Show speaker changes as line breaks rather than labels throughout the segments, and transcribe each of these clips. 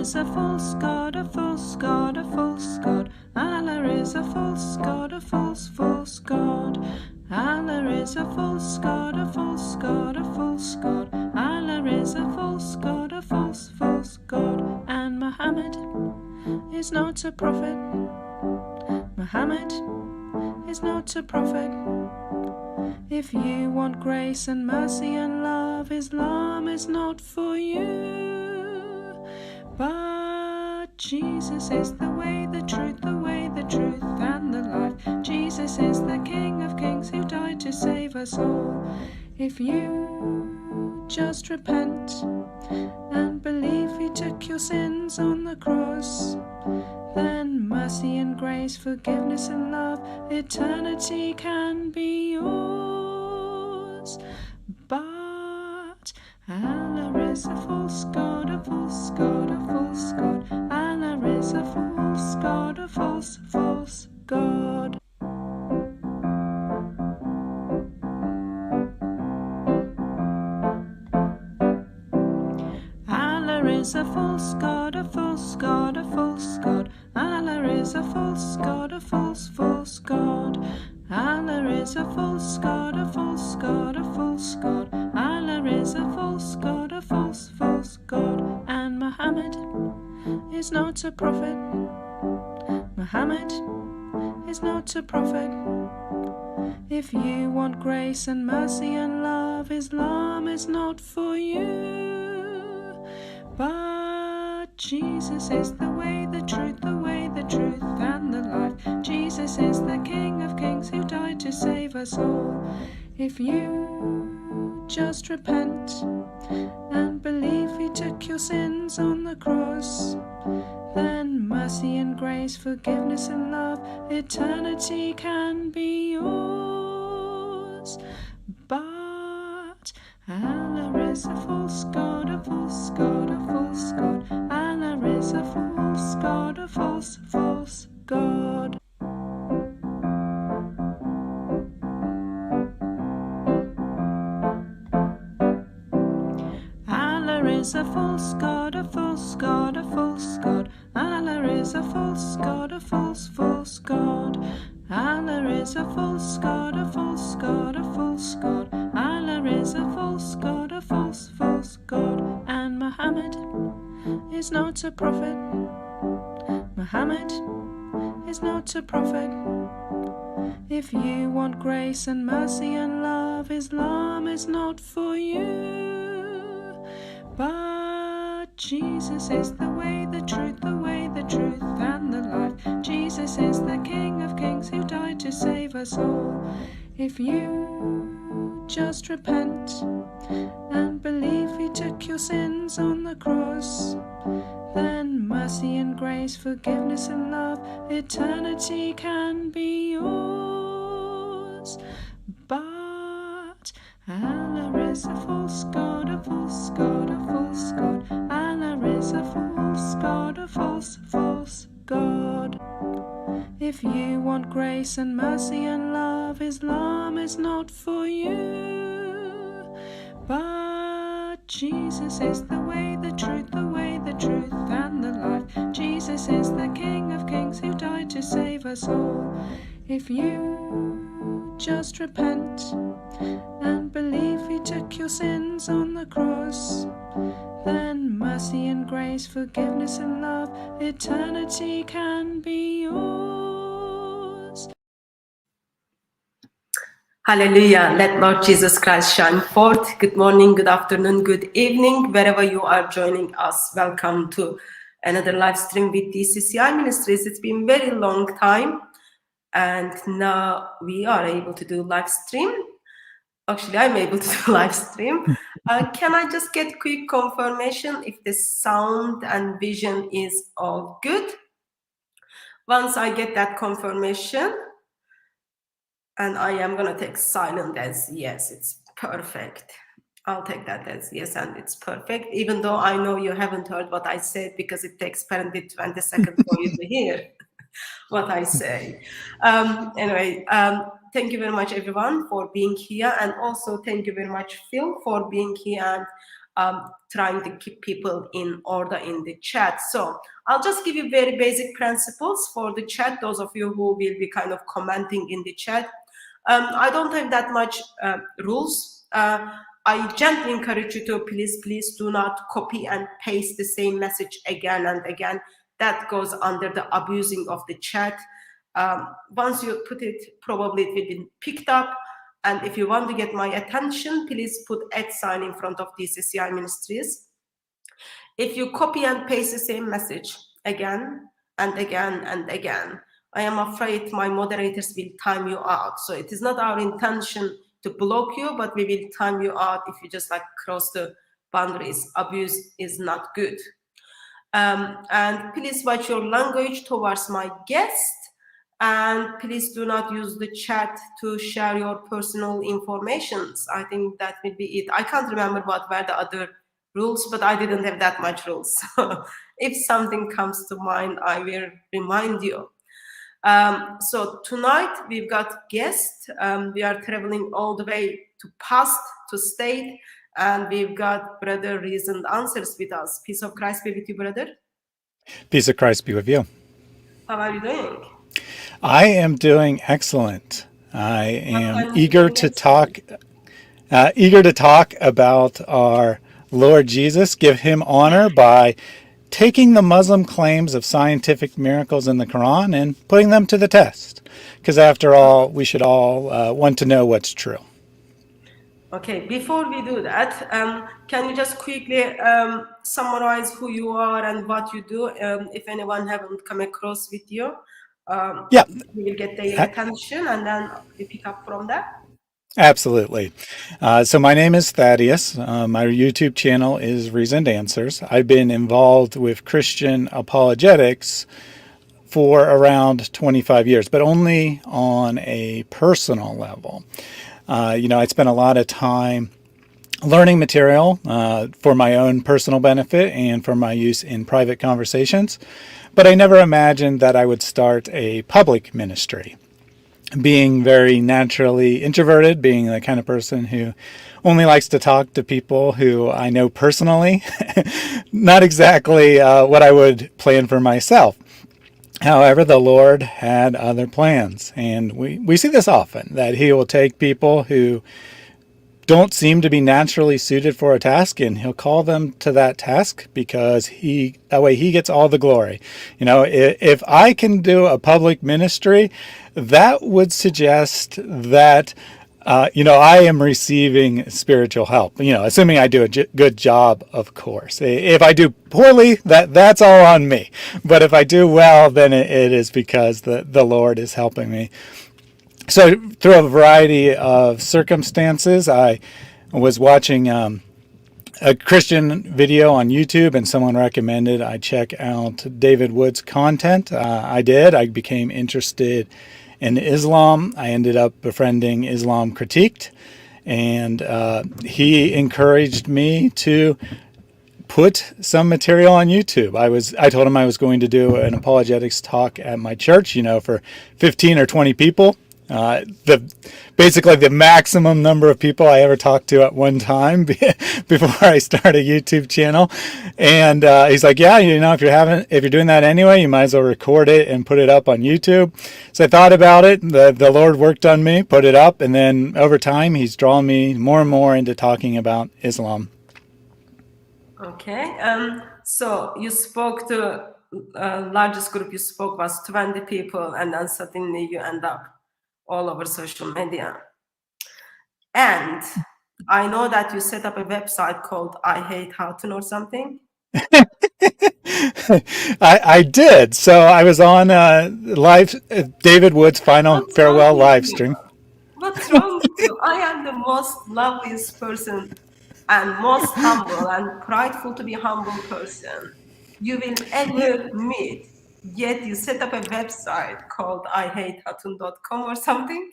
is a false god, a false god, a false god. Allah is a false god, a false god. Allah is a false god, a false god, a false god. Allah is a false god, a false god. And Muhammad is not a prophet. Muhammad is not a prophet. If you want grace and mercy and love, Islam is not for you. But Jesus is the way, the truth, and the life. Jesus is the King of Kings who died to save us all. If you just repent and believe He took your sins on the cross, then mercy and grace, forgiveness and love, eternity can be yours. But Allah is a false god, a false god, a false god. Allah is a false god, a false god. Allah is a false god, a false god, a false god. Allah is a false god, a false god. Allah is a false god, a false god, a false god. Allah is a false god, a false god. And Muhammad is not a prophet. Muhammad is not a prophet. If you want grace and mercy and love, Islam is not for you. But Jesus is the way, the truth, and the life. Jesus is the King of Kings who died to save us all. If you just repent and believe He took your sins on the cross, then mercy and grace, forgiveness and love, eternity can be yours. But Allah is a false god, a false god, a false god. Allah is a false god, a false god. Allah is a false god, a false god, a false god. Allah is a false god, a false god. Allah is a false god, a false god, a false god. Allah is a false god, a false god. And Muhammad is not a prophet. Muhammad is not a prophet. If you want grace and mercy and love, Islam is not for you. But Jesus is the way, the truth, and the life. Jesus is the King of Kings who died to save us all. If you just repent and believe He took your sins on the cross, then mercy and grace, forgiveness and love, eternity can be yours. But Allah is a false god, a false god, a false god. Allah is a false god, a false god. If you want grace and mercy and love, Islam is not for you. But Jesus is the way, the truth, and the life. Jesus is the King of Kings who died to save us all. If you just repent and believe He took your sins on the cross, then mercy and grace, forgiveness and love, eternity can be yours.
Hallelujah. Let Lord Jesus Christ shine forth. Good morning, good afternoon, good evening, wherever you are joining us. Welcome to another live stream with DCCI Ministries. It's been a very long time, and now we are able to do live stream. Actually, I'm able to do live stream. Can I just get quick confirmation if the sound and vision is all good? Once I get that confirmation, and I am going to take silent as yes, it's perfect. I'll take that as yes, and it's perfect, even though I know you haven't heard what I said because it takes apparently 20 seconds for you to hear what I say. Anyway, thank you very much, everyone, for being here. And also thank you very much, Phil, for being here. And trying to keep people in order in the chat. So I'll just give you very basic principles for the chat, those of you who will be kind of commenting in the chat. I don't have that much rules. I gently encourage you to please do not copy and paste the same message again and again. That goes under the abusing of the chat. Once you put it, probably it will be picked up. And if you want to get my attention, please put @ in front of DCCI Ministries. If you copy and paste the same message again and again and again, I am afraid my moderators will time you out. So it is not our intention to block you, but we will time you out if you just like cross the boundaries. Abuse is not good. And please watch your language towards my guest. And please do not use the chat to share your personal informations. I think that will be it. I can't remember what were the other rules, but I didn't have that much rules. So if something comes to mind, I will remind you. So tonight we've got guests. We are traveling all the way to past, to state, and we've got Brother Reasoned Answers with us. Peace of Christ be with you, brother.
Peace of Christ be with you.
How are you doing?
I am doing excellent. I am eager to talk about our Lord Jesus, give him honor by taking the Muslim claims of scientific miracles in the Quran and putting them to the test. Because after all, we should all want to know what's true.
Okay, before we do that, can you just quickly summarize who you are and what you do? If anyone haven't come across with you,
Yeah,
we will get their attention and then we pick up from there.
absolutely. So my name is Thaddeus. My YouTube channel is Reasoned Answers. I've been involved with Christian apologetics for around 25 years, but only on a personal level. I spent a lot of time learning material for my own personal benefit and for my use in private conversations, but I never imagined that I would start a public ministry. Being very naturally introverted, being the kind of person who only likes to talk to people who I know personally, not exactly what I would plan for myself. However, the Lord had other plans, and we see this often, that he will take people who don't seem to be naturally suited for a task, and he'll call them to that task because that way he gets all the glory. If I can do a public ministry, that would suggest that I am receiving spiritual help, assuming I do a good job, of course. If I do poorly, that's all on me. But if I do well, then it is because the Lord is helping me. So through a variety of circumstances, I was watching a Christian video on YouTube, and someone recommended I check out David Wood's content. I did. I became interested in Islam. I ended up befriending Islam Critiqued, and he encouraged me to put some material on YouTube. I told him I was going to do an apologetics talk at my church, for 15 or 20 people. Basically the maximum number of people I ever talked to at one time before I start a YouTube channel. And he's like, yeah, if you're doing that anyway, you might as well record it and put it up on YouTube. So I thought about it. The Lord worked on me, put it up, and then over time he's drawn me more and more into talking about Islam.
Okay. So you spoke to largest group you spoke was 20 people, and then suddenly you end up all over social media. And I know that you set up a website called I Hate Hatun or something.
I did. So I was on live David Wood's final farewell live stream.
What's wrong with you? I am the most loveliest person and most humble and prideful to be humble person you will ever meet. Yet you set up a website called IHateHatun.com or something.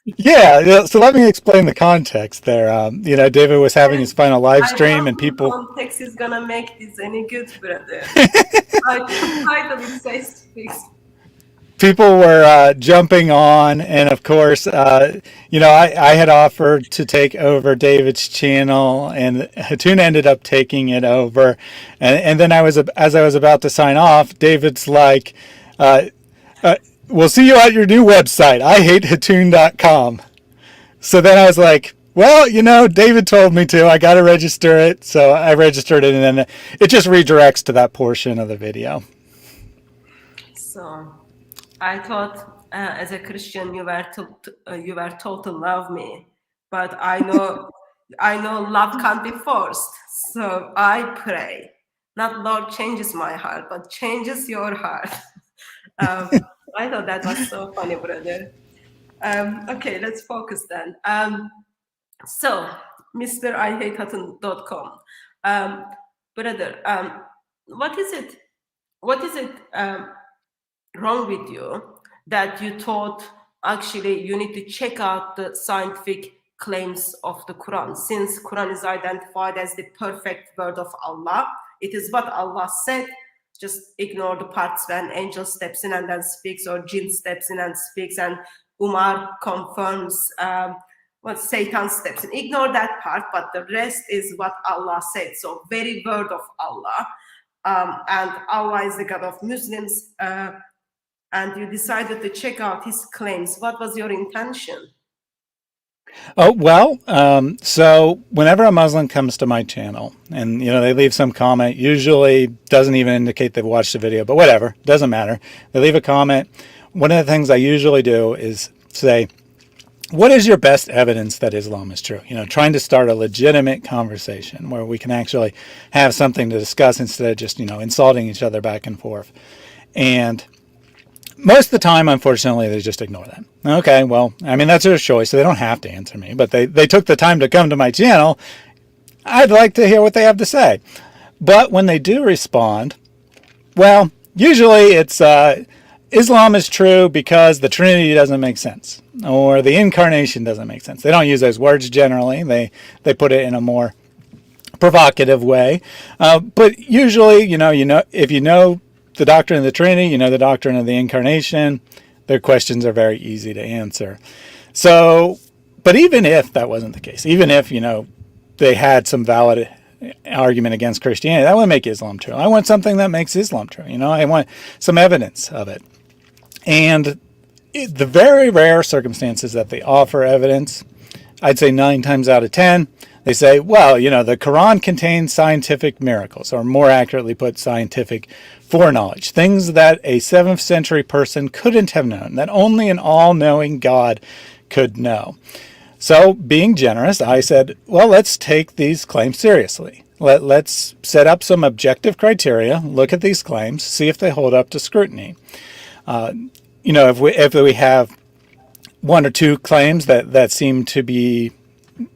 Yeah, so let me explain the context there. David was having his final live stream, and people.
Context is gonna make this any good, brother. I title it says fix.
people were jumping on, and of course, I had offered to take over David's channel, and Hatun ended up taking it over, and then as I was about to sign off, David's like, "We'll see you at your new website. I hate Hatun.com." So then I was like, well, David told me to. I got to register it. So I registered it, and then it just redirects to that portion of the video.
So I thought as a Christian you were told to love me, but I know love can't be forced. So I pray, not Lord changes my heart, but changes your heart. I thought that was so funny, brother. Okay, let's focus then. So, Mr. IHateHutton.com. Brother, what is it wrong with you that you thought actually you need to check out the scientific claims of the Quran, since Quran is identified as the perfect word of Allah? It is what Allah said. Just ignore the parts when angel steps in and then speaks, or jinn steps in and speaks, and Umar confirms what Satan steps in. Ignore that part, but the rest is what Allah said. So very word of Allah. And Allah is the God of Muslims. And you decided to check out his claims. What was your intention?
Oh, well, so whenever a Muslim comes to my channel and, they leave some comment, usually doesn't even indicate they've watched the video, but whatever, doesn't matter. They leave a comment. One of the things I usually do is say, what is your best evidence that Islam is true? Trying to start a legitimate conversation where we can actually have something to discuss instead of just, insulting each other back and forth. And most of the time, unfortunately, they just ignore that. Okay, well, that's their choice, so they don't have to answer me. But they took the time to come to my channel. I'd like to hear what they have to say. But when they do respond, well, usually it's Islam is true because the Trinity doesn't make sense, or the Incarnation doesn't make sense. They don't use those words generally. They put it in a more provocative way. But usually, if you know the doctrine of the Trinity, the doctrine of the Incarnation, their questions are very easy to answer. So, but even if that wasn't the case, even if, they had some valid argument against Christianity, that wouldn't make Islam true. I want something that makes Islam true. I want some evidence of it. And the very rare circumstances that they offer evidence, I'd say 9 times out of 10, they say, well, the Quran contains scientific miracles, or more accurately put, scientific foreknowledge, things that a 7th century person couldn't have known, that only an all-knowing God could know. So, being generous, I said, well, let's take these claims seriously. Let's set up some objective criteria, look at these claims, see if they hold up to scrutiny. If we have 1 or 2 claims that seem to be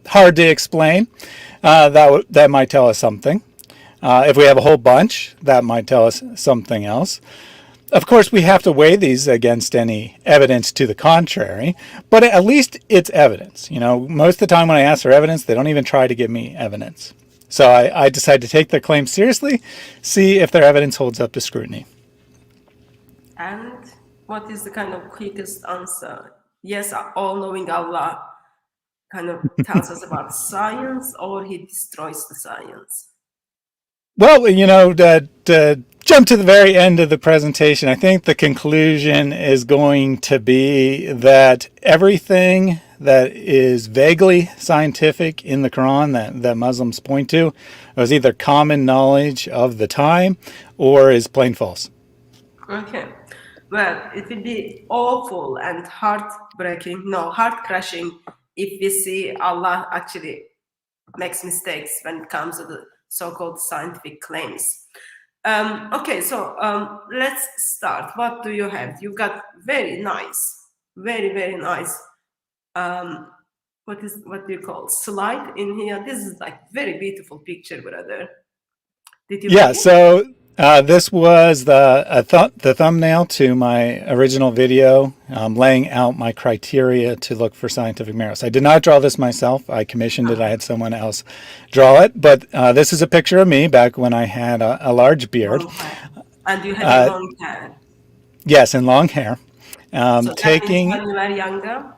hard to explain, that might tell us something. If we have a whole bunch, that might tell us something else. Of course, we have to weigh these against any evidence to the contrary, but at least it's evidence. Most of the time when I ask for evidence, they don't even try to give me evidence. So I decided to take their claims seriously, see if their evidence holds up to scrutiny.
And what is the kind of quickest answer? Yes, all-knowing Allah kind of tells us about science, or he destroys the science?
Well, to jump to the very end of the presentation, I think the conclusion is going to be that everything that is vaguely scientific in the Quran that Muslims point to was either common knowledge of the time or is plain false.
Okay. Well, it will be awful and heart-crushing if we see Allah actually makes mistakes when it comes to the so-called scientific claims. Okay, so let's start. What do you have? You've got very nice, very, very nice, what do you call, slide in here? This is like very beautiful picture, brother. Did you?
Yeah, so this was the thumbnail to my original video, laying out my criteria to look for scientific miracles. I did not draw this myself. I commissioned it. I had someone else draw it. But this is a picture of me back when I had a large beard.
And you had long hair.
Yes, and long hair.
So that means
taking.
when you were younger?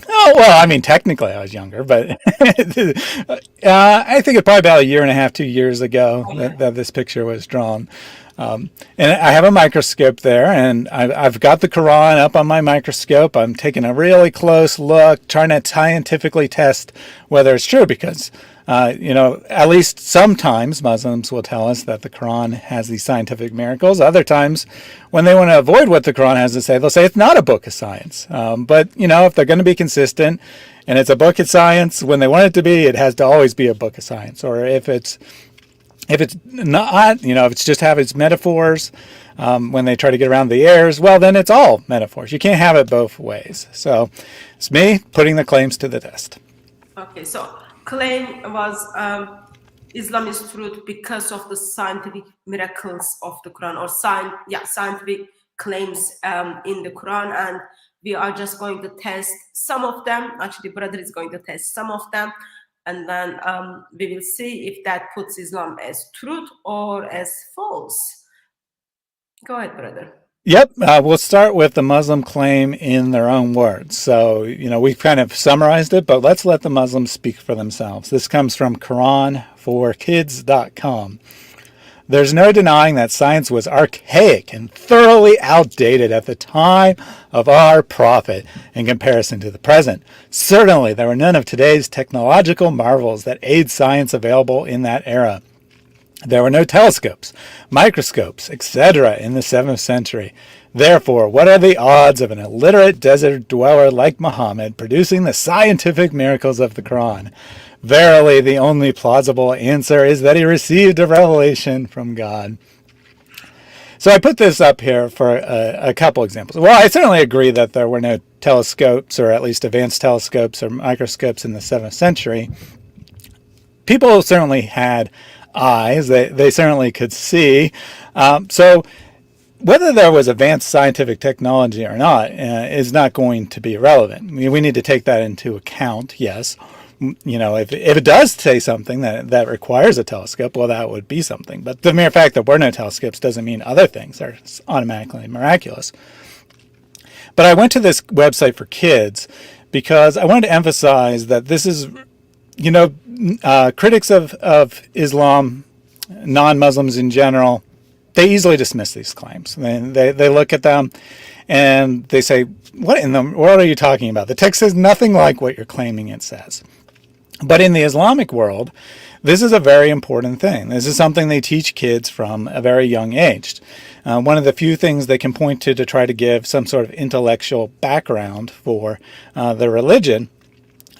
Oh, well, I mean, technically I was younger, but I think it's probably about a year and a half, 2 years ago
Okay.
that this picture was drawn. And I have a microscope there, and I've got the Quran up on my microscope. I'm taking a really close look, trying to scientifically test whether it's true, because at least sometimes Muslims will tell us that the Quran has these scientific miracles. Other times, when they want to avoid what the Quran has to say, they'll say it's not a book of science. But if they're going to be consistent and it's a book of science, when they want it to be, it has to always be a book of science. Or if it's not, if it's just have its metaphors, when they try to get around the errors, well, then it's all metaphors. You can't have it both ways. So it's me putting the claims to the test.
Okay, so claim was Islam is truth because of the scientific miracles of the Quran, or scientific claims in the Quran, and we are just going to test some of them. Actually, brother is going to test some of them, and then we will see if that puts Islam as truth or as false. Go ahead, brother.
Yep, we'll start with the Muslim claim in their own words. So, we've kind of summarized it, but let's let the Muslims speak for themselves. This comes from QuranForKids.com. There's no denying that science was archaic and thoroughly outdated at the time of our prophet in comparison to the present. Certainly, there were none of today's technological marvels that aid science available in that era. There were no telescopes, microscopes, etc. in the 7th century. Therefore, what are the odds of an illiterate desert dweller like Muhammad producing the scientific miracles of the Quran? Verily, the only plausible answer is that he received a revelation from God. So I put this up here for a couple examples. Well, I certainly agree that there were no telescopes, or at least advanced telescopes or microscopes in the 7th century. People certainly had eyes. They certainly could see. So whether there was advanced scientific technology or not is not going to be relevant. I mean, we need to take that into account, yes. If it does say something that requires a telescope, well, that would be something. But the mere fact that there were no telescopes doesn't mean other things are automatically miraculous. But I went to this website for kids because I wanted to emphasize that this is, critics of Islam, non-Muslims in general, they easily dismiss these claims. They look at them and they say, what in the world are you talking about? The text says nothing like what you're claiming it says. But in the Islamic world, this is a very important thing. This is something they teach kids from a very young age. One of the few things they can point to try to give some sort of intellectual background for the religion.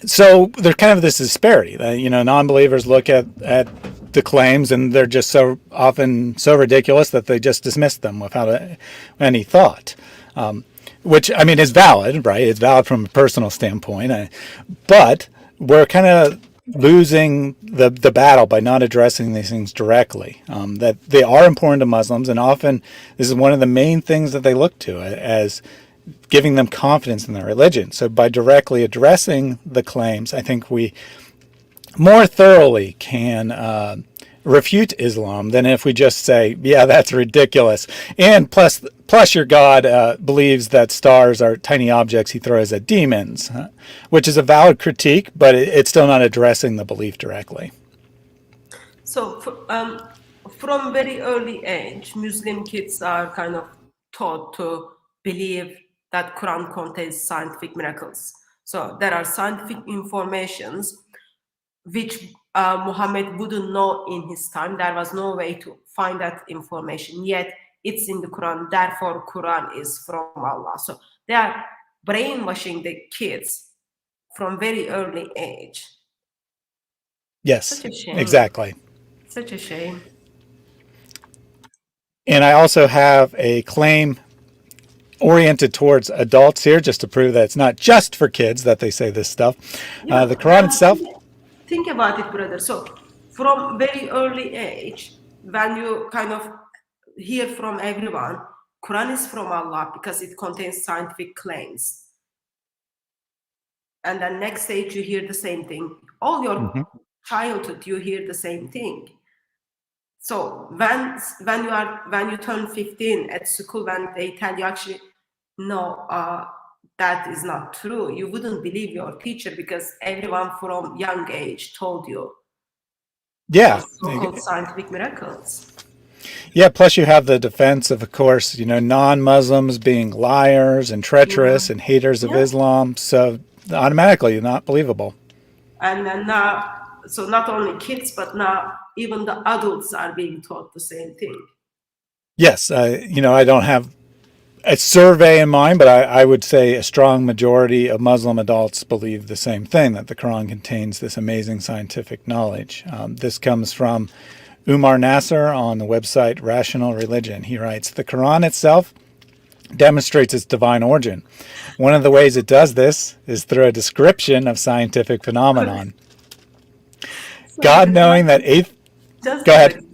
So there's kind of this disparity that, non-believers look at the claims and they're just so often so ridiculous that they just dismiss them without any thought. Which, I mean, is valid, right? It's valid from a personal standpoint. But we're kind of losing the battle by not addressing these things directly. That they are important to Muslims, and often this is one of the main things that they look to as giving them confidence in their religion. So by directly addressing the claims, I think we more thoroughly can refute Islam than if we just say, yeah, that's ridiculous. And plus your God believes that stars are tiny objects he throws at demons, which is a valid critique, but it's still not addressing the belief directly.
So from very early age, Muslim kids are kind of taught to believe that Quran contains scientific miracles. So there are scientific informations which Muhammad wouldn't know in his time. There was no way to find that information, yet it's in the Quran. Therefore, Quran is from Allah. So they are brainwashing the kids from very early age.
Yes,
such a shame.
Exactly.
Such a shame.
And I also have a claim oriented towards adults here, just to prove that it's not just for kids that they say this stuff.
Yeah.
The Quran itself.
Think about it, brother. So from very early age, when you kind of hear from everyone, Quran is from Allah because it contains scientific claims. And then next stage, you hear the same thing. All your childhood, you hear the same thing. So when you turn 15 at school, when they tell you actually no, that is not true. You wouldn't believe your teacher because everyone from young age told you
Yeah.
those so-called scientific miracles.
Yeah, plus you have the defense of course, non-Muslims being liars and treacherous and haters of
Yeah.
Islam. So automatically not believable.
And then now, so not only kids, but now even the adults are being taught the same thing.
Yes, I don't have a survey in mind, but I would say a strong majority of Muslim adults believe the same thing, that the Quran contains this amazing scientific knowledge. This comes from Umar Nasser on the website Rational Religion. He writes, the Quran itself demonstrates its divine origin. One of the ways it does this is through a description of scientific phenomenon.
So
God knowing that eighth...
just
Go ahead.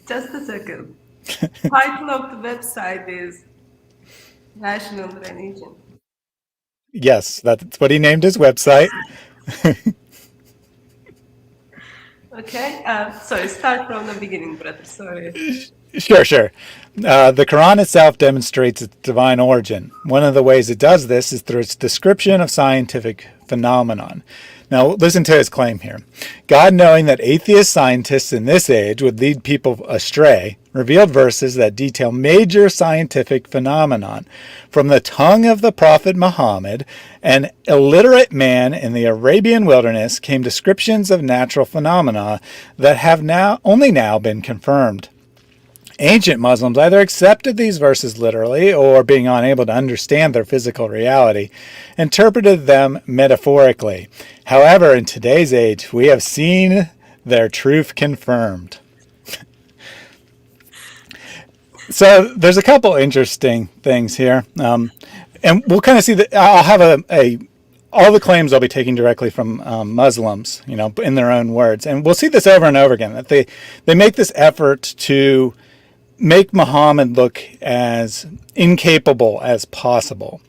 just a second. Title of the website is Rational Religion.
Yes, that's what he named his website.
Okay, sorry, start from the beginning, brother. Sorry.
Sure. The Quran itself demonstrates its divine origin. One of the ways it does this is through its description of scientific phenomenon. Now, listen to his claim here. God, knowing that atheist scientists in this age would lead people astray, revealed verses that detail major scientific phenomenon. From the tongue of the Prophet Muhammad, an illiterate man in the Arabian wilderness, came descriptions of natural phenomena that have only now been confirmed. Ancient Muslims either accepted these verses literally or, being unable to understand their physical reality, interpreted them metaphorically. However, in today's age, we have seen their truth confirmed. So there's a couple interesting things here. And we'll kind of see that I'll have all the claims I'll be taking directly from Muslims, in their own words. And we'll see this over and over again, that they make this effort to make Muhammad look as incapable as possible.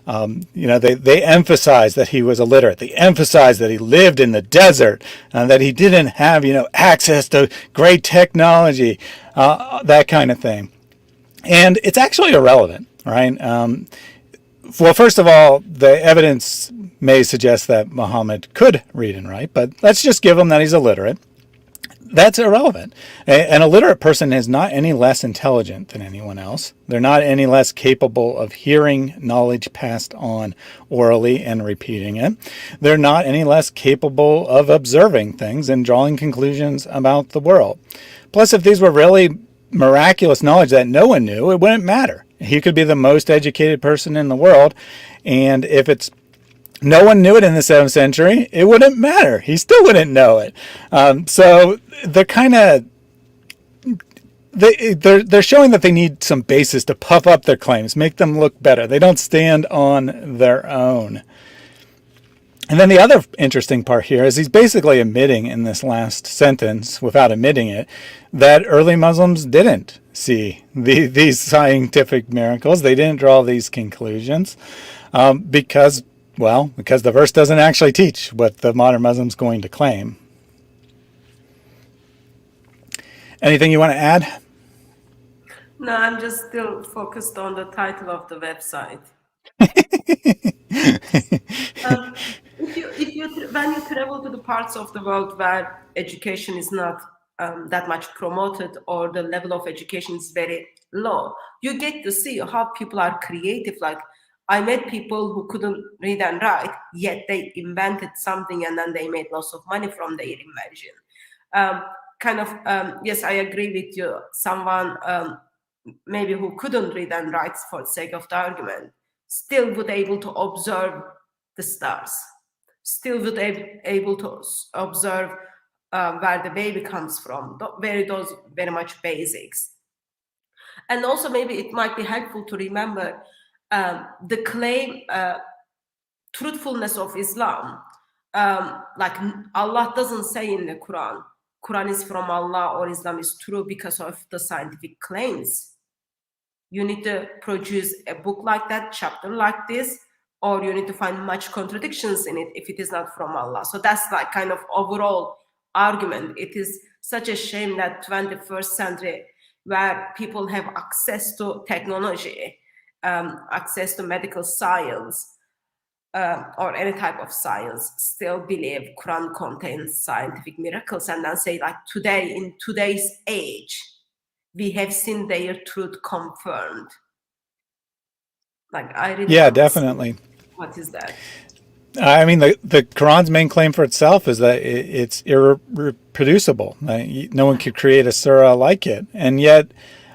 They emphasize that he was illiterate. They emphasize that he lived in the desert, that he didn't have, access to great technology, that kind of thing. And it's actually irrelevant, right? Well, first of all, the evidence may suggest that Muhammad could read and write, but let's just give him that he's illiterate. That's irrelevant. An illiterate person is not any less intelligent than anyone else. They're not any less capable of hearing knowledge passed on orally and repeating it. They're not any less capable of observing things and drawing conclusions about the world. Plus, if these were really miraculous knowledge that no one knew, it wouldn't matter. He could be the most educated person in the world, and if no one knew it in the 7th century, it wouldn't matter. He still wouldn't know it. So they're kind of they're showing that they need some basis to puff up their claims, make them look better. They don't stand on their own. And then the other interesting part here is he's basically admitting in this last sentence, without admitting it, that early Muslims didn't see these scientific miracles. They didn't draw these conclusions because the verse doesn't actually teach what the modern Muslim's going to claim. Anything you want to add?
No, I'm just still focused on the title of the website. When you travel to the parts of the world where education is not that much promoted, or the level of education is very low, you get to see how people are creative. Like, I met people who couldn't read and write, yet they invented something and then they made lots of money from their invention. Yes, I agree with you. Someone maybe who couldn't read and write, for the sake of the argument, still would able to observe the stars, still would able to observe where the baby comes from, those very much basics. And also maybe it might be helpful to remember the claim truthfulness of Islam. Like, Allah doesn't say in the Quran is from Allah or Islam is true because of the scientific claims. You need to produce a book like that, chapter like this, or you need to find much contradictions in it if it is not from Allah. So that's like kind of overall argument. It is such a shame that 21st century, where people have access to technology access to medical science or any type of science still believe Quran contains scientific miracles, and then say like today, in today's age, we have seen their truth confirmed. Like I really
Yeah,
want to see
definitely.
what is that.
I mean, the Quran's main claim for itself is that it's irreproducible. No one could create a surah like it. And yet,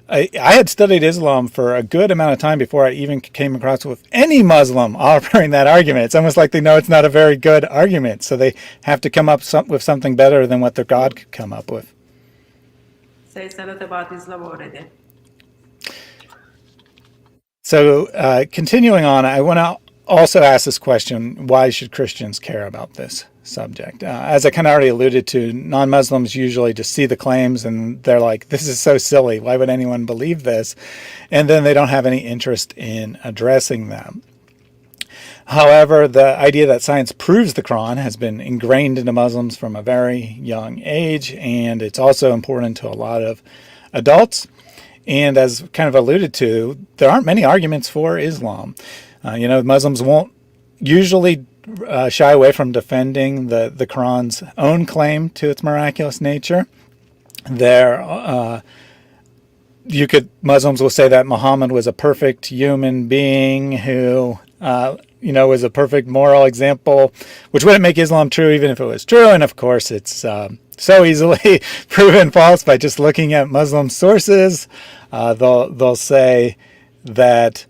I had studied Islam for a good amount of time before I even came across with any Muslim offering that argument. It's almost like they know it's not a very good argument, so they have to come up with something better than what their God could come up with.
Says a lot about Islam already.
So continuing on, I want to also ask this question: why should Christians care about this subject? As I kind of already alluded to, non-Muslims usually just see the claims and they're like, this is so silly. Why would anyone believe this? And then they don't have any interest in addressing them. However, the idea that science proves the Quran has been ingrained into Muslims from a very young age, and it's also important to a lot of adults. And as kind of alluded to, there aren't many arguments for Islam. Muslims won't usually shy away from defending the Quran's own claim to its miraculous nature. Muslims will say that Muhammad was a perfect human being who, was a perfect moral example, which wouldn't make Islam true even if it was true. And of course, it's so easily proven false by just looking at Muslim sources. They'll say that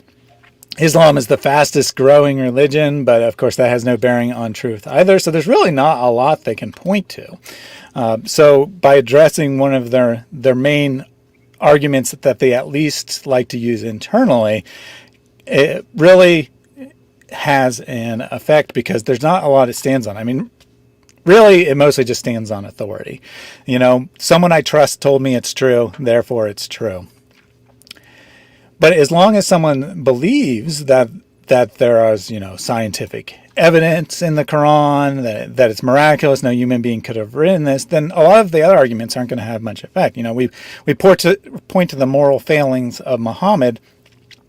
Islam is the fastest growing religion, but of course that has no bearing on truth either. So there's really not a lot they can point to. So by addressing one of their main arguments that they at least like to use internally, it really has an effect because there's not a lot it stands on. I mean, really, it mostly just stands on authority. Someone I trust told me it's true, therefore it's true. But as long as someone believes that there is, scientific evidence in the Quran, that it's miraculous, no human being could have written this, then a lot of the other arguments aren't going to have much effect. We point to the moral failings of Muhammad,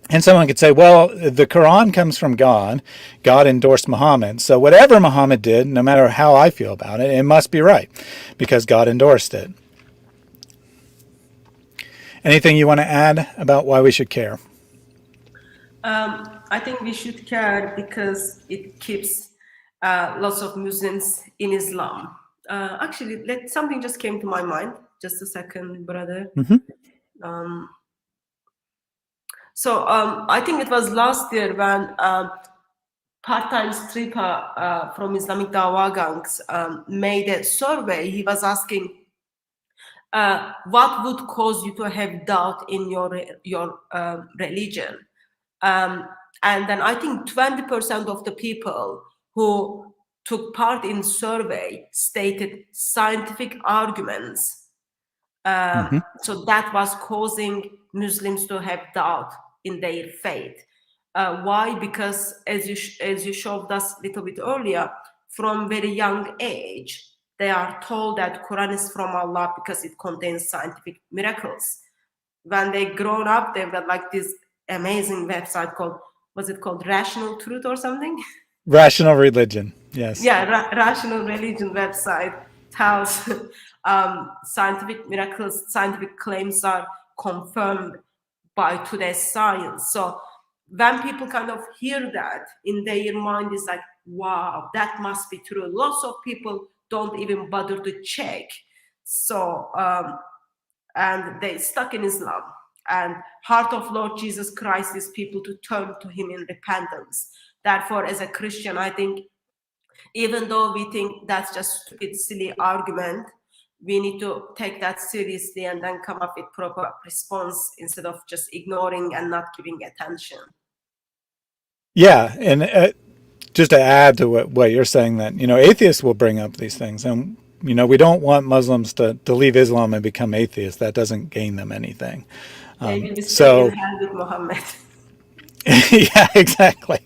and someone could say, well, the Quran comes from God. God endorsed Muhammad. So whatever Muhammad did, no matter how I feel about it, it must be right because God endorsed it. Anything you want to add about why we should care?
I think we should care because it keeps lots of Muslims in Islam. Actually, something just came to my mind. Just a second, brother.
Mm-hmm.
So I think it was last year when part-time stripper from Islamic Dawah gangs made a survey. He was asking, what would cause you to have doubt in your religion? And then I think 20% of the people who took part in survey stated scientific arguments. So that was causing Muslims to have doubt in their faith. Why? Because as you showed us a little bit earlier, from very young age, they are told that Quran is from Allah because it contains scientific miracles. When they grown up, they've got like this amazing website called, was it called Rational Truth or something?
Rational Religion, yes.
Yeah, Rational Religion website tells scientific miracles, scientific claims are confirmed by today's science. So when people kind of hear that, in their mind is like, wow, that must be true. Lots of people don't even bother to check. So, and they stuck in Islam. And heart of Lord Jesus Christ is people to turn to him in repentance. Therefore, as a Christian, I think even though we think that's just a stupid, silly argument, we need to take that seriously and then come up with proper response instead of just ignoring and not giving attention.
Yeah, and just to add to what you're saying, that atheists will bring up these things, and we don't want Muslims to leave Islam and become atheists. That doesn't gain them anything.
They will be staying in hand with Muhammad.
Yeah, exactly.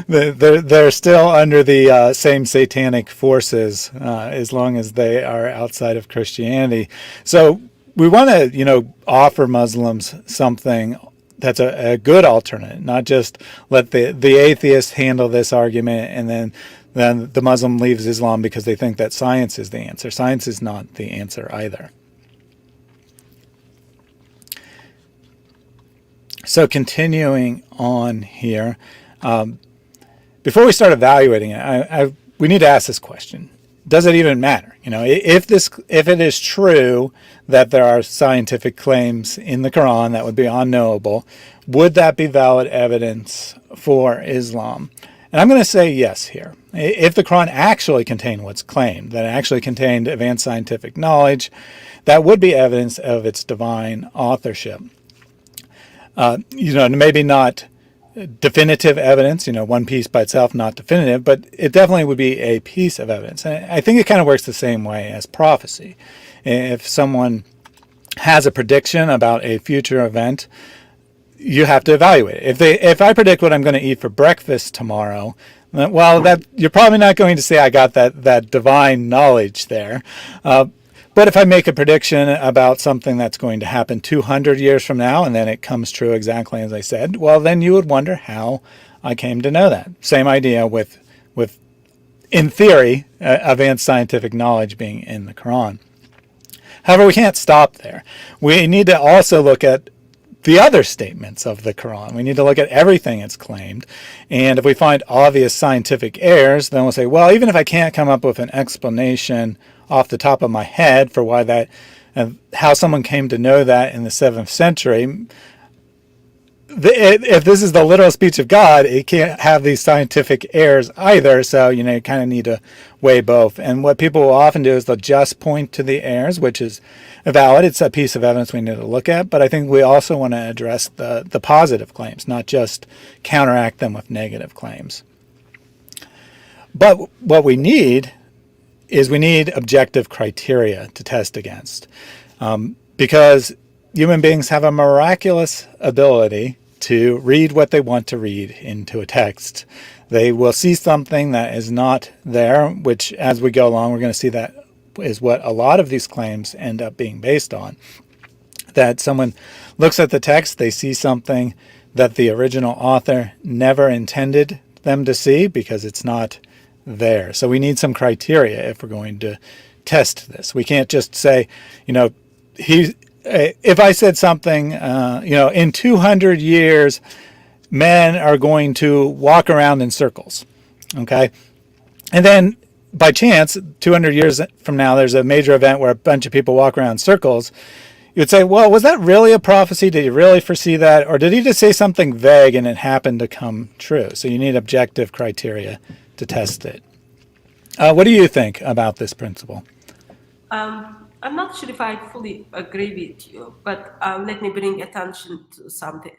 They're still under the same satanic forces as long as they are outside of Christianity. So we want to, offer Muslims something that's a good alternative, not just let the atheist handle this argument and then the Muslim leaves Islam because they think that science is the answer. Science is not the answer either. So continuing on here, before we start evaluating it, we need to ask this question: does it even matter? If it is true that there are scientific claims in the Quran that would be unknowable, would that be valid evidence for Islam? And I'm going to say yes here. If the Quran actually contained what's claimed, that it actually contained advanced scientific knowledge, that would be evidence of its divine authorship. Maybe not definitive evidence, one piece by itself, not definitive, but it definitely would be a piece of evidence. And I think it kind of works the same way as prophecy. If someone has a prediction about a future event, you have to evaluate it. If I predict what I'm going to eat for breakfast tomorrow, well, that you're probably not going to say I got that divine knowledge there. But if I make a prediction about something that's going to happen 200 years from now, and then it comes true exactly as I said, well, then you would wonder how I came to know that. Same idea with in theory, advanced scientific knowledge being in the Quran. However, we can't stop there. We need to also look at the other statements of the Quran. We need to look at everything it's claimed. And if we find obvious scientific errors, then we'll say, well, even if I can't come up with an explanation off the top of my head for why that and how someone came to know that in the 7th century, if this is the literal speech of God, it can't have these scientific errors either. So, you kind of need to weigh both. And what people will often do is they'll just point to the errors, which is valid. It's a piece of evidence we need to look at. But I think we also want to address the positive claims, not just counteract them with negative claims. But what we need is objective criteria to test against. Because human beings have a miraculous ability to read what they want to read into a text. They will see something that is not there, which as we go along, we're going to see that is what a lot of these claims end up being based on. That someone looks at the text, they see something that the original author never intended them to see because it's not there. So we need some criteria if we're going to test this. We can't just say, if I said something, in 200 years, men are going to walk around in circles, okay? And then by chance, 200 years from now, there's a major event where a bunch of people walk around in circles. You would say, well, was that really a prophecy? Did you really foresee that? Or did he just say something vague and it happened to come true? So you need objective criteria to test it. What do you think about this principle?
I'm not sure if I fully agree with you, but let me bring attention to something.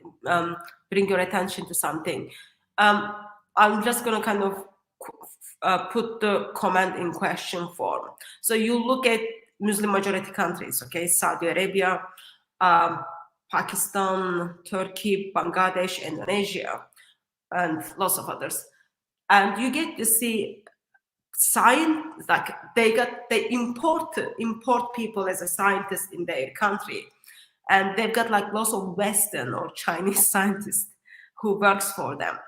Bring your attention to something. I'm just going to kind of put the comment in question form. So you look at Muslim majority countries, okay? Saudi Arabia, Pakistan, Turkey, Bangladesh, Indonesia, and lots of others. And you get to see science, like they import people as a scientist in their country, and they've got like lots of Western or Chinese scientists who works for them.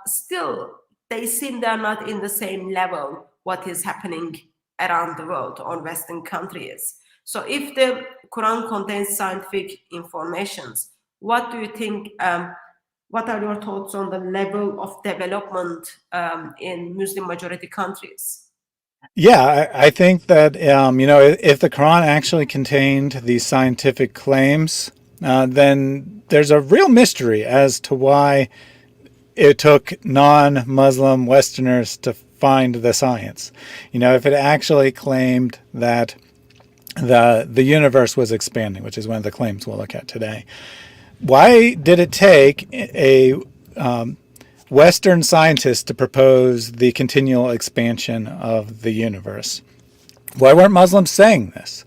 Still, they seem they're not in the same level what is happening around the world or Western countries. So if the Quran contains scientific informations, what do you think? What are your thoughts on the level of development in Muslim majority countries?
Yeah, I think that, if the Quran actually contained these scientific claims, then there's a real mystery as to why it took non-Muslim Westerners to find the science. If it actually claimed that the universe was expanding, which is one of the claims we'll look at today, why did it take a Western scientist to propose the continual expansion of the universe? Why weren't Muslims saying this?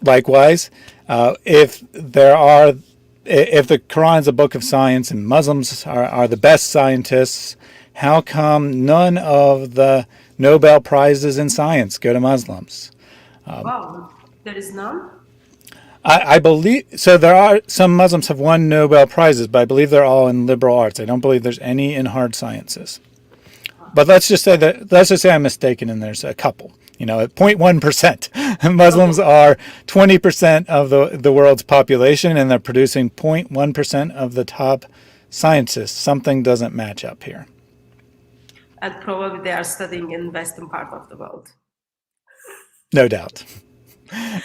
Likewise, if the Quran is a book of science and Muslims are the best scientists, how come none of the Nobel Prizes in science go to Muslims?
Wow, there is none?
I believe so. There are some Muslims have won Nobel Prizes, but I believe they're all in liberal arts. I don't believe there's any in hard sciences. But let's just say I'm mistaken, and there's a couple. At 0.1%, Muslims are 20% of the world's population, and they're producing 0.1% of the top scientists. Something doesn't match up here.
And probably they are studying in western part of the world.
No doubt.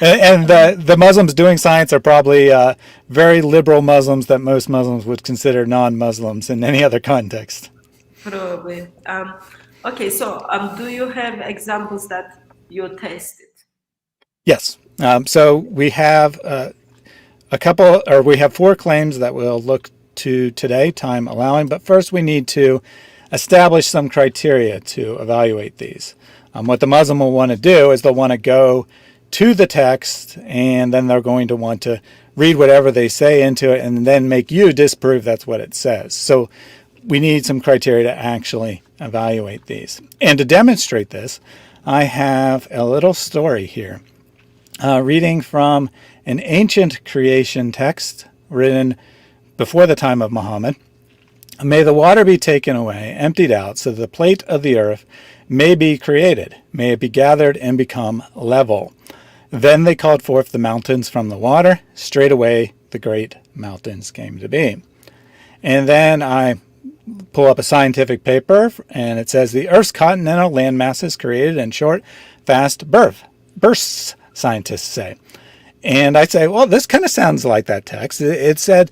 And the Muslims doing science are probably very liberal Muslims that most Muslims would consider non-Muslims in any other context.
Probably. Okay, so do you have examples that you tested?
Yes. So we have we have 4 claims that we'll look to today, time allowing. But first we need to establish some criteria to evaluate these. What the Muslim will want to do is they'll want to go to the text, and then they're going to want to read whatever they say into it and then make you disprove that's what it says. So we need some criteria to actually evaluate these. And to demonstrate this, I have a little story here, reading from an ancient creation text written before the time of Muhammad. May the water be taken away, emptied out, so that the plate of the earth may be created. May it be gathered and become level. Then they called forth the mountains from the water. Straightway the great mountains came to be. And then I pull up a scientific paper, and it says the Earth's continental land masses created in short, fast bursts, scientists say. And I say, well, this kind of sounds like that text. It said,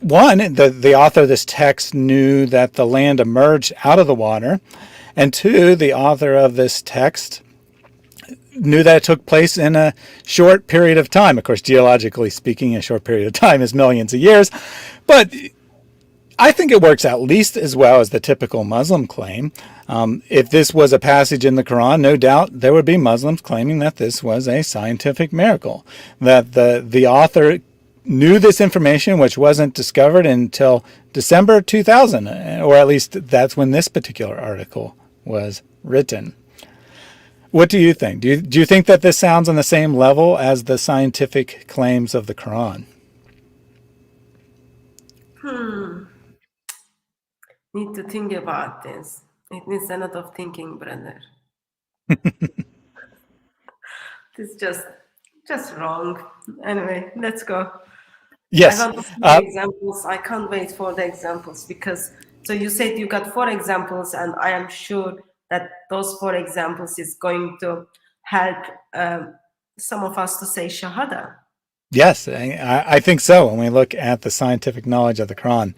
one, the author of this text knew that the land emerged out of the water. And two, the author of this text knew that it took place in a short period of time. Of course, geologically speaking, a short period of time is millions of years. But I think it works at least as well as the typical Muslim claim. If this was a passage in the Quran, no doubt there would be Muslims claiming that this was a scientific miracle, that the author knew this information, which wasn't discovered until December 2000, or at least that's when this particular article was written. What do you think? Do you think that this sounds on the same level as the scientific claims of the Quran?
Need to think about this. It needs a lot of thinking, brother. It's just wrong. Anyway, let's go.
Yes.
I want to see the examples. I can't wait for the examples because, so you said you got 4 examples, and I am sure that those 4 examples is going to help some of us to say Shahada.
Yes, I think so when we look at the scientific knowledge of the Quran.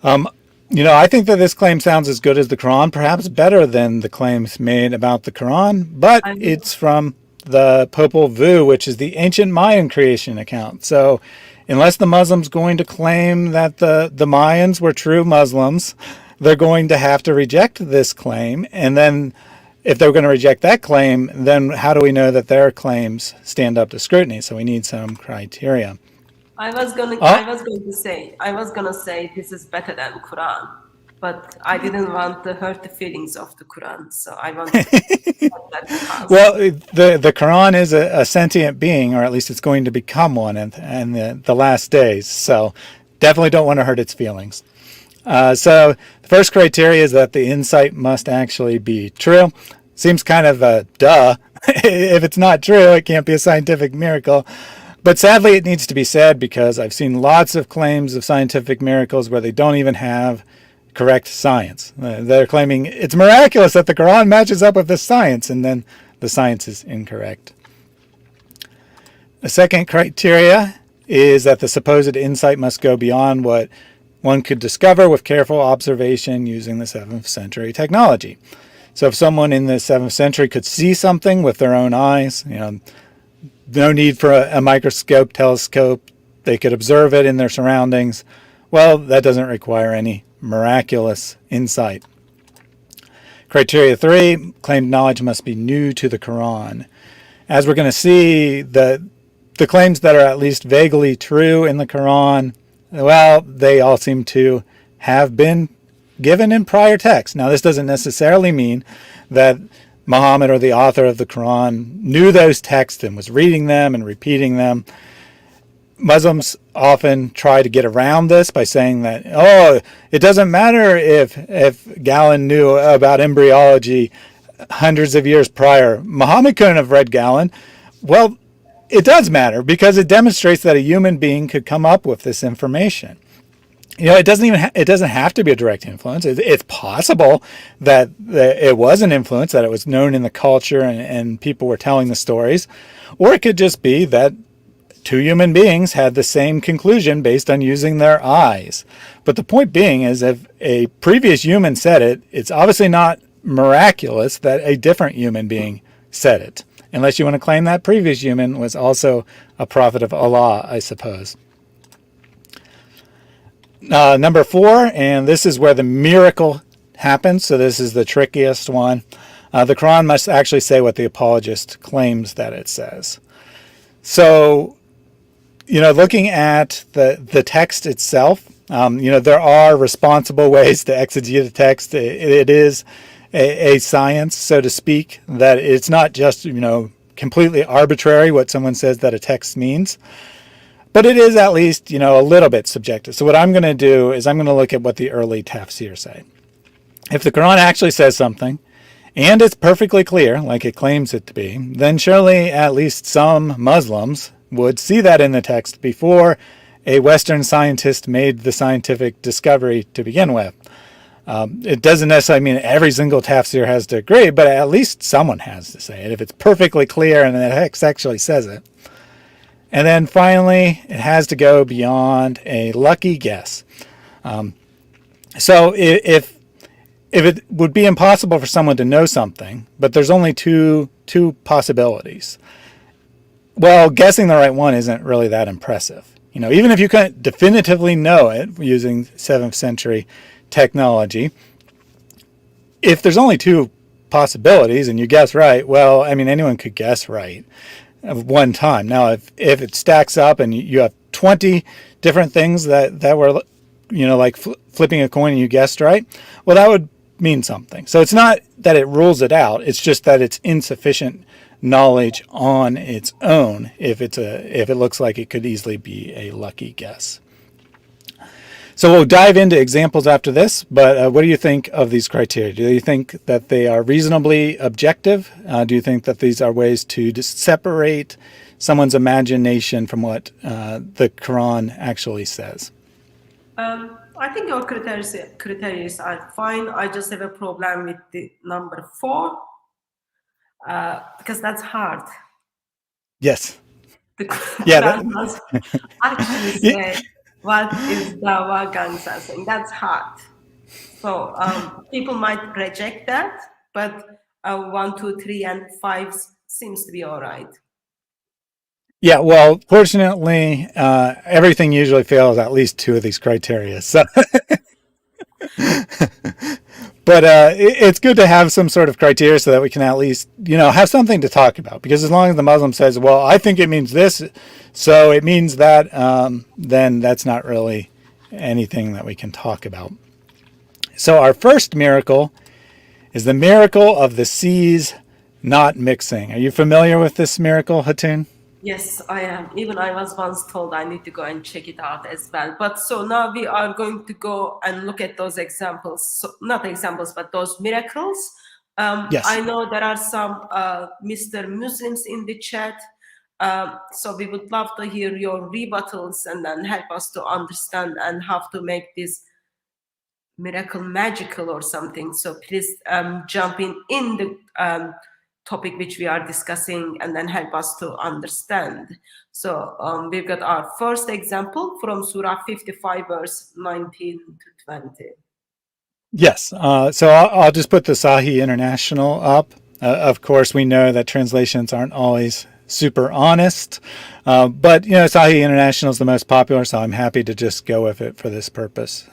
I think that this claim sounds as good as the Quran, perhaps better than the claims made about the Quran, but it's from the Popol Vuh, which is the ancient Mayan creation account. So unless the Muslims going to claim that the Mayans were true Muslims, they're going to have to reject this claim. And then if they're going to reject that claim, then how do we know that their claims stand up to scrutiny? So we need some criteria.
I was gonna say this is better than Quran, but I didn't want to hurt the feelings of the Quran, so I want to
Well, the Quran is a sentient being, or at least it's going to become one in the last days. So definitely don't want to hurt its feelings. So the first criteria is that the insight must actually be true. Seems kind of a duh. If it's not true, it can't be a scientific miracle. But sadly, it needs to be said because I've seen lots of claims of scientific miracles where they don't even have correct science. They're claiming it's miraculous that the Quran matches up with the science, and then the science is incorrect. The second criteria is that the supposed insight must go beyond what one could discover with careful observation using the 7th century technology. So if someone in the 7th century could see something with their own eyes, no need for a microscope, telescope, they could observe it in their surroundings, well, that doesn't require any miraculous insight. Criteria 3, claimed knowledge must be new to the Quran. As we're going to see, the claims that are at least vaguely true in the Quran, well, they all seem to have been given in prior texts. Now, this doesn't necessarily mean that Muhammad or the author of the Quran knew those texts and was reading them and repeating them. Muslims often try to get around this by saying that, oh, it doesn't matter if Galen knew about embryology hundreds of years prior. Muhammad couldn't have read Galen. Well, it does matter because it demonstrates that a human being could come up with this information. It doesn't have to be a direct influence. It's possible that it was an influence, that it was known in the culture and people were telling the stories, or it could just be that two human beings had the same conclusion based on using their eyes. But the point being is, if a previous human said it, it's obviously not miraculous that a different human being said it, unless you want to claim that previous human was also a prophet of Allah, I suppose. Number 4, and this is where the miracle happens, so this is the trickiest one. The Quran must actually say what the apologist claims that it says. So, looking at the text itself, there are responsible ways to exegete a text. It is a science, so to speak, that it's not just, completely arbitrary what someone says that a text means. But it is at least, a little bit subjective. So what I'm going to do is I'm going to look at what the early tafsir say. If the Quran actually says something, and it's perfectly clear, like it claims it to be, then surely at least some Muslims would see that in the text before a Western scientist made the scientific discovery to begin with. It doesn't necessarily mean every single tafsir has to agree, but at least someone has to say it. If it's perfectly clear and the text actually says it. And then finally, it has to go beyond a lucky guess. So if it would be impossible for someone to know something, but there's only two possibilities, well, guessing the right one isn't really that impressive. Even if you couldn't definitively know it using 7th century technology, if there's only two possibilities and you guess right, well, anyone could guess right of one time. Now, if it stacks up and you have 20 different things that were, like flipping a coin and you guessed right, well, that would mean something. So it's not that it rules it out. It's just that it's insufficient knowledge on its own if it looks like it could easily be a lucky guess. So we'll dive into examples after this, but what do you think of these criteria? Do you think that they are reasonably objective? Do you think that these are ways to separate someone's imagination from what the Quran actually says?
I think your criteria are fine. I just have a problem with the number 4 because that's hard.
Yes.
The Quran does actually say what is Dawa Gansasing. That's hard. So people might reject that, but 1, 2, 3, and 5 seems to be all right.
Yeah, well, fortunately, everything usually fails at least 2 of these criteria. So, but it's good to have some sort of criteria so that we can at least, have something to talk about. Because as long as the Muslim says, well, I think it means this, so it means that, then that's not really anything that we can talk about. So our first miracle is the miracle of the seas not mixing. Are you familiar with this miracle, Hatun?
Yes, I am. Even I was once told I need to go and check it out as well. But so now we are going to go and look at those examples. So, not examples, but those miracles.
Yes.
I know there are some Mr. Muslims in the chat. So we would love to hear your rebuttals and then help us to understand and how to make this miracle magical or something. So please jump in the topic which we are discussing and then help us to understand. So we've got our first example from Surah 55, verse 19 to 20.
Yes. So I'll just put the Sahih International up. Of course, we know that translations aren't always super honest, but Sahih International is the most popular, so I'm happy to just go with it for this purpose.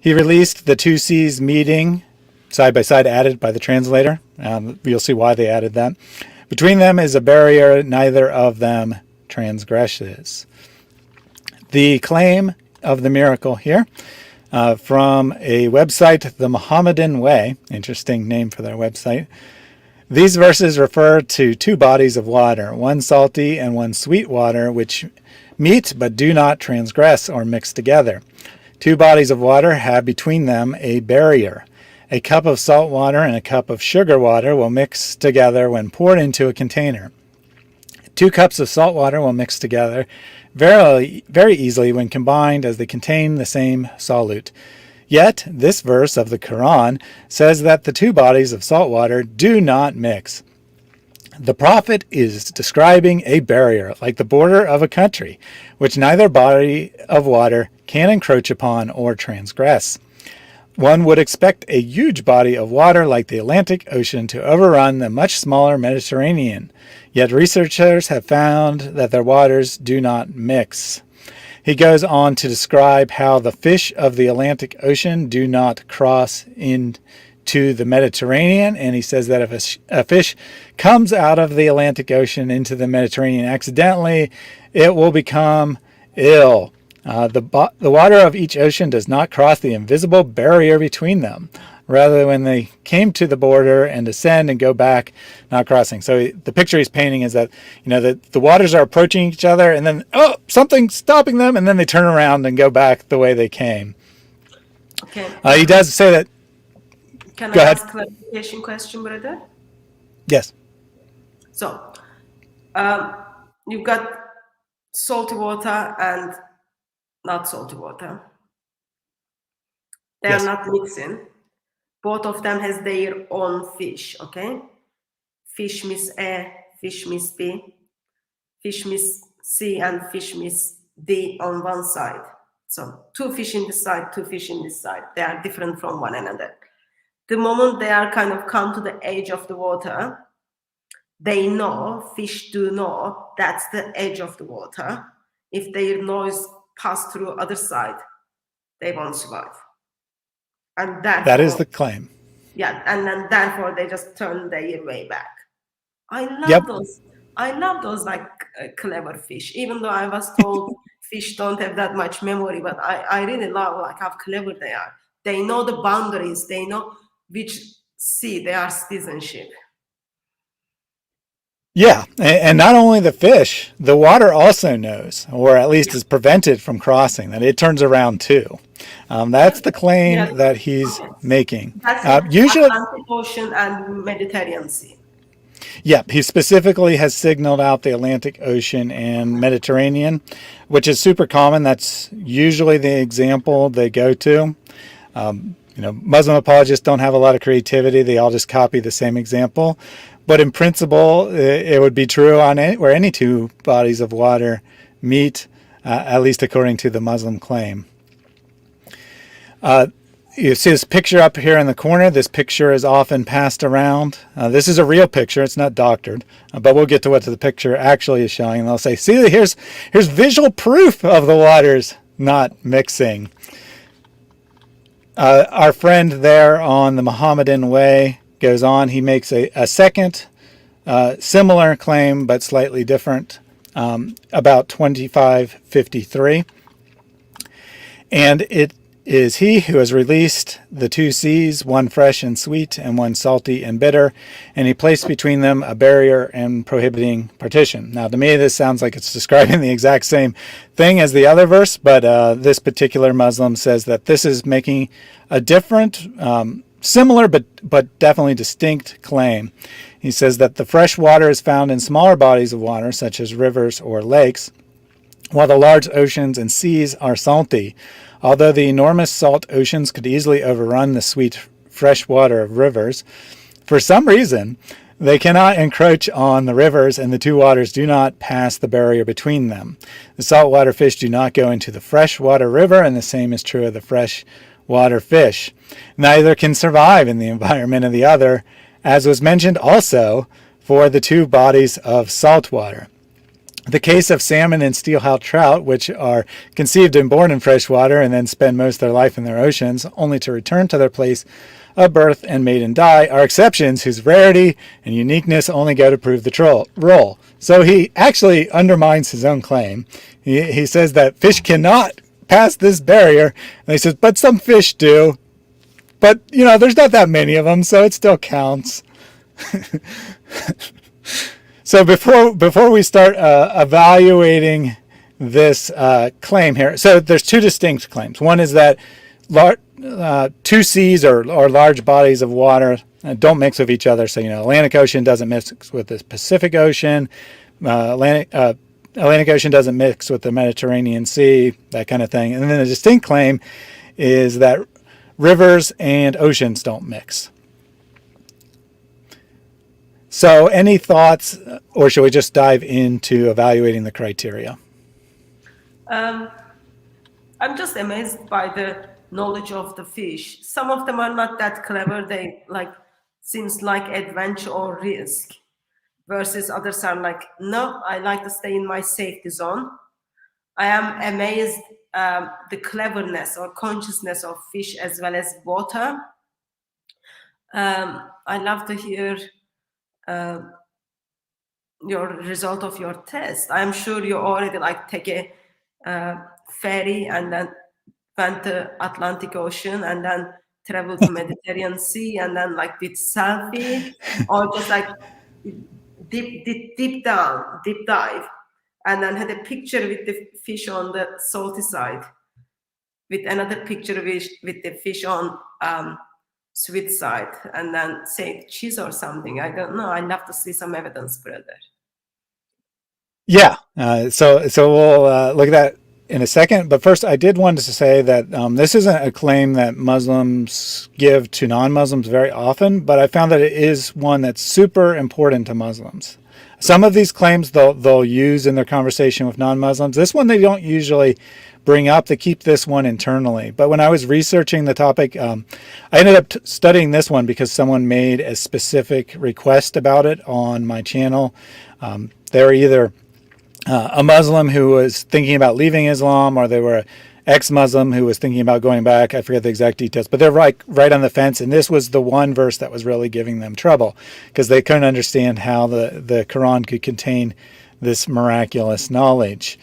He released the 2 seas meeting side by side, added by the translator. You'll see why they added that. Between them is a barrier, neither of them transgresses. The claim of the miracle here from a website, The Mohammedan Way, interesting name for their website. These verses refer to two bodies of water, one salty and one sweet water, which meet but do not transgress or mix together. Two bodies of water have between them a barrier. A cup of salt water and a cup of sugar water will mix together when poured into a container. 2 cups of salt water will mix together very easily when combined, as they contain the same solute. Yet, this verse of the Quran says that the two bodies of salt water do not mix. The prophet is describing a barrier, like the border of a country, which neither body of water can encroach upon or transgress. One would expect a huge body of water like the Atlantic Ocean to overrun the much smaller Mediterranean, yet researchers have found that their waters do not mix. He goes on to describe how the fish of the Atlantic Ocean do not cross into the Mediterranean, and he says that if a fish comes out of the Atlantic Ocean into the Mediterranean accidentally, it will become ill. The water of each ocean does not cross the invisible barrier between them. Rather, when they came to the border and descend and go back, not crossing. So the picture he's painting is that, the waters are approaching each other, and then, something's stopping them, and then they turn around and go back the way they came.
Okay.
He does say that.
Can
Go
I
ahead.
ask a clarification question, brother?
Yes.
So, you've got salty water and not salty water. They
Yes.
are not mixing. Both of them has their own fish, okay? Fish miss A, fish miss B, fish miss C, and fish miss D on one side. So 2 fish in this side, 2 fish in this side. They are different from one another. The moment they are kind of come to the edge of the water, they know, fish do know, that's the edge of the water. If their nose pass through other side, they won't survive. And
That is the claim.
Yeah, and then therefore they just turn their way back. I love
Yep.
those. I love those clever fish. Even though I was told fish don't have that much memory, but I really love how clever they are. They know the boundaries. They know which sea they are citizenship.
Yeah, and not only the fish, the water also knows, or at least is prevented from crossing, that it turns around too. That's the claim that he's making.
That's
Usually,
Atlantic Ocean and Mediterranean Sea.
yeah, he specifically has signaled out the Atlantic Ocean and Mediterranean, which is super common. That's usually the example they go to. Muslim apologists don't have a lot of creativity. They all just copy the same example. But in principle, it would be true on where any two bodies of water meet, at least according to the Muslim claim. You see this picture up here in the corner. This picture is often passed around. This is a real picture. It's not doctored, but we'll get to what the picture actually is showing. And they'll say, see, here's visual proof of the waters not mixing. Our friend there on the Mohammedan way goes on. He makes a second similar claim, but slightly different, about 2553. And it is he who has released the 2 seas, one fresh and sweet and one salty and bitter, and he placed between them a barrier and prohibiting partition. Now, to me, this sounds like it's describing the exact same thing as the other verse, but this particular Muslim says that this is making a different, similar but definitely distinct claim. He says that the fresh water is found in smaller bodies of water, such as rivers or lakes, while the large oceans and seas are salty. Although the enormous salt oceans could easily overrun the sweet fresh water of rivers, for some reason, they cannot encroach on the rivers, and the two waters do not pass the barrier between them. The saltwater fish do not go into the freshwater river, and the same is true of the freshwater fish. Neither can survive in the environment of the other, as was mentioned also for the two bodies of salt water. The case of salmon and steelhead trout, which are conceived and born in freshwater and then spend most of their life in their oceans, only to return to their place of birth and mate and die, are exceptions whose rarity and uniqueness only go to prove the role. So he actually undermines his own claim. He says that fish cannot pass this barrier, and he says, but some fish do. But, there's not that many of them, so it still counts. So before we start evaluating this claim here, so there's two distinct claims. One is that two seas or large bodies of water don't mix with each other. So, Atlantic Ocean doesn't mix with the Pacific Ocean. Atlantic Ocean doesn't mix with the Mediterranean Sea, that kind of thing. And then the distinct claim is that rivers and oceans don't mix. So any thoughts, or should we just dive into evaluating the criteria?
I'm just amazed by the knowledge of the fish. Some of them are not that clever. They seems like adventure or risk, versus others are like, no, I like to stay in my safety zone. I am amazed the cleverness or consciousness of fish as well as water. I love to hear your result of your test. I'm sure you already take a ferry and then went to Atlantic Ocean and then traveled to Mediterranean Sea and then did selfie or just deep dive and then had a picture with the fish on the salty side with another picture with the fish on sweet side and then say cheese or something. I don't know. I'd love to see some evidence, brother.
Yeah. So we'll look at that in a second. But first, I did want to say that this isn't a claim that Muslims give to non-Muslims very often, but I found that it is one that's super important to Muslims. Some of these claims they'll use in their conversation with non-Muslims. This one they don't usually bring up. They keep this one internally. But when I was researching the topic, I ended up studying this one because someone made a specific request about it on my channel. They're either a Muslim who was thinking about leaving Islam, or they were an ex-Muslim who was thinking about going back. I forget the exact details, but they're right on the fence. And this was the one verse that was really giving them trouble because they couldn't understand how the Quran could contain this miraculous knowledge.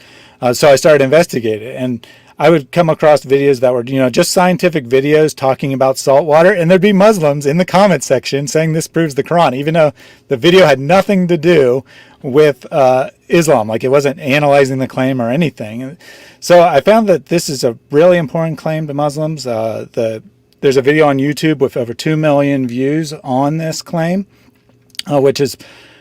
So I started investigating it, and I would come across videos that were, just scientific videos talking about salt water, and there'd be Muslims in the comment section saying this proves the Quran, even though the video had nothing to do with Islam, it wasn't analyzing the claim or anything. So I found that this is a really important claim to Muslims. There's a video on YouTube with over 2 million views on this claim, which is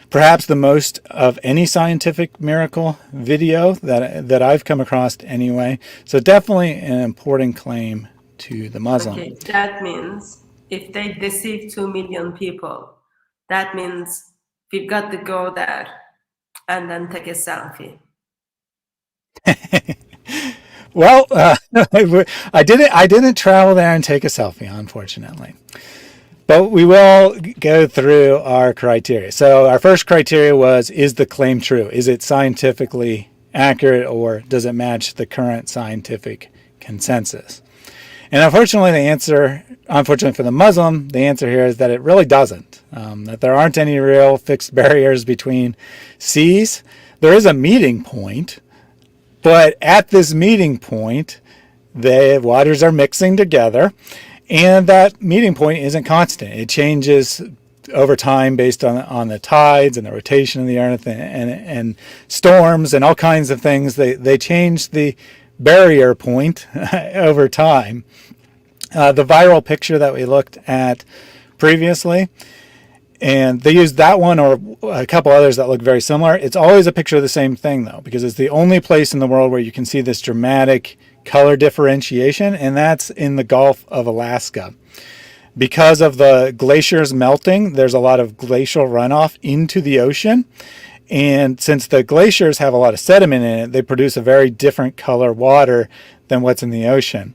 perhaps the most of any scientific miracle video that I've come across anyway. So definitely an important claim to the Muslim.
Okay, that means if they deceive 2 million people, that means we've got to go there and then take a selfie.
Well, I didn't travel there and take a selfie, unfortunately. But we will go through our criteria. So our first criteria was, is the claim true? Is it scientifically accurate, or does it match the current scientific consensus? And unfortunately for the Muslim, the answer here is that it really doesn't. That there aren't any real fixed barriers between seas. There is a meeting point, but at this meeting point, the waters are mixing together. And that meeting point isn't constant. It changes over time based on the tides and the rotation of the earth and storms and all kinds of things. They change the barrier point over time. The viral picture that we looked at previously, and they used that one or a couple others that look very similar. It's always a picture of the same thing, though, because it's the only place in the world where you can see this dramatic color differentiation, and that's in the Gulf of Alaska. Because of the glaciers melting, there's a lot of glacial runoff into the ocean. And since the glaciers have a lot of sediment in it, they produce a very different color water than what's in the ocean.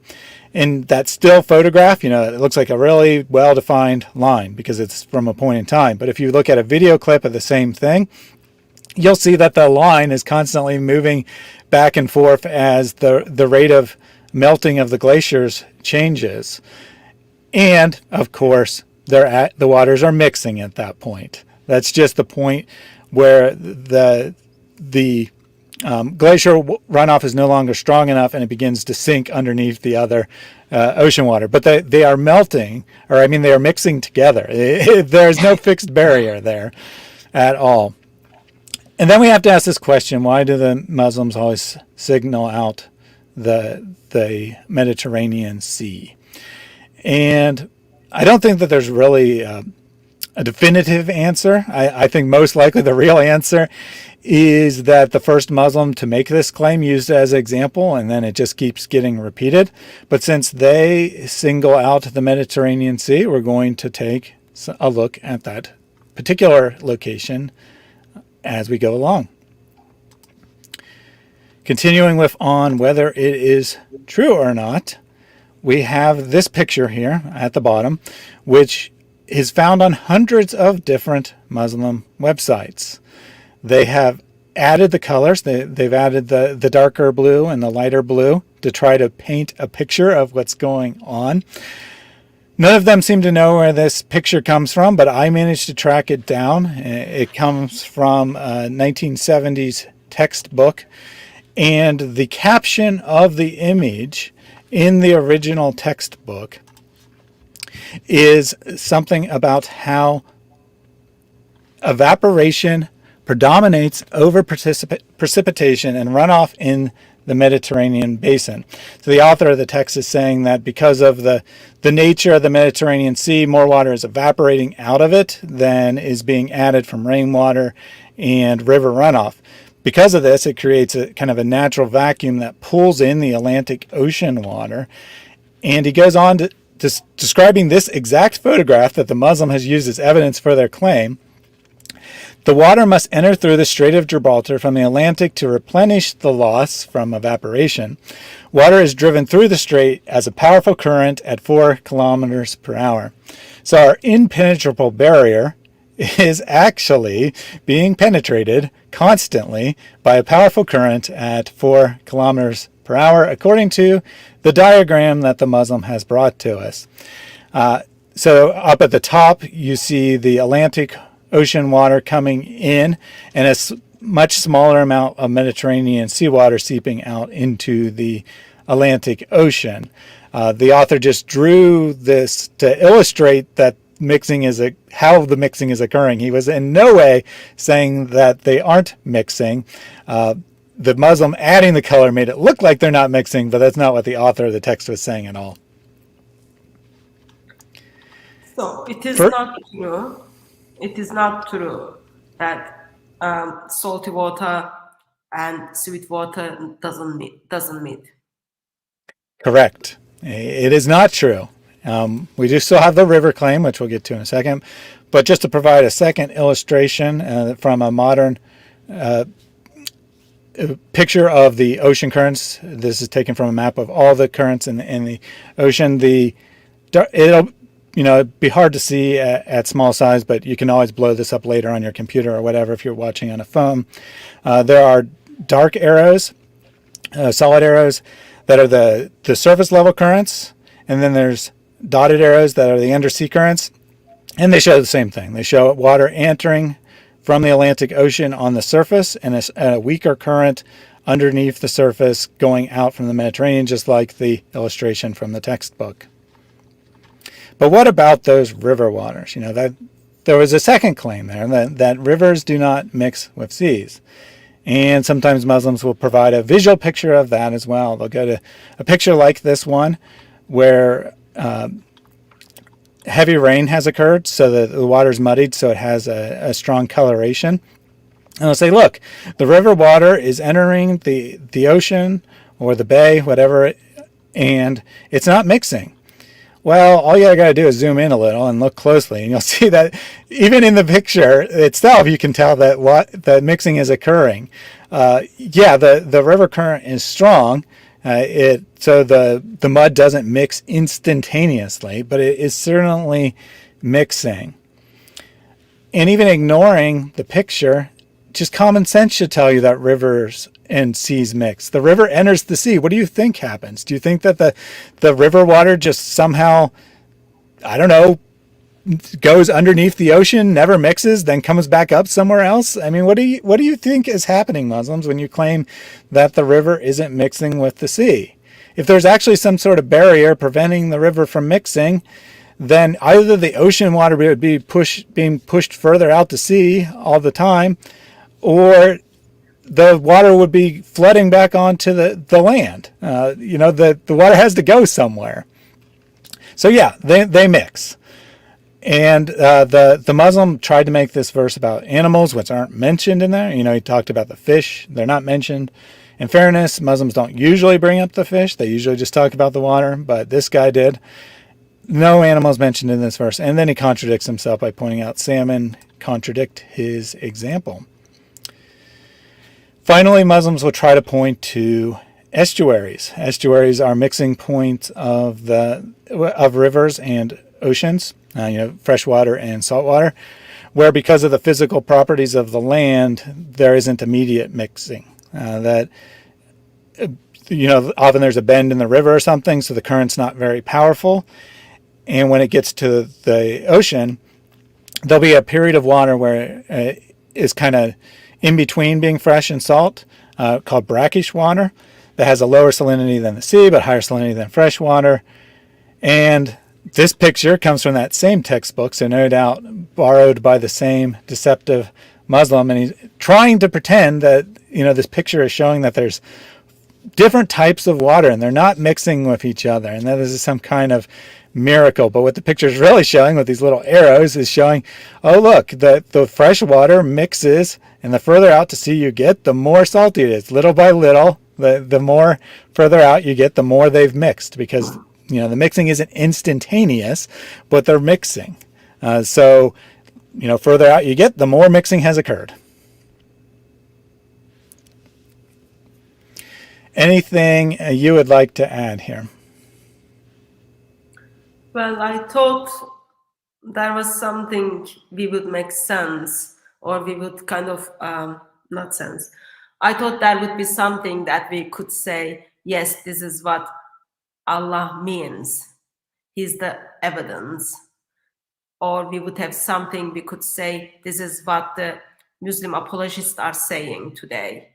In that still photograph, it looks like a really well-defined line because it's from a point in time. But if you look at a video clip of the same thing, you'll see that the line is constantly moving back and forth as the rate of melting of the glaciers changes. And, of course, the waters are mixing at that point. That's just the point where the glacier runoff is no longer strong enough and it begins to sink underneath the other ocean water. But they are melting, or I mean, they are mixing together. There's no fixed barrier there at all. And then we have to ask this question: why do the Muslims always signal out the Mediterranean Sea? And I don't think that there's really a definitive answer. I think most likely the real answer is that the first Muslim to make this claim used it as an example, and then it just keeps getting repeated. But since they single out the Mediterranean Sea, we're going to take a look at that particular location as we go along. Continuing with on whether it is true or not, we have this picture here at the bottom, which is found on hundreds of different Muslim websites. They have added the colors. They've added the darker blue and the lighter blue to try to paint a picture of what's going on. None of them seem to know where this picture comes from, but I managed to track it down. It comes from a 1970s textbook, and the caption of the image in the original textbook is something about how evaporation predominates over precipitation and runoff in the Mediterranean basin. So the author of the text is saying that because of the nature of the Mediterranean Sea, more water is evaporating out of it than is being added from rainwater and river runoff. Because of this, it creates a kind of a natural vacuum that pulls in the Atlantic Ocean water. And he goes on to describing this exact photograph that the Muslim has used as evidence for their claim. The water must enter through the Strait of Gibraltar from the Atlantic to replenish the loss from evaporation. Water is driven through the strait as a powerful current at 4 kilometers per hour. So our impenetrable barrier is actually being penetrated constantly by a powerful current at 4 kilometers per hour, according to the diagram that the Muslim has brought to us. So up at the top, you see the Atlantic Ocean water coming in and a much smaller amount of Mediterranean seawater seeping out into the Atlantic Ocean. The author just drew this to illustrate that how the mixing is occurring. He was in no way saying that they aren't mixing. The Muslim adding the color made it look like they're not mixing, but that's not what the author of the text was saying at all.
So it is not true. It is not true that salty water and sweet water doesn't meet.
Correct. It is not true. We do still have the river claim, which we'll get to in a second. But just to provide a second illustration from a modern picture of the ocean currents. This is taken from a map of all the currents in the ocean. It'd be hard to see at small size, but you can always blow this up later on your computer or whatever if you're watching on a phone. There are dark arrows, solid arrows that are the surface level currents, and then there's dotted arrows that are the undersea currents, and they show the same thing. They show water entering from the Atlantic Ocean on the surface and a weaker current underneath the surface going out from the Mediterranean, just like the illustration from the textbook. But what about those river waters? That there was a second claim there that rivers do not mix with seas. And sometimes Muslims will provide a visual picture of that as well. They'll go to a picture like this one where heavy rain has occurred, so that the water is muddied, so it has a strong coloration. And they'll say, look, the river water is entering the ocean or the bay, whatever, and it's not mixing. Well, all you got to do is zoom in a little and look closely, and you'll see that even in the picture itself, you can tell that mixing is occurring. The river current is strong, so the mud doesn't mix instantaneously, but it is certainly mixing. And even ignoring the picture, just common sense should tell you that rivers and seas mix. The river enters the sea. What do you think happens? Do you think that the river water just somehow, goes underneath the ocean, never mixes, then comes back up somewhere else? I mean, what do you think is happening, Muslims, when you claim that the river isn't mixing with the sea? If there's actually some sort of barrier preventing the river from mixing, then either the ocean water would be being pushed further out to sea all the time, or the water would be flooding back onto the land. The water has to go somewhere. So yeah, they mix. And the Muslim tried to make this verse about animals, which aren't mentioned in there. He talked about the fish. They're not mentioned. In fairness, Muslims don't usually bring up the fish. They usually just talk about the water, but this guy did. No animals mentioned in this verse. And then he contradicts himself by pointing out salmon contradict his example. Finally, Muslims will try to point to estuaries. Estuaries are mixing points of rivers and oceans, freshwater and saltwater, where because of the physical properties of the land, there isn't immediate mixing. Often there's a bend in the river or something, so the current's not very powerful. And when it gets to the ocean, there'll be a period of water where it is kind of in between being fresh and salt, called brackish water, that has a lower salinity than the sea, but higher salinity than fresh water. And this picture comes from that same textbook, so no doubt borrowed by the same deceptive Muslim. And he's trying to pretend that, this picture is showing that there's different types of water and they're not mixing with each other, and that this is some kind of miracle. But what the picture is really showing with these little arrows is showing, oh look, the fresh water mixes, and the further out to sea you get, the more salty it is. Little by little, the more further out you get, the more they've mixed, because the mixing isn't instantaneous, but they're mixing. So further out you get, the more mixing has occurred. Anything you would like to add here?
Well, I thought there was something we would make sense, or we would kind of, not sense. I thought there would be something that we could say, yes, this is what Allah means. He's the evidence. Or we would have something we could say, this is what the Muslim apologists are saying today,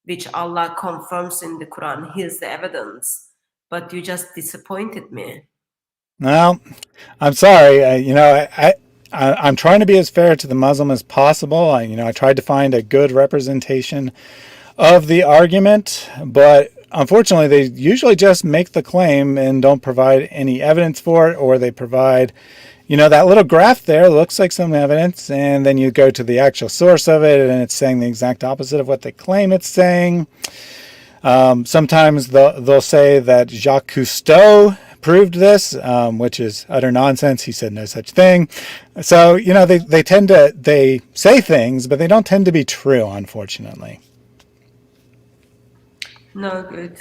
which Allah confirms in the Quran. Here's the evidence. But you just disappointed me.
Well, I'm sorry. I'm trying to be as fair to the Muslim as possible. I tried to find a good representation of the argument, but unfortunately, they usually just make the claim and don't provide any evidence for it, or they provide, that little graph there looks like some evidence, and then you go to the actual source of it, and it's saying the exact opposite of what they claim it's saying. Sometimes they'll say that Jacques Cousteau proved this, which is utter nonsense. He said no such thing. So, they say things, but they don't tend to be true, unfortunately.
No good.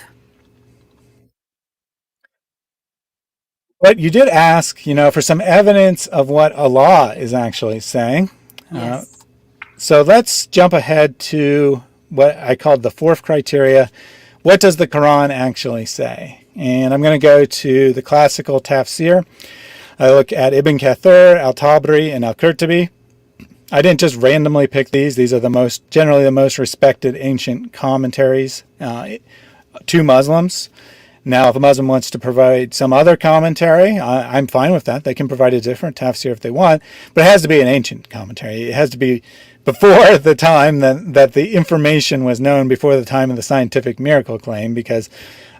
But you did ask, for some evidence of what Allah is actually saying.
Yes.
So let's jump ahead to what I called the fourth criteria. What does the Quran actually say? And I'm going to go to the classical tafsir. I look at Ibn Kathir, Al-Tabari, and Al-Qurtubi. I didn't just randomly pick these. These are generally the most respected ancient commentaries to Muslims. Now, if a Muslim wants to provide some other commentary, I'm fine with that. They can provide a different tafsir if they want, but it has to be an ancient commentary. It has to be before the time that the information was known, before the time of the scientific miracle claim, because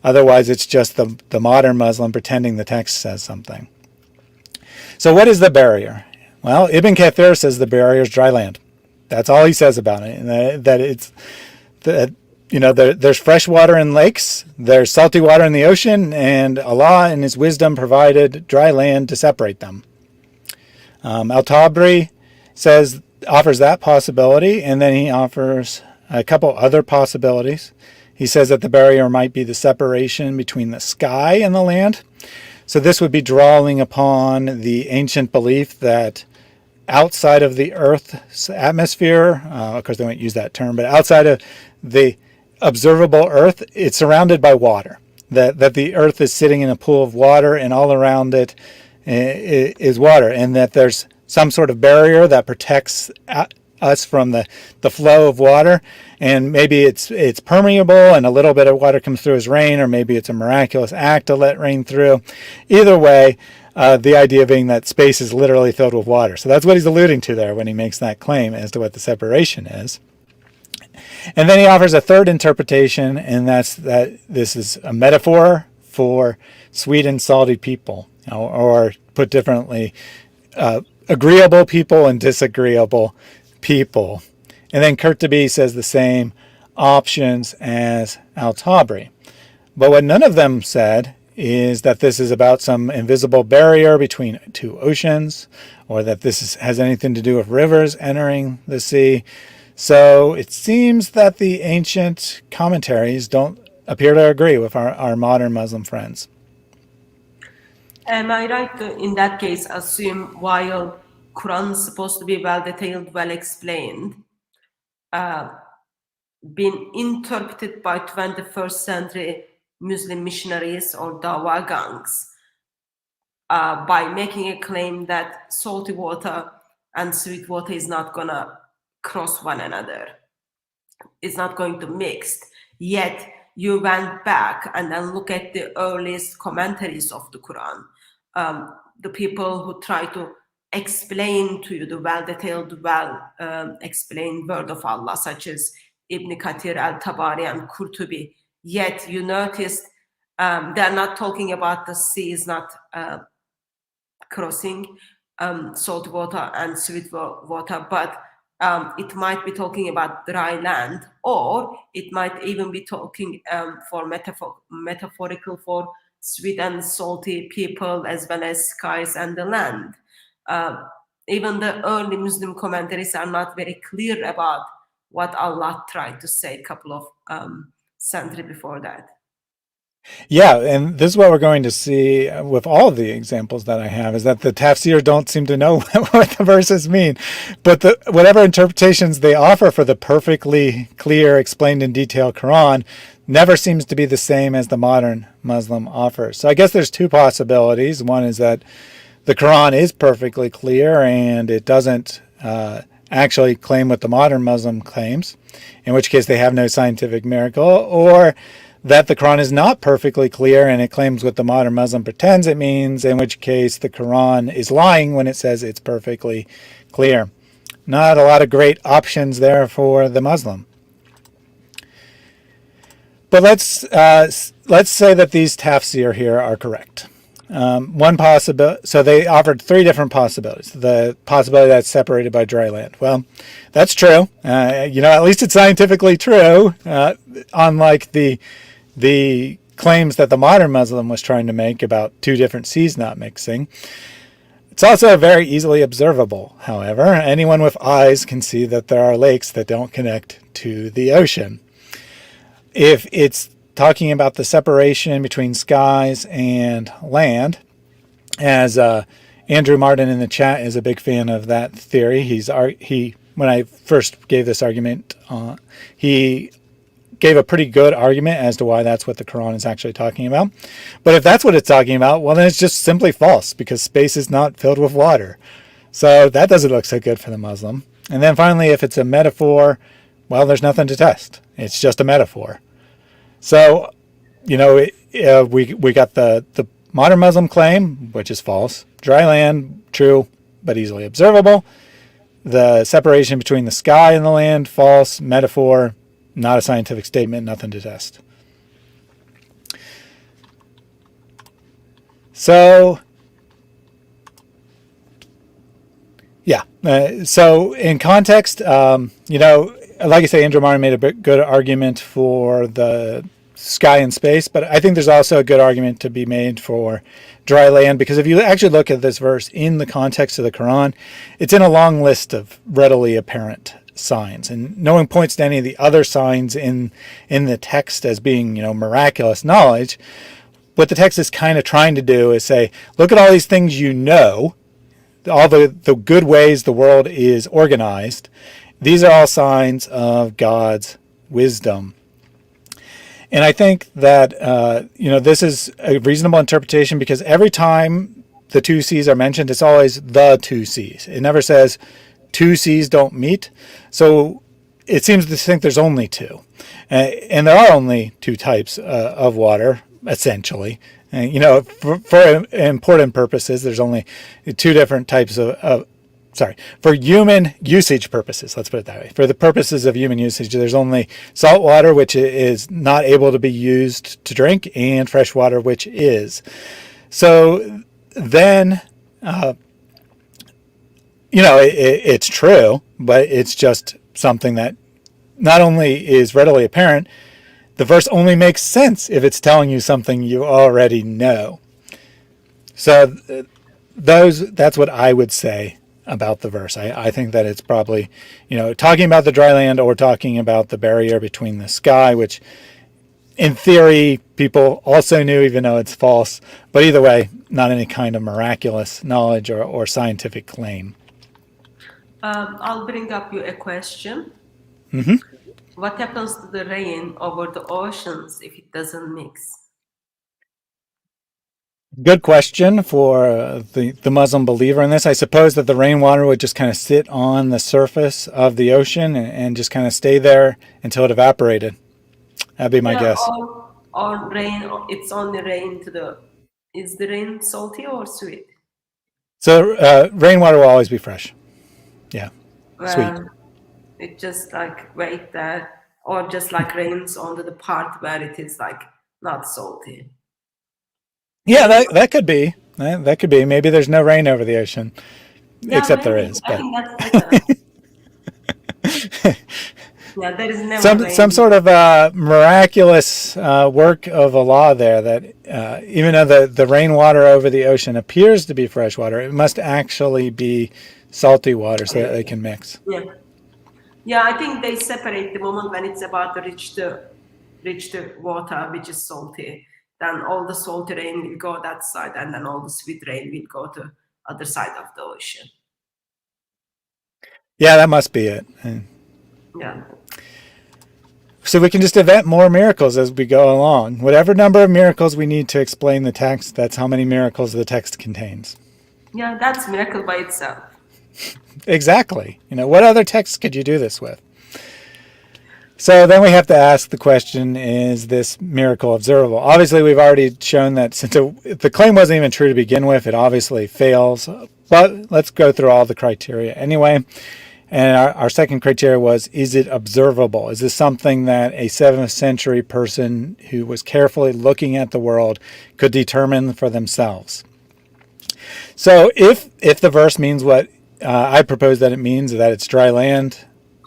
otherwise it's just the modern Muslim pretending the text says something. So what is the barrier? Well, Ibn Kathir says the barrier is dry land. That's all he says about it, and there's fresh water in lakes, there's salty water in the ocean, and Allah in His wisdom provided dry land to separate them. Al-Tabari offers that possibility, and then he offers a couple other possibilities. He says that the barrier might be the separation between the sky and the land. So this would be drawing upon the ancient belief that outside of the Earth's atmosphere, of course they won't use that term, but outside of the observable Earth, it's surrounded by water. That the Earth is sitting in a pool of water, and all around it is water, and that there's some sort of barrier that protects us from the flow of water, and maybe it's permeable and a little bit of water comes through as rain, or maybe it's a miraculous act to let rain through. Either way, the idea being that space is literally filled with water. So that's what he's alluding to there when he makes that claim as to what the separation is. And then he offers a third interpretation, and that's that this is a metaphor for sweet and salty people, or put differently, agreeable people and disagreeable people. And then Kurtubi says the same options as Al-Tabri. But what none of them said is that this is about some invisible barrier between two oceans, or that this has anything to do with rivers entering the sea. So it seems that the ancient commentaries don't appear to agree with our modern Muslim friends.
Am I right to, in that case, assume while Quran is supposed to be well detailed, well explained, been interpreted by 21st century Muslim missionaries or Dawah gangs by making a claim that salty water and sweet water is not gonna cross one another, it's not going to mix. Yet you went back and then look at the earliest commentaries of the Quran, the people who try to explain to you the well-detailed, explained word of Allah, such as Ibn Kathir, Al-Tabari, and Qurtubi. Yet you noticed they're not talking about the sea is not crossing salt water and sweet water, but it might be talking about dry land, or it might even be talking for metaphorical for sweet and salty people, as well as skies and the land. Even the early Muslim commentaries are not very clear about what Allah tried to say a couple of centuries before that.
Yeah, and this is what we're going to see with all of the examples that I have, is that the tafsir don't seem to know what the verses mean. But whatever interpretations they offer for the perfectly clear, explained in detail Quran never seems to be the same as the modern Muslim offers. So I guess there's two possibilities. One is that the Quran is perfectly clear and it doesn't actually claim what the modern Muslim claims, in which case they have no scientific miracle, or that the Quran is not perfectly clear and it claims what the modern Muslim pretends it means, in which case the Quran is lying when it says it's perfectly clear. Not a lot of great options there for the Muslim. But let's say that these tafsir here are correct. One possibility, so they offered three different possibilities. The possibility that's separated by dry land. Well, that's true. At least it's scientifically true, unlike the claims that the modern Muslim was trying to make about two different seas not mixing. It's also very easily observable, however. Anyone with eyes can see that there are lakes that don't connect to the ocean. If it's talking about the separation between skies and land, as Andrew Martin in the chat is a big fan of that theory. When I first gave this argument, he gave a pretty good argument as to why that's what the Quran is actually talking about. But if that's what it's talking about, well, then it's just simply false, because space is not filled with water. So that doesn't look so good for the Muslim. And then finally, if it's a metaphor, well, there's nothing to test. It's just a metaphor. So, we got the modern Muslim claim, which is false. Dry land, true, but easily observable. The separation between the sky and the land, false. Metaphor, not a scientific statement, nothing to test. So, yeah. So in context, like I say, Andrew Martin made a good argument for the sky and space, but I think there's also a good argument to be made for dry land, because if you actually look at this verse in the context of the Quran, it's in a long list of readily apparent signs, and no one points to any of the other signs in the text as being, miraculous knowledge. What the text is kind of trying to do is say, look at all these things all the good ways the world is organized. These are all signs of God's wisdom. And I think that, this is a reasonable interpretation, because every time the two seas are mentioned, it's always the two seas. It never says two seas don't meet. So it seems to think there's only two. And there are only two types of water, essentially. And, for important purposes, there's only two different types for human usage purposes, let's put it that way. For the purposes of human usage, there's only salt water, which is not able to be used to drink, and fresh water, which is. So then, it's true, but it's just something that not only is readily apparent, the verse only makes sense if it's telling you something you already know. So that's what I would say about the verse. I think that it's probably, talking about the dry land or talking about the barrier between the sky, which in theory people also knew, even though it's false. But either way, not any kind of miraculous knowledge or scientific claim.
I'll bring up you a question.
Mm-hmm.
What happens to the rain over the oceans if it doesn't mix?
Good question for the Muslim believer in this. I suppose that the rainwater would just kind of sit on the surface of the ocean and just kind of stay there until it evaporated. That'd be my guess.
Or rain, it's only rain is the rain salty or sweet?
So rainwater will always be fresh. Yeah, sweet.
It just like wait there, or just like rains onto the part where it is like not salty.
Yeah, that could be. That could be. Maybe there's no rain over the ocean, except maybe. There is.
I think that's better. Yeah, there is never rain.
Some sort of miraculous work of Allah there that even though the rainwater over the ocean appears to be fresh water, it must actually be salty water so that they can mix.
Yeah, I think they separate the moment when it's about to reach the water, which is salty. Then all the salty rain will go that side, and then all the sweet rain will go to other side of the ocean.
Yeah, that must be it.
Yeah.
So we can just invent more miracles as we go along. Whatever number of miracles we need to explain the text, that's how many miracles the text contains.
Yeah, that's miracle by itself.
Exactly. What other text could you do this with? So then we have to ask the question, is this miracle observable? Obviously, we've already shown that since the claim wasn't even true to begin with, it obviously fails. But let's go through all the criteria anyway. And our second criteria was, is it observable? Is this something that a 7th century person who was carefully looking at the world could determine for themselves? So if the verse means what I propose that it means, that it's dry land,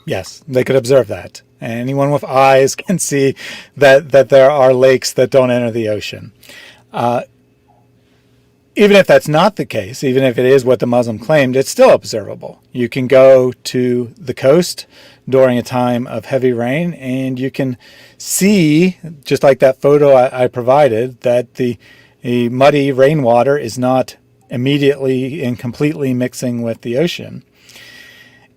yes, they could observe that. And anyone with eyes can see that there are lakes that don't enter the ocean. Even if that's not the case, even if it is what the Muslim claimed, it's still observable. You can go to the coast during a time of heavy rain, and you can see, just like that photo I provided, that the muddy rainwater is not immediately and completely mixing with the ocean.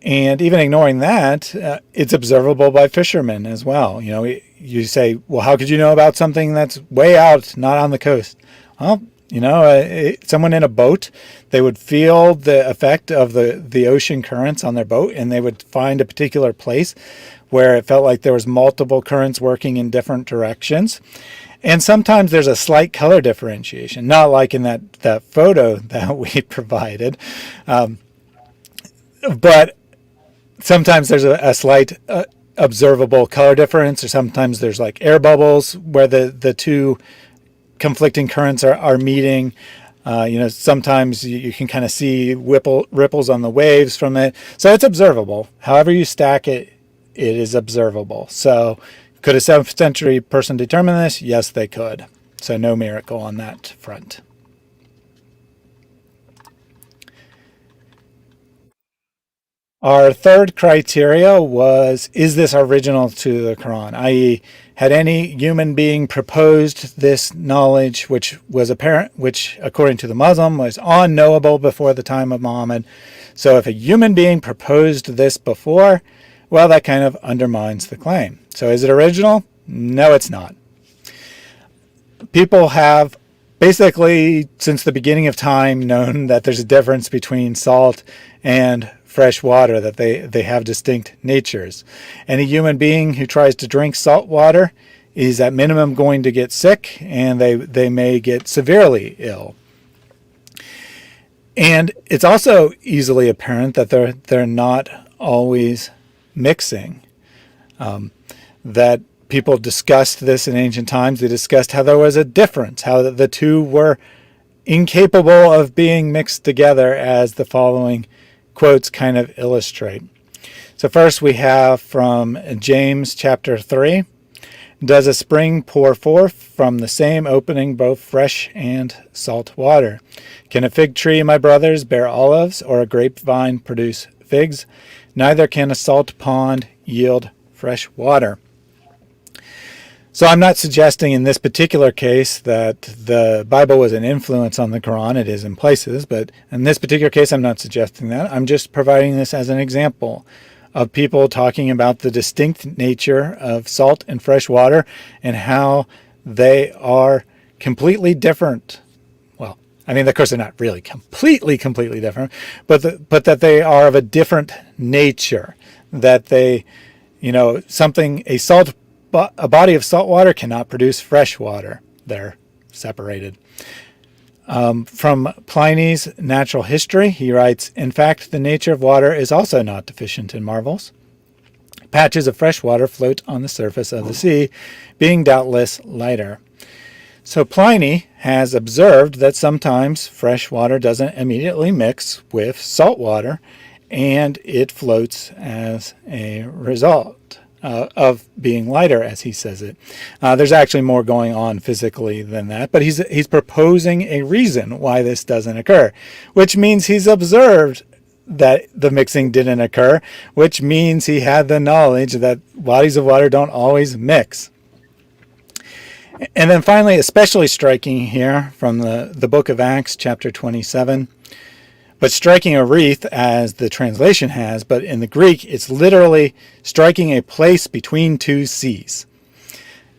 And even ignoring that, it's observable by fishermen as well. You say, well, how could you know about something that's way out, not on the coast? Well, someone in a boat, they would feel the effect of the ocean currents on their boat, and they would find a particular place where it felt like there was multiple currents working in different directions. And sometimes there's a slight color differentiation, not like in that photo that we provided. But sometimes there's a slight observable color difference, or sometimes there's like air bubbles where the two conflicting currents are meeting. Sometimes you can kind of see ripples on the waves from it. So it's observable. However you stack it, it is observable. So could a 7th century person determine this? Yes, they could. So no miracle on that front. Our third criteria was, is this original to the Quran? I.e., had any human being proposed this knowledge which was apparent, which according to the Muslim was unknowable before the time of Muhammad. So if a human being proposed this before, well, that kind of undermines the claim. So is it original? No, it's not. People have basically, since the beginning of time, known that there's a difference between salt and fresh water, that they have distinct natures. Any human being who tries to drink salt water is at minimum going to get sick, and they may get severely ill. And it's also easily apparent that they're not always mixing. That people discussed this in ancient times. They discussed how there was a difference, how the two were incapable of being mixed together, as the following quotes kind of illustrate. So first we have from James chapter 3. Does a spring pour forth from the same opening both fresh and salt water? Can a fig tree, my brothers, bear olives, or a grapevine produce figs? Neither can a salt pond yield fresh water. So I'm not suggesting in this particular case that the Bible was an influence on the Quran. It is in places, but in this particular case, I'm not suggesting that. I'm just providing this as an example of people talking about the distinct nature of salt and fresh water and how they are completely different. Well, I mean, of course, they're not really completely different, but that they are of a different nature. That they, a body of salt water cannot produce fresh water. They're separated. From Pliny's Natural History, he writes, in fact, the nature of water is also not deficient in marvels. Patches of fresh water float on the surface of the sea, being doubtless lighter. So Pliny has observed that sometimes fresh water doesn't immediately mix with salt water, and it floats as a result of being lighter, as he says it. There's actually more going on physically than that, but he's proposing a reason why this doesn't occur, which means he's observed that the mixing didn't occur, which means he had the knowledge that bodies of water don't always mix. And then finally, especially striking here from the book of Acts, chapter 27, but striking a wreath, as the translation has, but in the Greek, it's literally striking a place between two seas.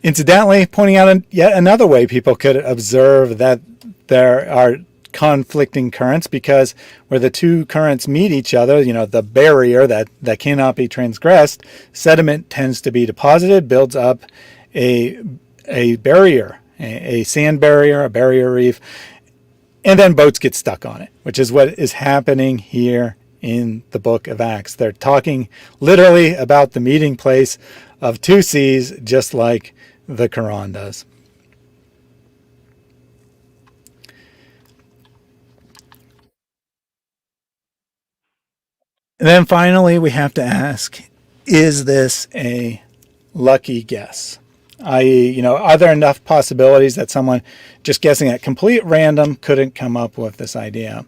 Incidentally, pointing out yet another way people could observe that there are conflicting currents, because where the two currents meet each other, the barrier that cannot be transgressed, sediment tends to be deposited, builds up a barrier, a sand barrier, a barrier reef, and then boats get stuck on it, which is what is happening here in the book of Acts. They're talking literally about the meeting place of two seas, just like the Quran does. And then finally, we have to ask, is this a lucky guess? I.e., are there enough possibilities that someone just guessing at complete random couldn't come up with this idea?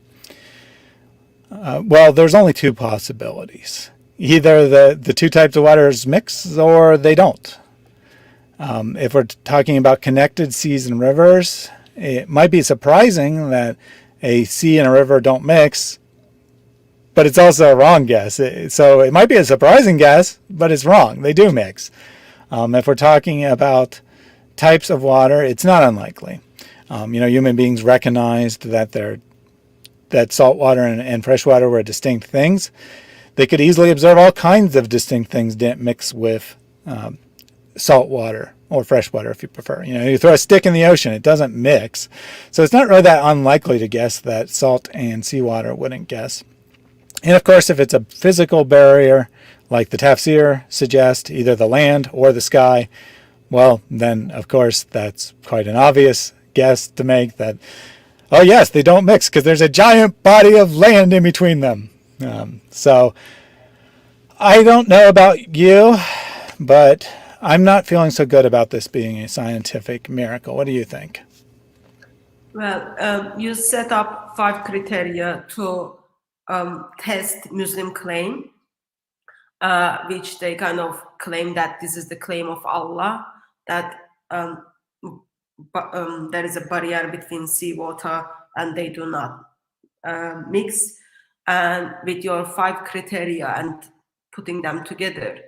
Well, there's only two possibilities. Either the two types of waters mix or they don't. If we're talking about connected seas and rivers, it might be surprising that a sea and a river don't mix, but it's also a wrong guess. So it might be a surprising guess, but it's wrong. They do mix. If we're talking about types of water, it's not unlikely. Human beings recognized that salt water and fresh water were distinct things. They could easily observe all kinds of distinct things didn't mix with salt water or fresh water, if you prefer. You throw a stick in the ocean, it doesn't mix. So it's not really that unlikely to guess that salt and seawater wouldn't guess. And of course, if it's a physical barrier, like the tafsir suggests, either the land or the sky, well, then, of course, that's quite an obvious guess to make that, oh, yes, they don't mix because there's a giant body of land in between them. So I don't know about you, but I'm not feeling so good about this being a scientific miracle. What do you think?
Well, you set up 5 criteria to test Muslim claim, which they kind of claim that this is the claim of Allah, that there is a barrier between seawater and they do not mix. And with your 5 criteria and putting them together,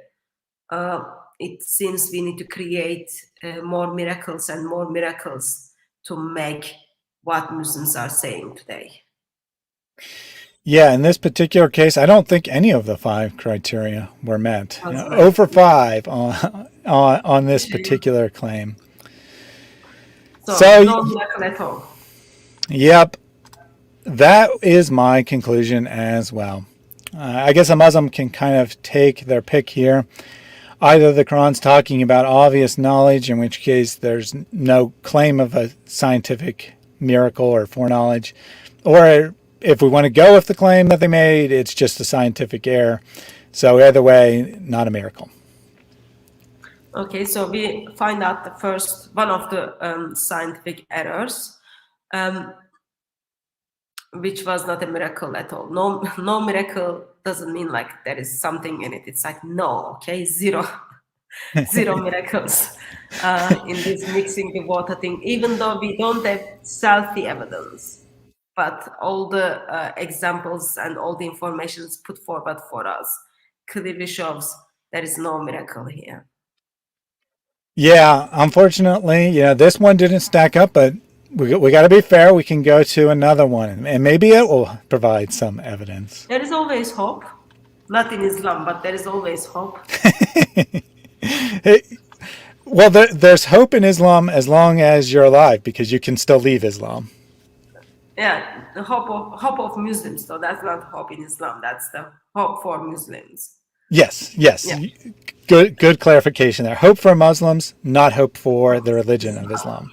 it seems we need to create more miracles and more miracles to make what Muslims are saying today.
Yeah, in this particular case, I don't think any of the 5 criteria were met.
That's right.
Over 5 on this particular claim.
So no miracle at all.
Yep, that is my conclusion as well. I guess a Muslim can kind of take their pick here. Either the Quran's talking about obvious knowledge, in which case there's no claim of a scientific miracle or foreknowledge, or if we want to go with the claim that they made, it's just a scientific error. So either way, not a miracle.
Okay, so we find out the first one of the scientific errors, which was not a miracle at all. No miracle doesn't mean like there is something in it. It's like no, okay, zero miracles in this mixing the water thing. Even though we don't have selfie evidence, but all the examples and all the information put forward for us clearly shows there is no miracle here.
Yeah, unfortunately, this one didn't stack up, but we got to be fair. We can go to another one, and maybe it will provide some evidence.
There is always hope. Not in Islam, but there is always hope.
Well, there's hope in Islam as long as you're alive, because you can still leave Islam.
Yeah, the hope of Muslims. So that's not hope in Islam. That's the hope for Muslims.
Yes. Yeah. Good clarification there. Hope for Muslims, not hope for the religion of Islam.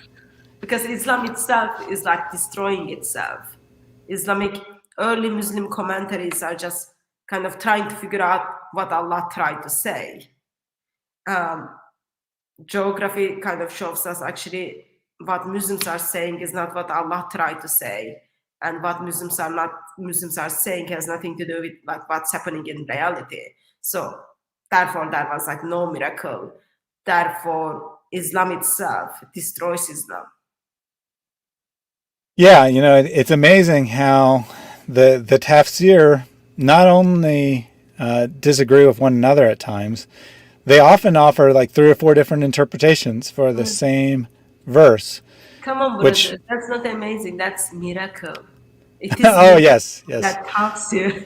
Because Islam itself is like destroying itself. Islamic early Muslim commentaries are just kind of trying to figure out what Allah tried to say. Geography kind of shows us actually what Muslims are saying is not what Allah tried to say, and what Muslims are saying has nothing to do with like what's happening in reality. So therefore there was like no miracle. Therefore Islam itself destroys Islam.
Yeah, it's amazing how the tafsir not only disagree with one another at times, they often offer like 3 or 4 different interpretations for the same verse.
Come on, brother. That's not amazing. That's miracle. It is
oh, yes.
That talks you.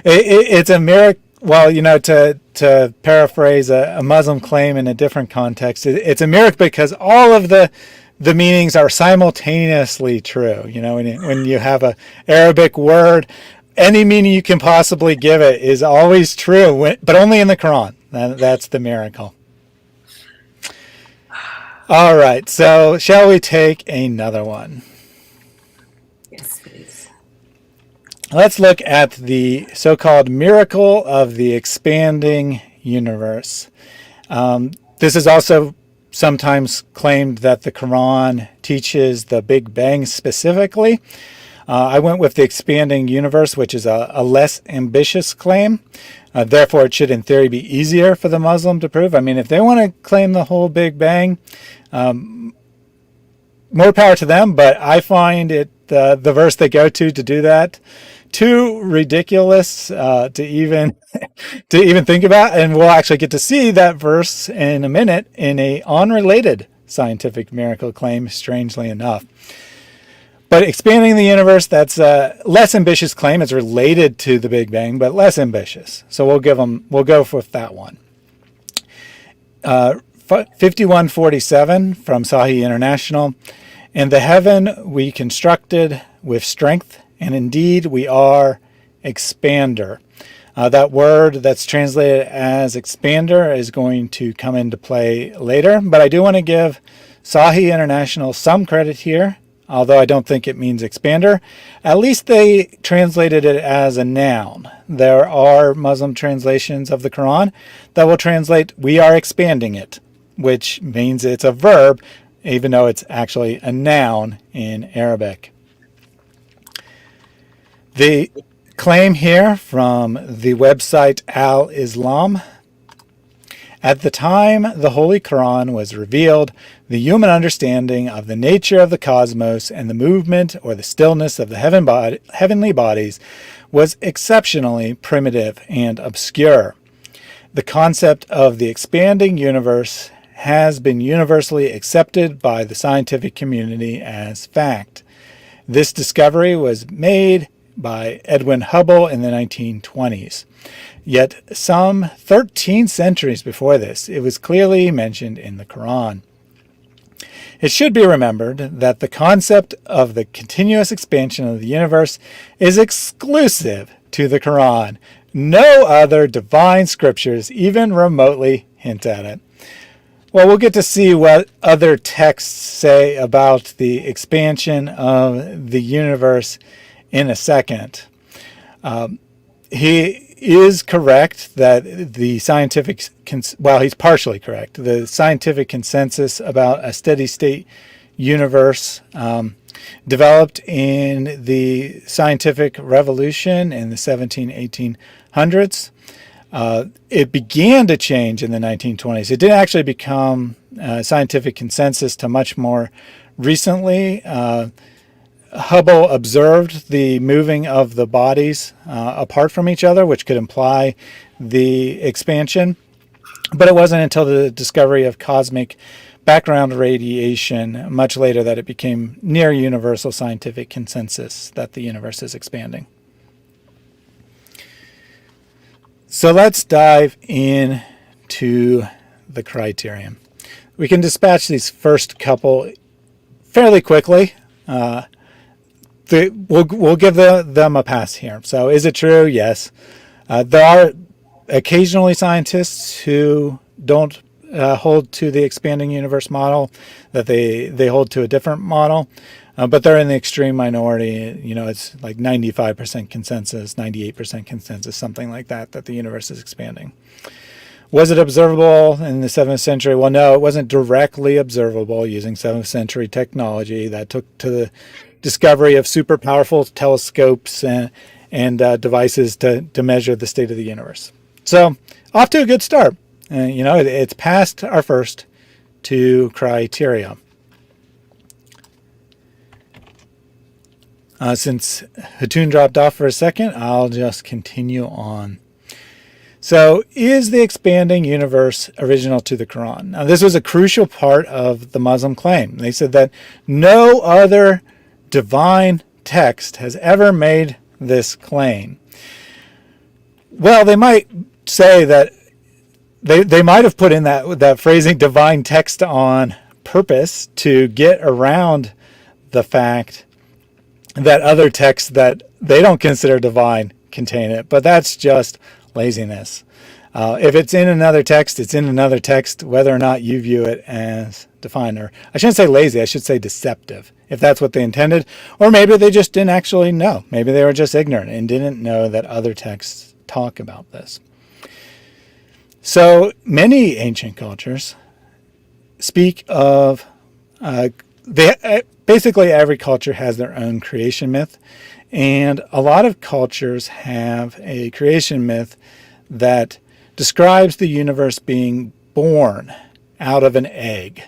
It's a miracle. Well, to paraphrase a Muslim claim in a different context, it's a miracle because all of the meanings are simultaneously true. When you have an Arabic word, any meaning you can possibly give it is always true, but only in the Quran. That's the miracle. All right, so shall we take another one?
Yes, please.
Let's look at the so-called miracle of the expanding universe. This is also sometimes claimed that the Quran teaches the Big Bang specifically. I went with the expanding universe, which is a less ambitious claim. Therefore, it should, in theory, be easier for the Muslim to prove. I mean, if they want to claim the whole Big Bang, more power to them. But I find it the verse they go to do that too ridiculous to even think about. And we'll actually get to see that verse in a minute in a unrelated scientific miracle claim, strangely enough. But expanding the universe, that's a less ambitious claim. It's related to the Big Bang, but less ambitious. So we'll go with that one. 5147 from Sahih International. In the heaven we constructed with strength, and indeed we are expander. That word that's translated as expander is going to come into play later, but I do want to give Sahih International some credit here. Although I don't think it means expander, at least they translated it as a noun. There are Muslim translations of the Quran that will translate, we are expanding it, which means it's a verb, even though it's actually a noun in Arabic. The claim here from the website Al-Islam: at the time the Holy Quran was revealed, the human understanding of the nature of the cosmos and the movement or the stillness of the heavenly bodies was exceptionally primitive and obscure. The concept of the expanding universe has been universally accepted by the scientific community as fact. This discovery was made by Edwin Hubble in the 1920s. Yet some 13 centuries before this, it was clearly mentioned in the Quran. It should be remembered that the concept of the continuous expansion of the universe is exclusive to the Quran. No other divine scriptures even remotely hint at it. Well, we'll get to see what other texts say about the expansion of the universe in a second. He is correct that the scientific, he's partially correct. The scientific consensus about a steady state universe developed in the scientific revolution in the 1800s. It began to change in the 1920s. It didn't actually become scientific consensus till much more recently. Hubble observed the moving of the bodies apart from each other, which could imply the expansion. But it wasn't until the discovery of cosmic background radiation much later that it became near universal scientific consensus that the universe is expanding. So let's dive into the criterion. We can dispatch these first couple fairly quickly. We'll give them a pass here. So is it true? Yes. There are occasionally scientists who don't hold to the expanding universe model, that they hold to a different model, but they're in the extreme minority. You know, it's like 95% consensus, 98% consensus, something like that the universe is expanding. Was it observable in the 7th century? Well, no, it wasn't directly observable using 7th century technology. That took to the discovery of super powerful telescopes and devices to measure the state of the universe. So off to a good start. It's past our first two criteria. Since Hatun dropped off for a second, I'll just continue on. So, is the expanding universe original to the Quran? Now, this was a crucial part of the Muslim claim. They said that no other divine text has ever made this claim. Well, they might say that they might have put in that phrasing divine text on purpose to get around the fact that other texts that they don't consider divine contain it, but that's just laziness. If it's in another text, it's in another text, whether or not you view it as divine. Or I shouldn't say lazy, I should say deceptive, if that's what they intended. Or maybe they just didn't actually know. Maybe they were just ignorant and didn't know that other texts talk about this. So many ancient cultures speak of basically every culture has their own creation myth, and a lot of cultures have a creation myth that describes the universe being born out of an egg.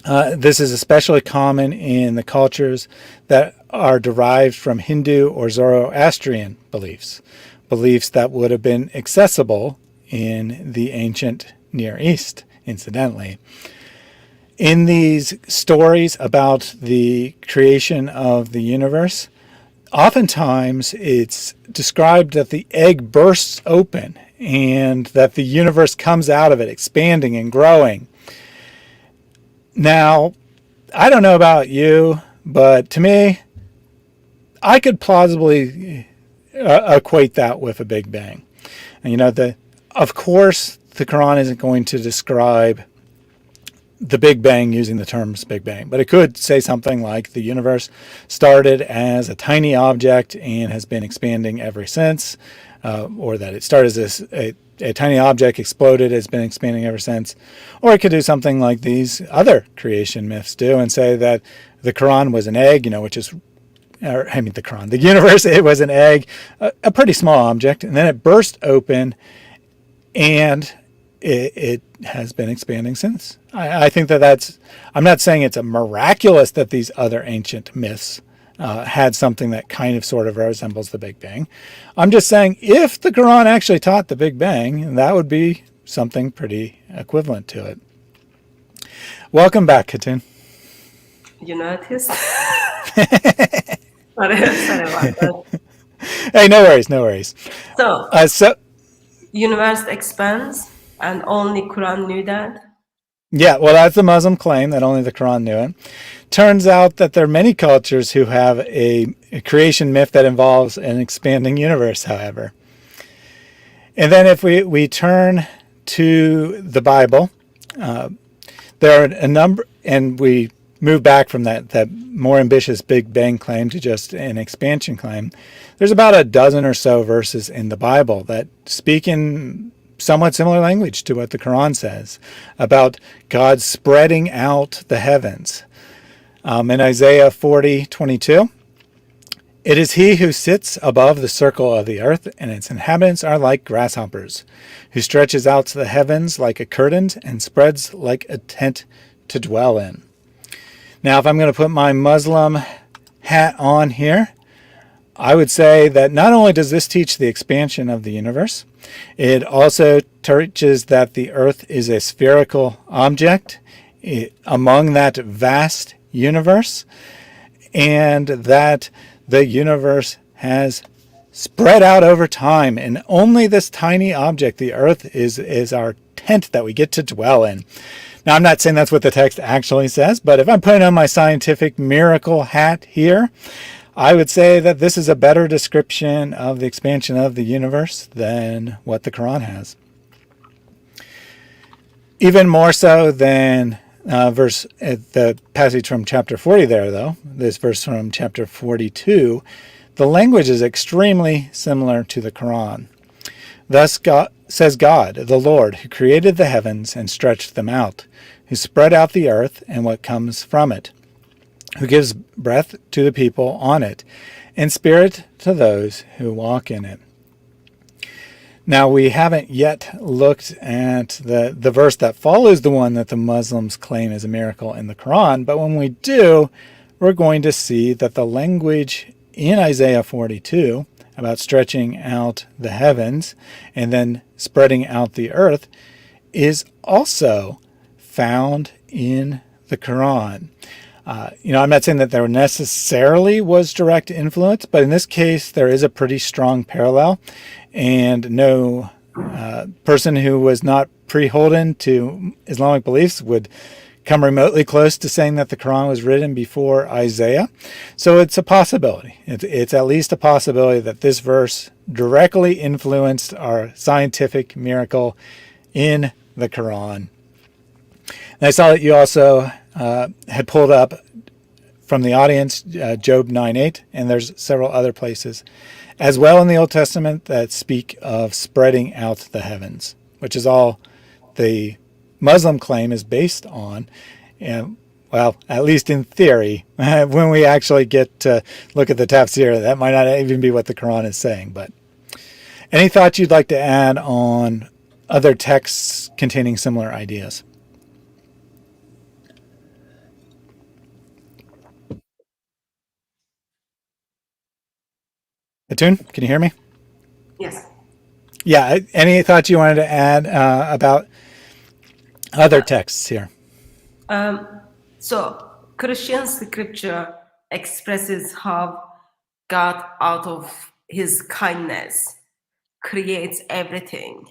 This is especially common in the cultures that are derived from Hindu or Zoroastrian beliefs that would have been accessible in the ancient Near East, incidentally. In these stories about the creation of the universe, oftentimes it's described that the egg bursts open and that the universe comes out of it, expanding and growing. Now, I don't know about you, but to me, I could plausibly equate that with a Big Bang. And of course, the Quran isn't going to describe the Big Bang using the terms Big Bang, but it could say something like the universe started as a tiny object and has been expanding ever since, or that it started as a tiny object, exploded, has been expanding ever since. Or it could do something like these other creation myths do and say that the Quran was an egg, the universe, it was an egg, a pretty small object, and then it burst open and it has been expanding since. I think I'm not saying it's a miraculous that these other ancient myths had something that kind of sort of resembles the Big Bang. I'm just saying if the Quran actually taught the Big Bang, that would be something pretty equivalent to it. Welcome back, Katun.
You noticed? Sorry about that.
Hey, no worries, no worries.
So,
So
universe expands, and only Quran knew that.
yeah, well, that's the Muslim claim that only the Quran knew it. Turns out that there are many cultures who have a creation myth that involves an expanding universe, however. And then if we turn to the Bible, there are a number, and we move back from that more ambitious Big Bang claim to just an expansion claim. There's about a dozen or so verses in the Bible that speak in somewhat similar language to what the Quran says about God spreading out the heavens. In Isaiah 40:22, it is he who sits above the circle of the earth, and its inhabitants are like grasshoppers, who stretches out the heavens like a curtain and spreads like a tent to dwell in. Now, if I'm going to put my Muslim hat on here, I would say that not only does this teach the expansion of the universe, it also teaches that the earth is a spherical object among that vast universe, and that the universe has spread out over time, and only this tiny object, the earth, is our tent that we get to dwell in. Now, I'm not saying that's what the text actually says, but if I'm putting on my scientific miracle hat here, I would say that this is a better description of the expansion of the universe than what the Quran has. Even more so than the passage from chapter 40 there, though, this verse from chapter 42, the language is extremely similar to the Quran. Thus says God, the Lord, who created the heavens and stretched them out, who spread out the earth and what comes from it, who gives breath to the people on it, and spirit to those who walk in it. Now, we haven't yet looked at the verse that follows the one that the Muslims claim is a miracle in the Quran, but when we do, we're going to see that the language in Isaiah 42 about stretching out the heavens and then spreading out the earth is also found in the Quran. I'm not saying that there necessarily was direct influence, but in this case, there is a pretty strong parallel, and no person who was not beholden to Islamic beliefs would come remotely close to saying that the Quran was written before Isaiah. So it's a possibility. It's at least a possibility that this verse directly influenced our scientific miracle in the Quran. And I saw that you also had pulled up from the audience Job 9:8, and there's several other places as well in the Old Testament that speak of spreading out the heavens, which is all the Muslim claim is based on. And well, at least in theory, when we actually get to look at the tafsir, that might not even be what the Quran is saying. But any thoughts you'd like to add on other texts containing similar ideas? Atun, can you hear me?
Yes.
Yeah, any thoughts you wanted to add about other texts here?
So, Christian scripture expresses how God, out of his kindness, creates everything.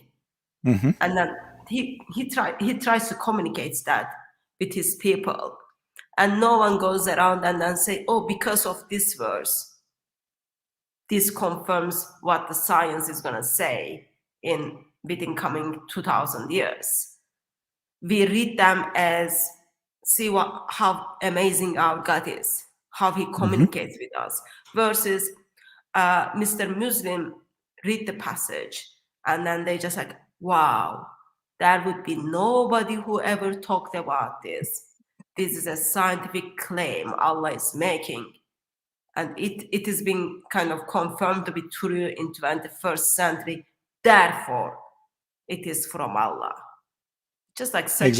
Mm-hmm.
And then he tries to communicate that with his people. And no one goes around and then say, oh, because of this verse, this confirms what the science is going to say within coming 2000 years. We read them as see how amazing our God is, how he communicates with us, versus Mr. Muslim read the passage and then they just like, wow, there would be nobody who ever talked about this. This is a scientific claim Allah is making. And it is being kind of confirmed to be true in 21st century. Therefore, it is from Allah. Just like such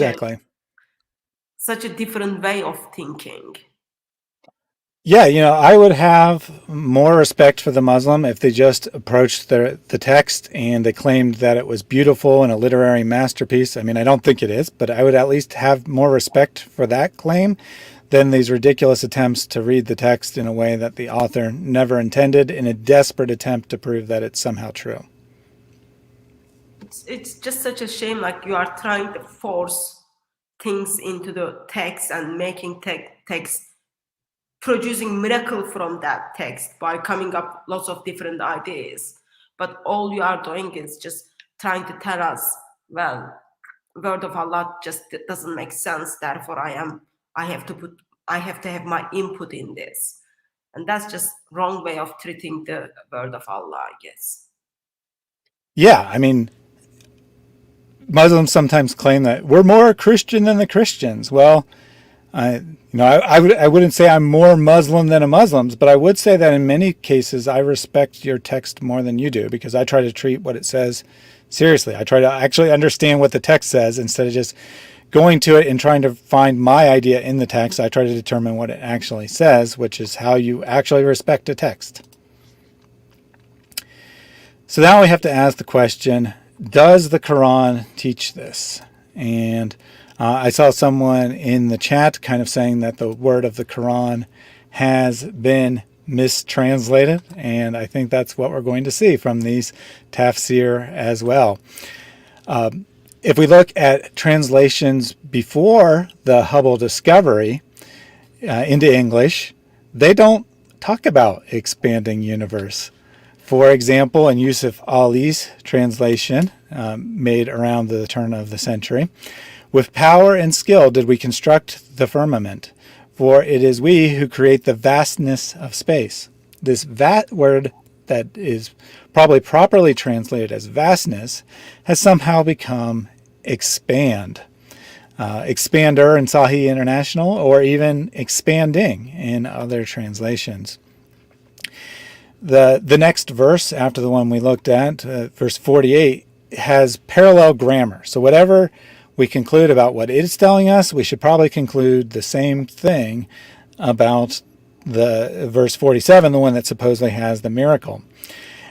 a different way of thinking.
Yeah, I would have more respect for the Muslim if they just approached the text and they claimed that it was beautiful and a literary masterpiece. I mean, I don't think it is, but I would at least have more respect for that claim than these ridiculous attempts to read the text in a way that the author never intended in a desperate attempt to prove that it's somehow true.
It's just such a shame, like you are trying to force things into the text and making text producing miracle from that text by coming up lots of different ideas, but all you are doing is just trying to tell us, well, word of Allah just doesn't make sense, therefore I have to have my input in this, and that's just wrong way of treating the word of Allah, I guess.
Yeah, I mean, Muslims sometimes claim that we're more Christian than the Christians. Well, I wouldn't say I'm more Muslim than a Muslims, but I would say that in many cases I respect your text more than you do because I try to treat what it says seriously. I try to actually understand what the text says instead of just going to it and trying to find my idea in the text. I try to determine what it actually says, which is how you actually respect a text. So now we have to ask the question, does the Quran teach this? And I saw someone in the chat kind of saying that the word of the Quran has been mistranslated, and I think that's what we're going to see from these tafsir as well. If we look at translations before the Hubble discovery into English, they don't talk about expanding universe. For example, in Yusuf Ali's translation, made around the turn of the century, with power and skill did we construct the firmament, for it is we who create the vastness of space. This word that is probably properly translated as vastness has somehow become expand. Expander in Sahih International, or even expanding in other translations. The next verse after the one we looked at, verse 48, has parallel grammar. So whatever we conclude about what it's telling us, we should probably conclude the same thing about the verse 47, the one that supposedly has the miracle.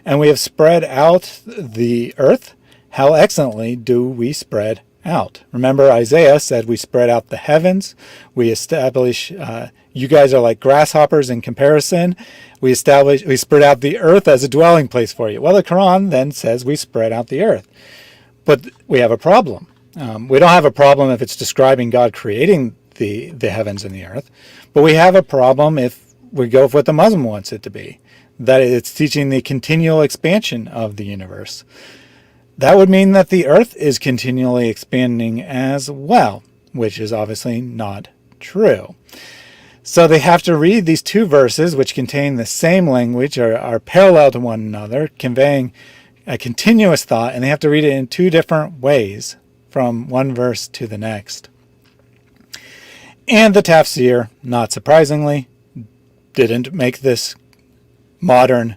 And we have spread out the earth. How excellently do we spread out? Remember, Isaiah said we spread out the heavens. We establish, you guys are like grasshoppers in comparison. We spread out the earth as a dwelling place for you. Well, the Quran then says we spread out the earth. But we have a problem. We don't have a problem if it's describing God creating the heavens and the earth, but we have a problem if we go with what the Muslim wants it to be, that it's teaching the continual expansion of the universe. That would mean that the earth is continually expanding as well, which is obviously not true. So they have to read these two verses, which contain the same language, are parallel to one another, conveying a continuous thought, and they have to read it in two different ways from one verse to the next. And the tafsir, not surprisingly, didn't make this modern,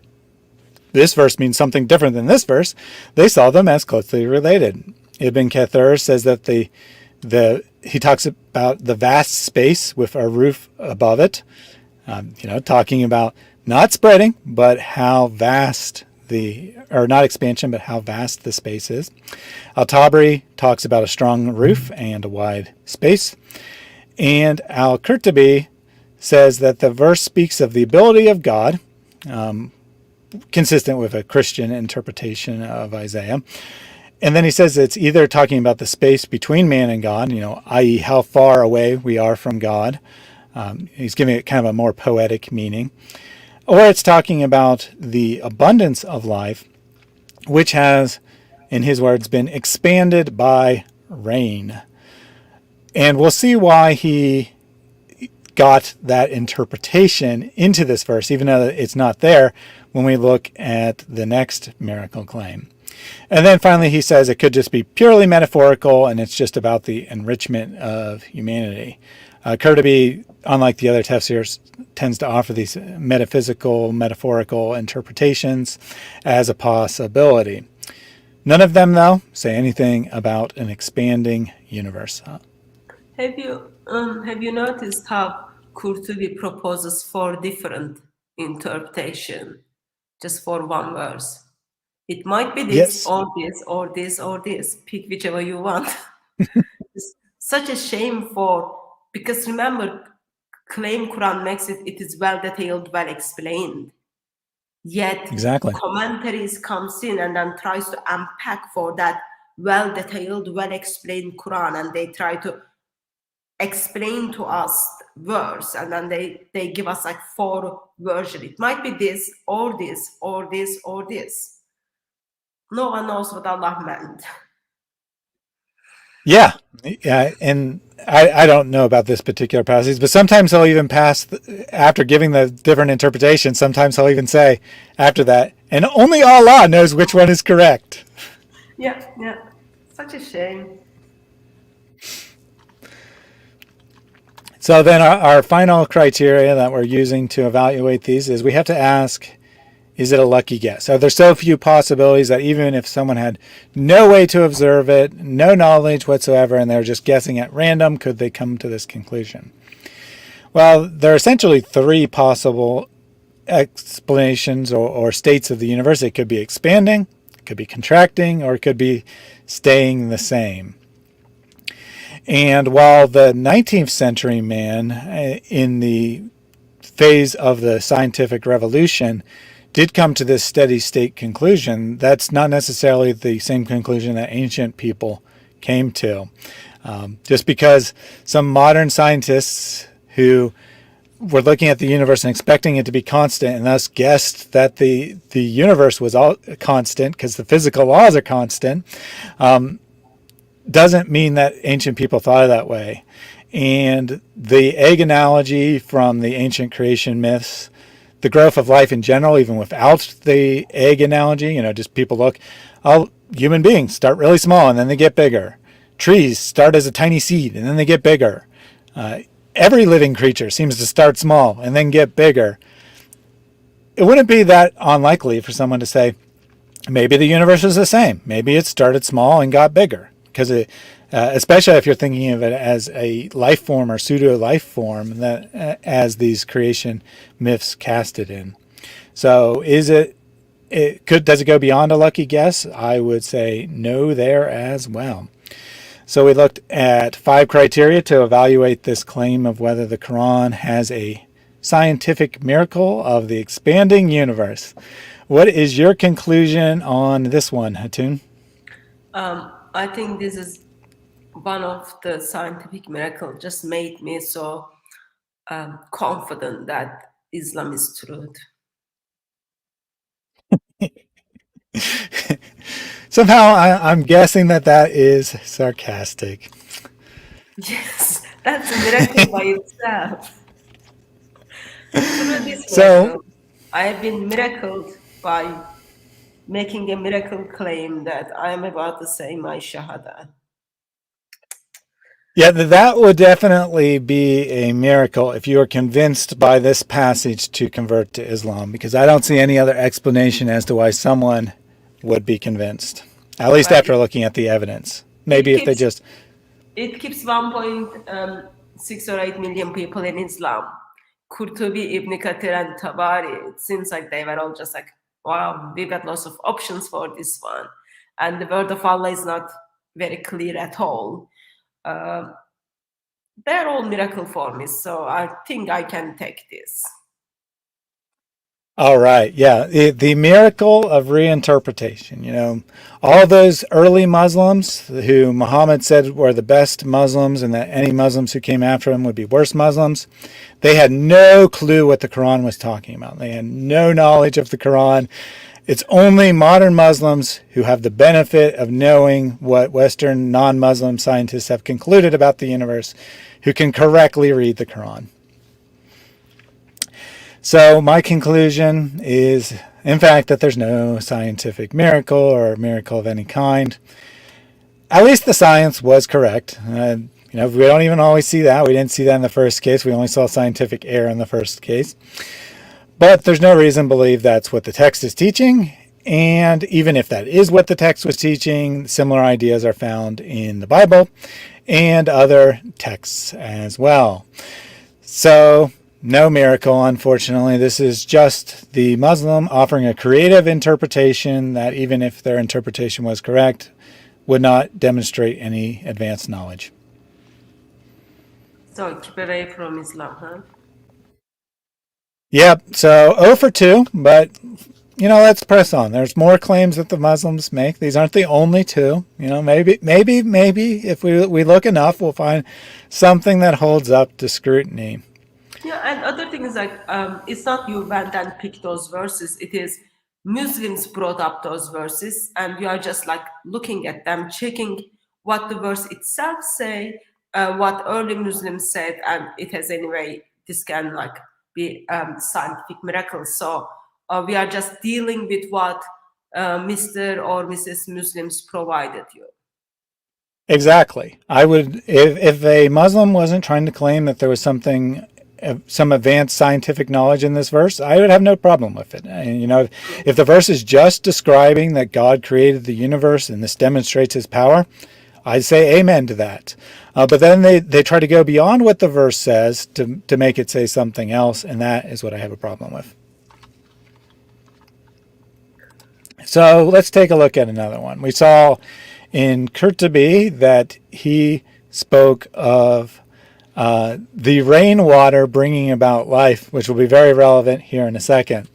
this verse means something different than this verse. They saw them as closely related. Ibn Kathir says that he talks about the vast space with a roof above it, talking about not spreading, but how vast not expansion, but how vast the space is. Al-Tabari talks about a strong roof and a wide space. And Al-Qurtubi says that the verse speaks of the ability of God, consistent with a Christian interpretation of Isaiah. And then he says it's either talking about the space between man and God, i.e. how far away we are from God. He's giving it kind of a more poetic meaning. Or it's talking about the abundance of life, which has, in his words, been expanded by rain. And we'll see why he got that interpretation into this verse, even though it's not there, when we look at the next miracle claim. And then finally he says it could just be purely metaphorical and it's just about the enrichment of humanity. Qurtubi, unlike the other tafsirs, tends to offer these metaphysical, metaphorical interpretations as a possibility. None of them, though, say anything about an expanding universe.
Have you noticed how Kurtubi proposes 4 different interpretation just for one verse. It might be this,
Yes,
or this, or this, or this. Pick whichever you want. It's such a shame because remember, claim Quran makes it is well detailed, well explained. Yet
exactly.
commentaries comes in and then tries to unpack for that well detailed, well explained Quran, and they try to explain to us verse, and then they give us like 4 version. It might be this or this or this or this. No one knows what Allah meant.
Yeah, yeah, and I don't know about this particular passage, but sometimes he'll even after giving the different interpretations. Sometimes he'll even say after that, and only Allah knows which one is correct.
Yeah, such a shame.
So then our final criteria that we're using to evaluate these is we have to ask, is it a lucky guess? Are there so few possibilities that even if someone had no way to observe it, no knowledge whatsoever, and they're just guessing at random, could they come to this conclusion? Well, there are essentially 3 possible explanations or states of the universe. It could be expanding, it could be contracting, or it could be staying the same. And while the 19th century man in the phase of the scientific revolution did come to this steady state conclusion, that's not necessarily the same conclusion that ancient people came to. Just because some modern scientists who were looking at the universe and expecting it to be constant and thus guessed that the universe was all constant because the physical laws are constant, doesn't mean that ancient people thought of that way. And the egg analogy from the ancient creation myths, the growth of life in general, even without the egg analogy, just people look, human beings start really small and then they get bigger. Trees start as a tiny seed and then they get bigger. Every living creature seems to start small and then get bigger. It wouldn't be that unlikely for someone to say, maybe the universe is the same. Maybe it started small and got bigger. Because especially if you're thinking of it as a life form or pseudo life form, that as these creation myths cast it in. So does it go beyond a lucky guess? I would say no there as well. So we looked at 5 criteria to evaluate this claim of whether the Quran has a scientific miracle of the expanding universe. What is your conclusion on this one, Hatun?
I think this is one of the scientific miracles, just made me so confident that Islam is truth.
Somehow I'm guessing that is sarcastic.
Yes, that's a miracle by itself. Through this
So,
miracle, I have been miracled by making a miracle claim that I am about to say my shahada.
yeah, that would definitely be a miracle if you are convinced by this passage to convert to Islam, because I don't see any other explanation as to why someone would be convinced, at least
Well,
after looking at the evidence. Maybe if they just...
It keeps 1.6 or 8 million people in Islam. Kurtubi, Ibn Kathir, and Tabari, it seems like they were all just like, wow, we've got lots of options for this one. And the word of Allah is not very clear at all. They're all miracle for me, so I think I can take this.
All right. Yeah. The miracle of reinterpretation. All those early Muslims who Muhammad said were the best Muslims and that any Muslims who came after him would be worse Muslims, they had no clue what the Quran was talking about. They had no knowledge of the Quran. It's only modern Muslims who have the benefit of knowing what Western non-Muslim scientists have concluded about the universe who can correctly read the Quran. So my conclusion is, in fact, that there's no scientific miracle or miracle of any kind. At least the science was correct. We don't even always see that. We didn't see that in the first case. We only saw scientific error in the first case. But there's no reason to believe that's what the text is teaching. And even if that is what the text was teaching, similar ideas are found in the Bible and other texts as well. So, no miracle, unfortunately. This is just the Muslim offering a creative interpretation that, even if their interpretation was correct, would not demonstrate any advanced knowledge.
So keep away from Islam, huh?
Yep, so 0 for 2, but let's press on. There's more claims that the Muslims make. These aren't the only two. Maybe if we look enough, we'll find something that holds up to scrutiny.
Yeah, and other thing is it's not you went and picked those verses. It is Muslims brought up those verses, and we are just looking at them, checking what the verse itself say, what early Muslims said, and it has anyway. This can be scientific miracle. So we are just dealing with what Mr. or Mrs. Muslims provided you.
Exactly. I would, if a Muslim wasn't trying to claim that there was some advanced scientific knowledge in this verse, I would have no problem with it. And, if the verse is just describing that God created the universe and this demonstrates his power, I'd say amen to that. But then they try to go beyond what the verse says to make it say something else, and that is what I have a problem with. So let's take a look at another one. We saw in Kurtubi that he spoke of the rainwater bringing about life, which will be very relevant here in a second.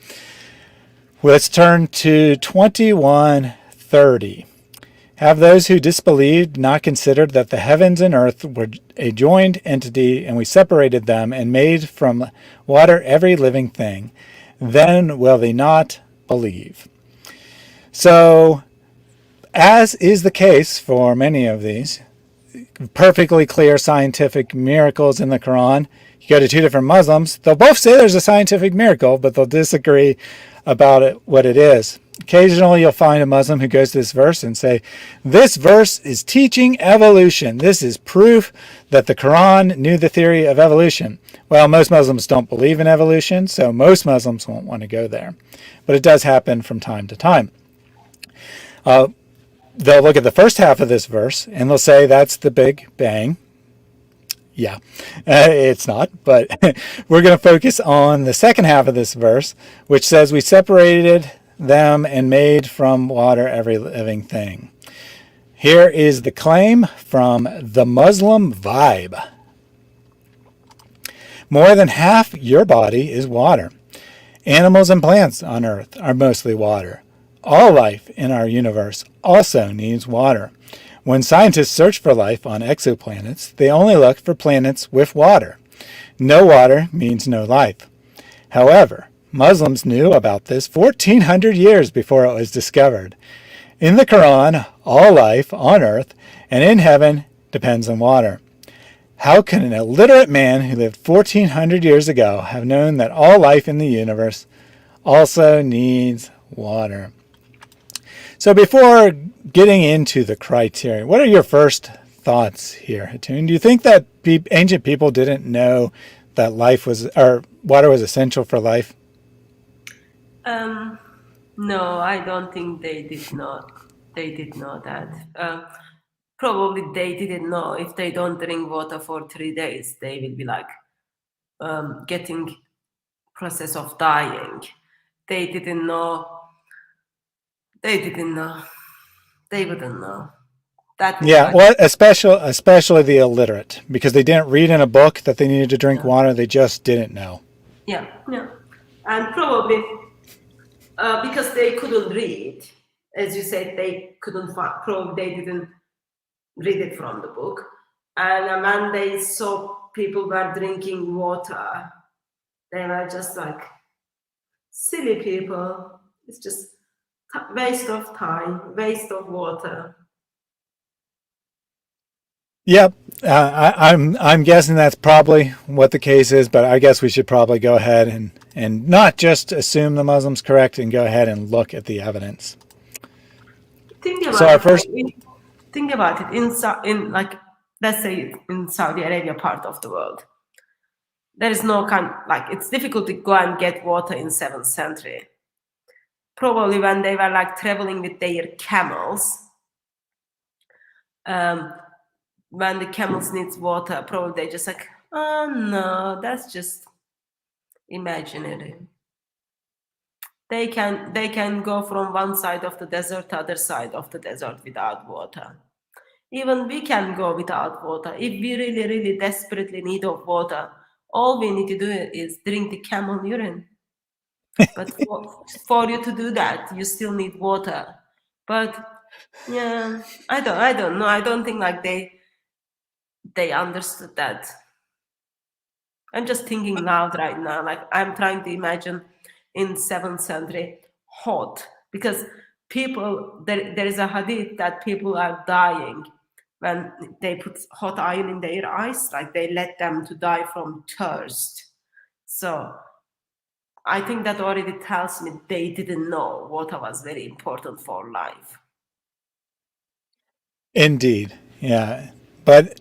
Let's turn to 21:30. Have those who disbelieved not considered that the heavens and earth were a joined entity, and we separated them and made from water every living thing? Then will they not believe? So, as is the case for many of these perfectly clear scientific miracles in the Quran, you go to two different Muslims, they'll both say there's a scientific miracle, but they'll disagree about what it is. Occasionally you'll find a Muslim who goes to this verse and say, this verse is teaching evolution. This is proof that the Quran knew the theory of evolution. Well, most Muslims don't believe in evolution, so most Muslims won't want to go there. But it does happen from time to time. They'll look at the first half of this verse and they'll say that's the Big Bang. Yeah, it's not, but we're going to focus on the second half of this verse, which says we separated them and made from water every living thing. Here is the claim from the Muslim Vibe. More than half your body is water. Animals and plants on Earth are mostly water. All life in our universe also needs water. When scientists search for life on exoplanets, they only look for planets with water. No water means no life. However, Muslims knew about this 1,400 years before it was discovered. In the Quran, all life on earth and in heaven depends on water. How can an illiterate man who lived 1,400 years ago have known that all life in the universe also needs water? So before getting into the criteria, what are your first thoughts here, Hatun? Do you think that ancient people didn't know that water was essential for life?
No, I don't think they did not. They did know that. Probably they didn't know if they don't drink water for 3 days, they will be getting process of dying. They didn't know. They didn't know. They wouldn't know.
Well, especially the illiterate, because they didn't read in a book that they needed to drink water. They just didn't know.
Yeah. And probably because they couldn't read, as you said, they couldn't find, probably they didn't read it from the book. And when they saw people were drinking water, they were just silly people. It's just waste of time, waste of water.
Yep, I'm guessing that's probably what the case is, but I guess we should probably go ahead and not just assume the Muslim's correct and go ahead and look at the evidence.
Think about it. In let's say in Saudi Arabia part of the world, there is no it's difficult to go and get water in 7th century. Probably when they were traveling with their camels, when the camels needs water, probably they just No, that's just imaginary. They can go from one side of the desert to other side of the desert without water. Even we can go without water. If we really, really desperately need of water, all we need to do is drink the camel urine. But for you to do that, you still need water. But yeah, I don't know. I don't think like they understood that. I'm just thinking loud right now. Like I'm trying to imagine in 7th century hot, because people there is a hadith that people are dying when they put hot iron in their eyes, like they let them to die from thirst. So I think that already tells me they didn't know water was very important for life.
Indeed. Yeah. But,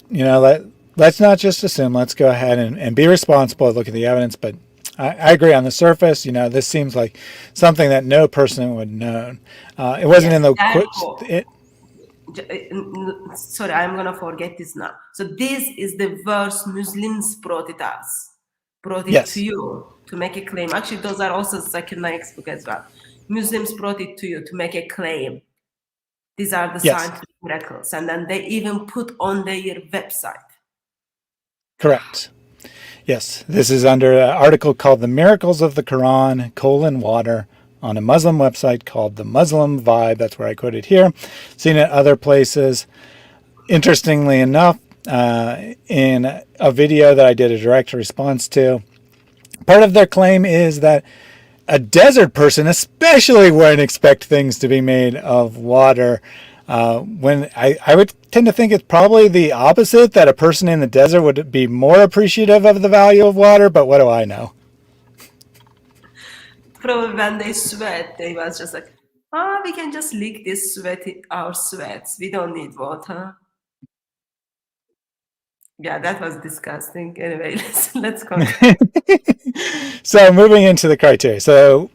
let's not just assume. Let's go ahead and be responsible, look at the evidence. But I agree on the surface. This seems like something that no person would know. It wasn't
Yes,
in the
therefore, sorry, I'm gonna forget this now. So this is the verse Muslims brought it to
yes,
you to make a claim. Actually, those are also Zakir Naik's book as well. Muslims brought it to you to make a claim. These are the
yes,
scientific miracles, and then they even put on their website.
correct. Yes, this is under an article called "The Miracles of the Quran: Water" on a Muslim website called the Muslim Vibe. That's where I quoted here. Seen it other places. Interestingly enough, in a video that I did a direct response to, part of their claim is that a desert person especially wouldn't expect things to be made of water. When I would tend to think it's probably the opposite, that a person in the desert would be more appreciative of the value of water, but what do I know?
Probably when they sweat, they was just like, we can just lick this our sweats. We don't need water. Yeah, that was disgusting. Anyway, let's continue.
So moving into the criteria. So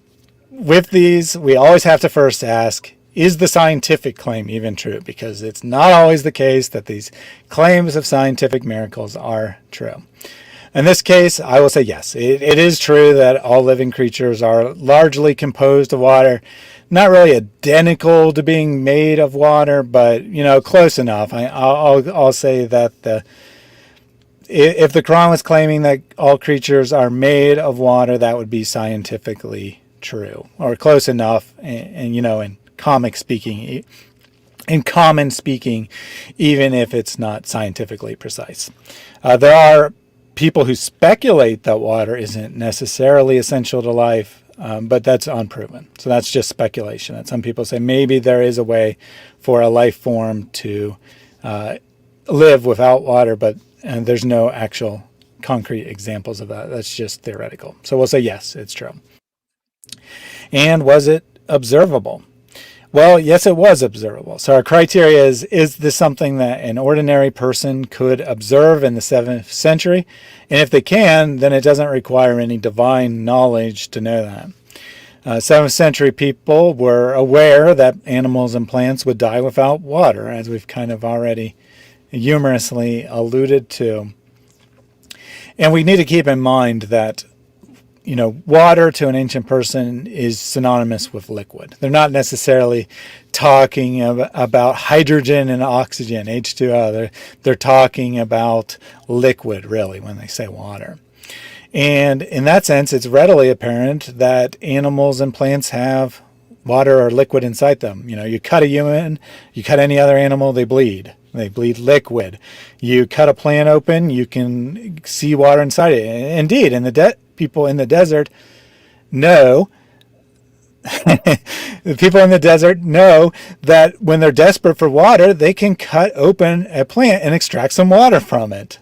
with these, we always have to first ask, is the scientific claim even true? Because it's not always the case that these claims of scientific miracles are true. In this case, I will say yes. It is true that all living creatures are largely composed of water. Not really identical to being made of water, but close enough. I'll say that if the Quran was claiming that all creatures are made of water, that would be scientifically true, or close enough, and in common speaking, even if it's not scientifically precise. There are people who speculate that water isn't necessarily essential to life, but that's unproven. So that's just speculation. And some people say maybe there is a way for a life form to live without water, but there's no actual concrete examples of that. That's just theoretical. So we'll say yes, it's true. And was it observable? Well, yes, it was observable. So our criteria is this something that an ordinary person could observe in the 7th century? And if they can, then it doesn't require any divine knowledge to know that. 7th century people were aware that animals and plants would die without water, as we've kind of already humorously alluded to. And we need to keep in mind that water to an ancient person is synonymous with liquid. They're not necessarily talking about hydrogen and oxygen, H2O. They're talking about liquid, really, when they say water. And in that sense, it's readily apparent that animals and plants have water or liquid inside them. You cut a human, you cut any other animal, they bleed. They bleed liquid. You cut a plant open, you can see water inside it. Indeed, people in the desert know the people in the desert know that when they're desperate for water, they can cut open a plant and extract some water from it.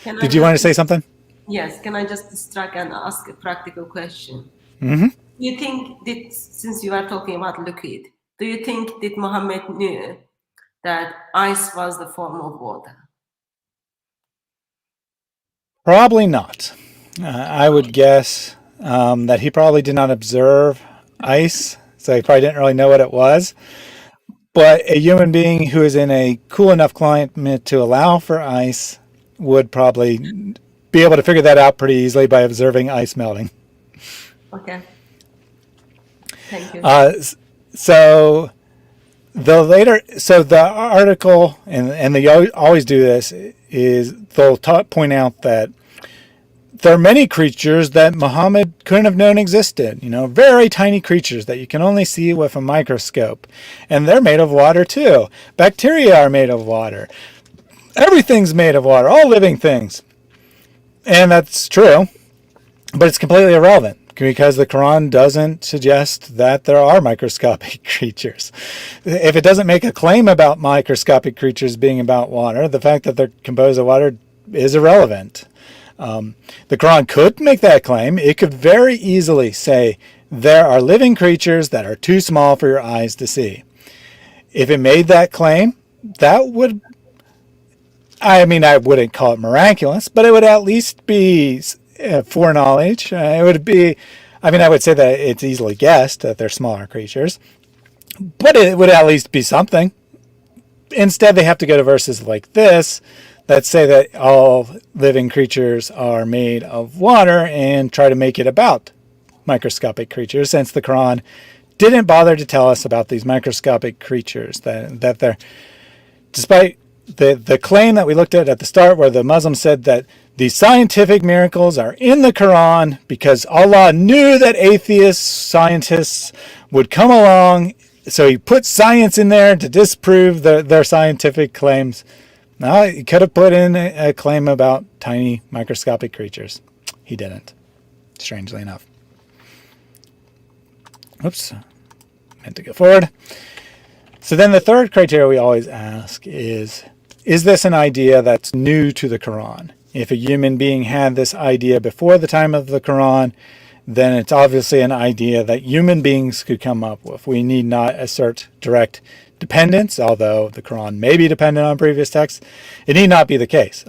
Did you want to say something?
Yes, can I just distract and ask a practical question?
Mm-hmm.
You think that, since you are talking about liquid, do you think that Muhammad knew that ice was the form of water?
Probably not. I would guess that he probably did not observe ice, so he probably didn't really know what it was. But a human being who is in a cool enough climate to allow for ice would probably be able to figure that out pretty easily by observing ice melting.
Okay. Thank you.
So the article, and they always do this, is they'll point out that there are many creatures that Muhammad couldn't have known existed, very tiny creatures that you can only see with a microscope. And they're made of water too. Bacteria are made of water. Everything's made of water, all living things. And that's true, but it's completely irrelevant because the Quran doesn't suggest that there are microscopic creatures. If it doesn't make a claim about microscopic creatures being about water, the fact that they're composed of water is irrelevant. The Quran could make that claim. It could very easily say there are living creatures that are too small for your eyes to see. If it made that claim, that would, I wouldn't call it miraculous, but it would at least be foreknowledge. It would be, I would say that it's easily guessed that they're smaller creatures, but it would at least be something. Instead, they have to go to verses like this that say that all living creatures are made of water and try to make it about microscopic creatures, since the Quran didn't bother to tell us about these microscopic creatures, that they're, despite the claim that we looked at the start where the Muslims said that these scientific miracles are in the Quran because Allah knew that atheist scientists would come along, so he put science in there to disprove their scientific claims. No, he could have put in a claim about tiny microscopic creatures. He didn't, strangely enough. Oops, meant to go forward. So then the third criteria we always ask is this an idea that's new to the Quran? If a human being had this idea before the time of the Quran, then it's obviously an idea that human beings could come up with. We need not assert direct dependence, although the Quran may be dependent on previous texts. It need not be the case.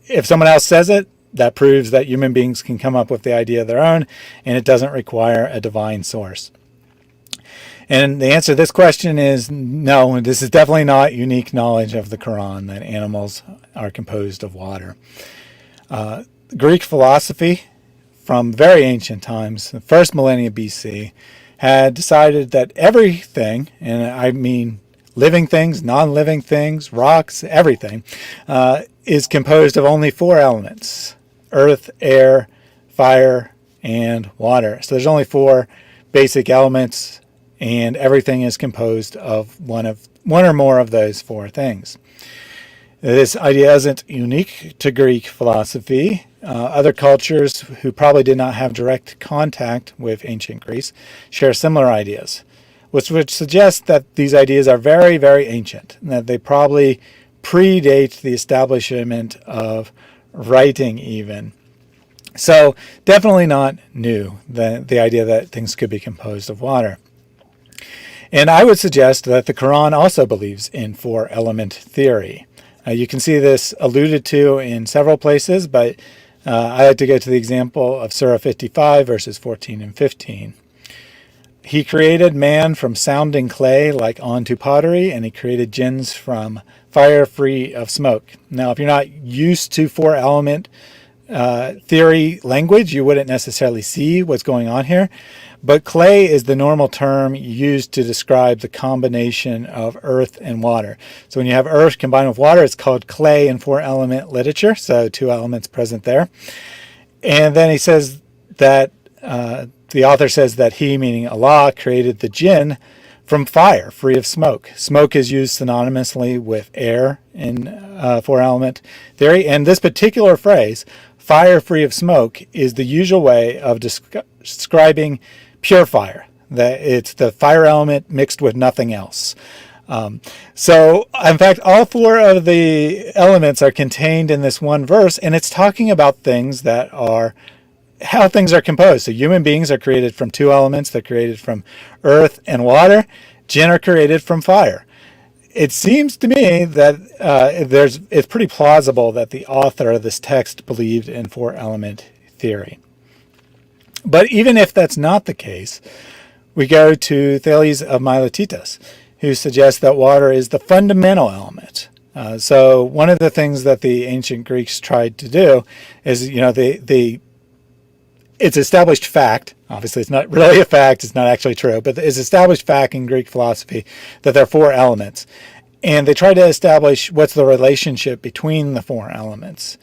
If someone else says it, that proves that human beings can come up with the idea of their own, and it doesn't require a divine source. And the answer to this question is no, this is definitely not unique knowledge of the Quran, that animals are composed of water. Greek philosophy from very ancient times, the first millennia BC, had decided that everything, and I mean living things, non-living things, rocks, everything, is composed of only 4 elements: earth, air, fire, and water. So there's only 4 basic elements, and everything is composed of one or more of those 4 things. This idea isn't unique to Greek philosophy. Other cultures who probably did not have direct contact with ancient Greece share similar ideas, which would suggest that these ideas are very, very ancient, and that they probably predate the establishment of writing even. So definitely not new, the idea that things could be composed of water. And I would suggest that the Quran also believes in 4-element theory. You can see this alluded to in several places, but I like to go to the example of Surah 55, verses 14 and 15. He created man from sounding clay like onto pottery, and he created jinns from fire free of smoke. Now, if you're not used to 4-element theory language, you wouldn't necessarily see what's going on here. But clay is the normal term used to describe the combination of earth and water. So when you have earth combined with water, it's called clay in 4-element literature. So 2 elements present there. And then he says that the author says that he, meaning Allah, created the jinn from fire, free of smoke. Smoke is used synonymously with air in 4-element theory. And this particular phrase, fire free of smoke, is the usual way of describing pure fire, that it's the fire element mixed with nothing else. So, in fact, all 4 of the elements are contained in this one verse, and it's talking about things that are how things are composed. So human beings are created from 2 elements. They're created from earth and water. Jinn are created from fire. It seems to me that it's pretty plausible that the author of this text believed in 4-element theory. But even if that's not the case, we go to Thales of Miletus, who suggests that water is the fundamental element. So one of the things that the ancient Greeks tried to do is, it's established fact. Obviously, it's not really a fact. It's not actually true, but it's established fact in Greek philosophy that there are four elements. And they tried to establish what's the relationship between the four elements.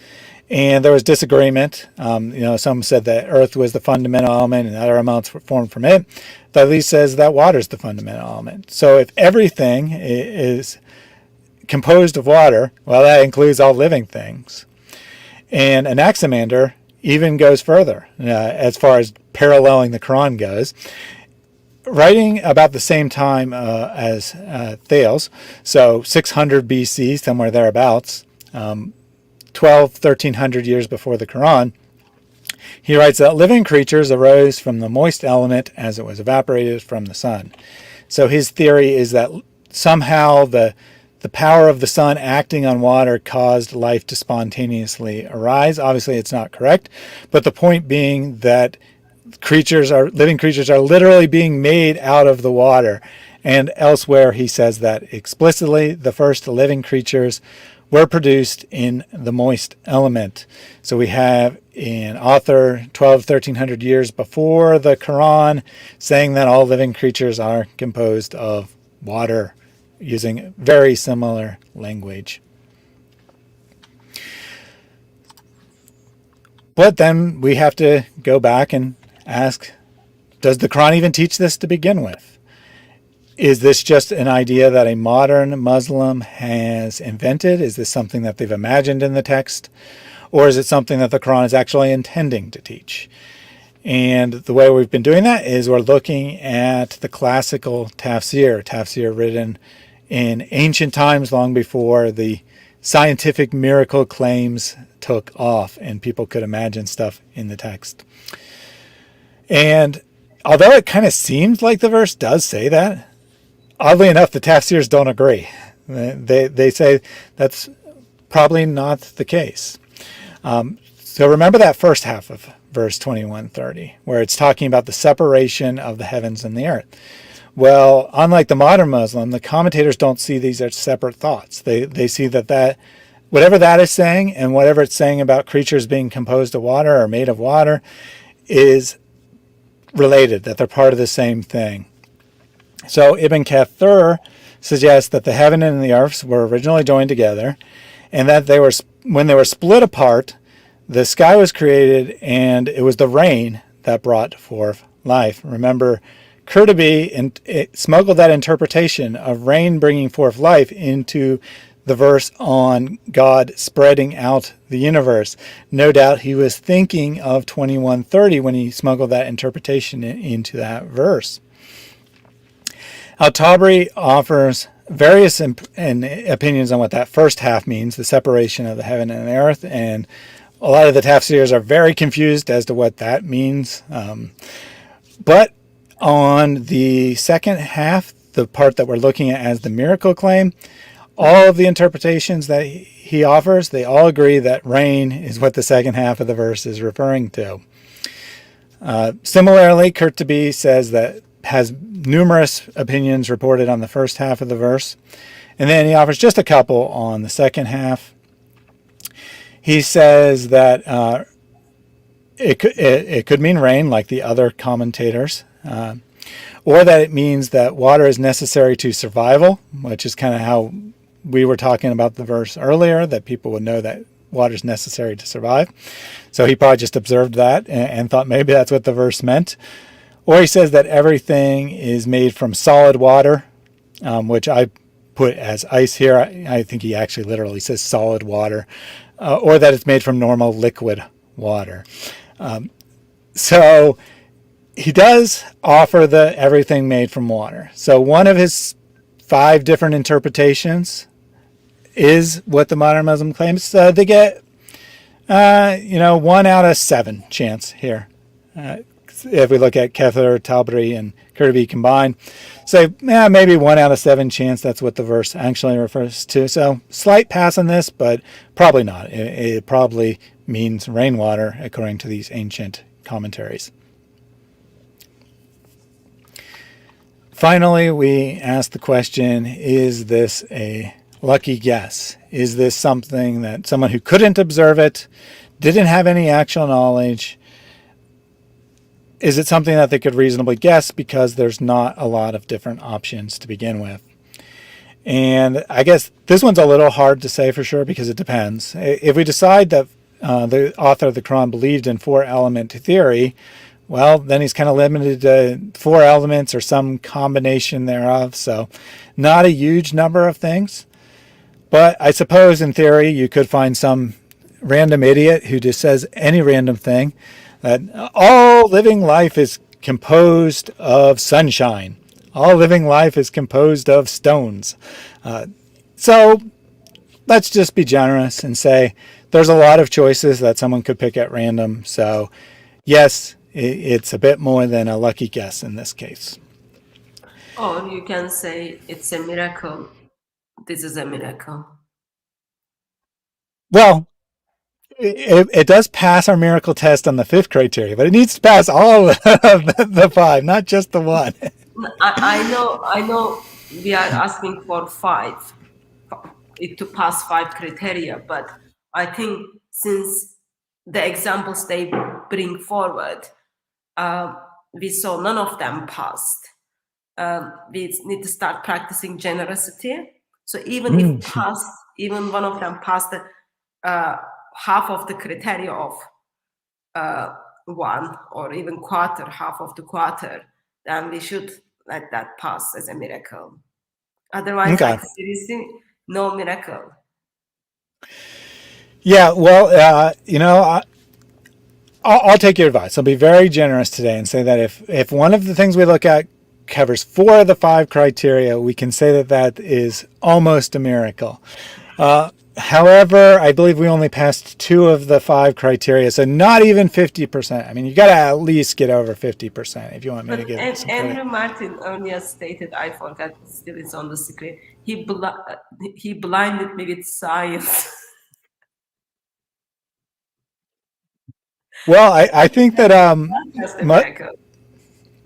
And there was disagreement. Some said that earth was the fundamental element and other elements were formed from it. Thales says that water is the fundamental element. So if everything is composed of water, well, that includes all living things. And Anaximander even goes further as far as paralleling the Quran goes, writing about the same time as Thales, so 600 BC, somewhere thereabouts, 1300 years before the Quran. He writes that living creatures arose from the moist element as it was evaporated from the sun. So his theory is that somehow the power of the sun acting on water caused life to spontaneously arise. Obviously, it's not correct, but the point being that living creatures are literally being made out of the water. And elsewhere, he says that explicitly, the first living creatures were produced in the moist element. So we have an author 1300 years before the Quran saying that all living creatures are composed of water, using very similar language. But then we have to go back and ask, does the Quran even teach this to begin with? Is this just an idea that a modern Muslim has invented? Is this something that they've imagined in the text? Or is it something that the Quran is actually intending to teach? And the way we've been doing that is we're looking at the classical tafsir written in ancient times, long before the scientific miracle claims took off and people could imagine stuff in the text. And although it kind of seems like the verse does say that, oddly enough, the tafsirs don't agree. They say that's probably not the case. So remember that first half of verse 21:30, where it's talking about the separation of the heavens and the earth. Well, unlike the modern Muslim, the commentators don't see these as separate thoughts. They see that whatever that is saying and whatever it's saying about creatures being composed of water or made of water is related, that they're part of the same thing. So Ibn Kathir suggests that the heaven and the earth were originally joined together, and that when they were split apart, the sky was created and it was the rain that brought forth life. Remember, Kurtubi smuggled that interpretation of rain bringing forth life into the verse on God spreading out the universe. No doubt he was thinking of 21:30 when he smuggled that interpretation into that verse. Al-Tabari offers various opinions on what that first half means, the separation of the heaven and the earth, and a lot of the tafsirs are very confused as to what that means. But on the second half, the part that we're looking at as the miracle claim, all of the interpretations that he offers, they all agree that rain is what the second half of the verse is referring to. Similarly, Kurtubi says that has numerous opinions reported on the first half of the verse, and then he offers just a couple on the second half. He says that it could mean rain, like the other commentators, or that it means that water is necessary to survival, which is kind of how we were talking about the verse earlier, that people would know that water is necessary to survive. So he probably just observed that and thought maybe that's what the verse meant. Or he says that everything is made from solid water, which I put as ice here. I think he actually literally says solid water, or that it's made from normal liquid water. So he does offer the everything made from water. So one of his 5 different interpretations is what the modern Muslim claims. They get, 1 out of 7 chance here. If we look at Kathir, Tabari, and Kurtubi combined, say maybe 1 out of 7 chance that's what the verse actually refers to. So slight pass on this, but probably not. It probably means rainwater according to these ancient commentaries. Finally, we ask the question, is this a lucky guess? Is this something that someone who couldn't observe it, didn't have any actual knowledge, is it something that they could reasonably guess because there's not a lot of different options to begin with? And I guess this one's a little hard to say for sure because it depends. If we decide that the author of the Quran believed in 4-element theory, well, then he's kind of limited to 4 elements or some combination thereof. So not a huge number of things. But I suppose in theory you could find some random idiot who just says any random thing, that all living life is composed of sunshine. All living life is composed of stones. So let's just be generous and say there's a lot of choices that someone could pick at random. So yes, it's a bit more than a lucky guess in this case.
Or you can say it's a miracle. This is a miracle.
Well, it does pass our miracle test on the 5th criteria, but it needs to pass all of the 5, not just the 1.
I know we are asking for 5, it to pass 5 criteria, but I think since the examples they bring forward, we saw none of them passed. We need to start practicing generosity. So even if passed, even one of them passed half of the criteria of 1, or even half of the quarter, then we should let that pass as a miracle. Otherwise,
Okay.
like seriously, no miracle.
Yeah, well, I'll take your advice. I'll be very generous today and say that if one of the things we look at covers 4 of the 5 criteria, we can say that that is almost a miracle. However, I believe we only passed 2 of the 5 criteria, so not even 50%. I mean, you got to at least get over 50% if you want me to give some credit.
Andrew Martin earlier stated, I forgot, still it's on the screen, he blinded me with science.
Well, I think that
Just a miracle.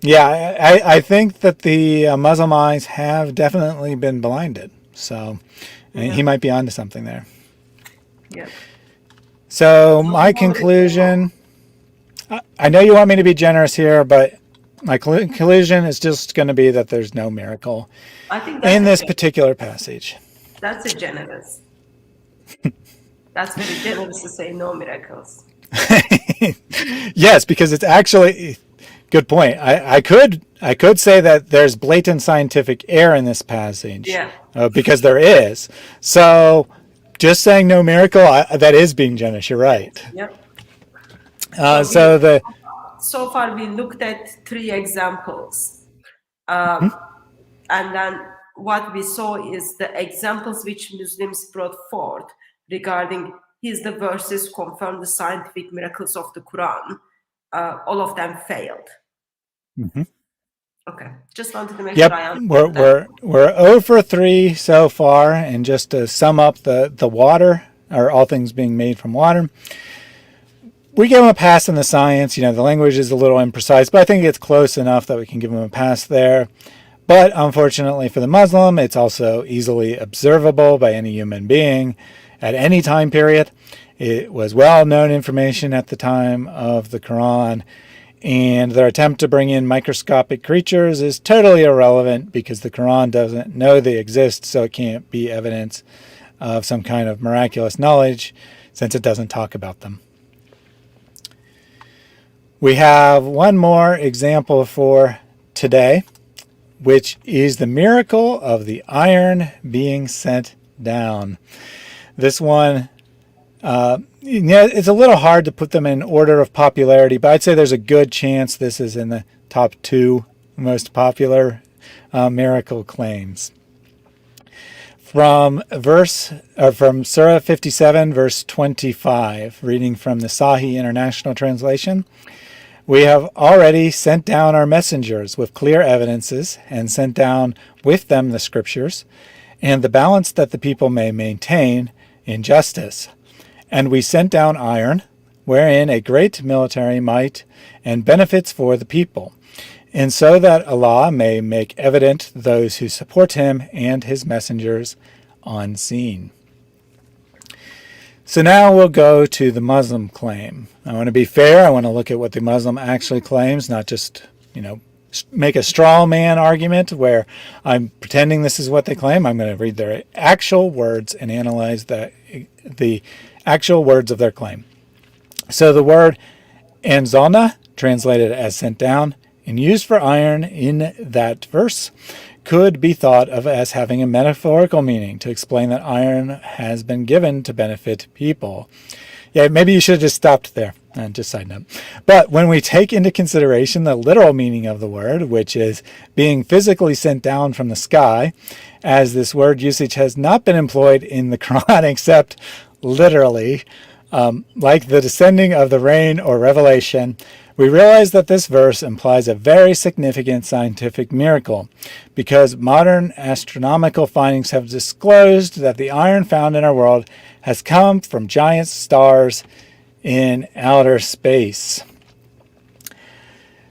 yeah, I think that the Muslim eyes have definitely been blinded. So he might be onto something there.
Yeah.
So my conclusion, I know you want me to be generous here, but my conclusion is just going to be that there's no miracle
I think that's
in this particular passage.
That's a generous. That's very generous to say no miracles.
Yes, because it's actually good point. I could say that there's blatant scientific error in this passage.
Yeah.
Because there is. So just saying no miracle, that is being generous. You're right.
Yep.
So
far we looked at 3 examples, and then what we saw is the examples which Muslims brought forth regarding the verses confirm the scientific miracles of the Quran. All of them failed.
Mm-hmm.
Okay, just wanted to make sure I understood
we're 0 for 3 so far, and just to sum up the water, or all things being made from water, we give them a pass in the science. The language is a little imprecise, but I think it's close enough that we can give them a pass there. But unfortunately for the Muslim, it's also easily observable by any human being at any time period. It was well-known information at the time of the Quran, and their attempt to bring in microscopic creatures is totally irrelevant because the Quran doesn't know they exist, so it can't be evidence of some kind of miraculous knowledge since it doesn't talk about them. We have one more example for today, which is the miracle of the iron being sent down. This one, it's a little hard to put them in order of popularity, but I'd say there's a good chance this is in the top 2 most popular miracle claims. From Surah 57, verse 25, reading from the Sahih International Translation, "We have already sent down our messengers with clear evidences and sent down with them the scriptures and the balance that the people may maintain in justice. And we sent down iron, wherein a great military might and benefits for the people, and so that Allah may make evident those who support him and his messengers unseen. So now we'll go to the Muslim claim. I want to be fair. I want to look at what the Muslim actually claims, not just, make a straw man argument where I'm pretending this is what they claim. I'm going to read their actual words and analyze the actual words of their claim. So the word anzalna, translated as sent down, and used for iron in that verse, could be thought of as having a metaphorical meaning to explain that iron has been given to benefit people. Yeah, maybe you should have just stopped there. Just side note. But when we take into consideration the literal meaning of the word, which is being physically sent down from the sky, as this word usage has not been employed in the Quran except literally, like the descending of the rain or revelation, we realize that this verse implies a very significant scientific miracle, because modern astronomical findings have disclosed that the iron found in our world has come from giant stars in outer space.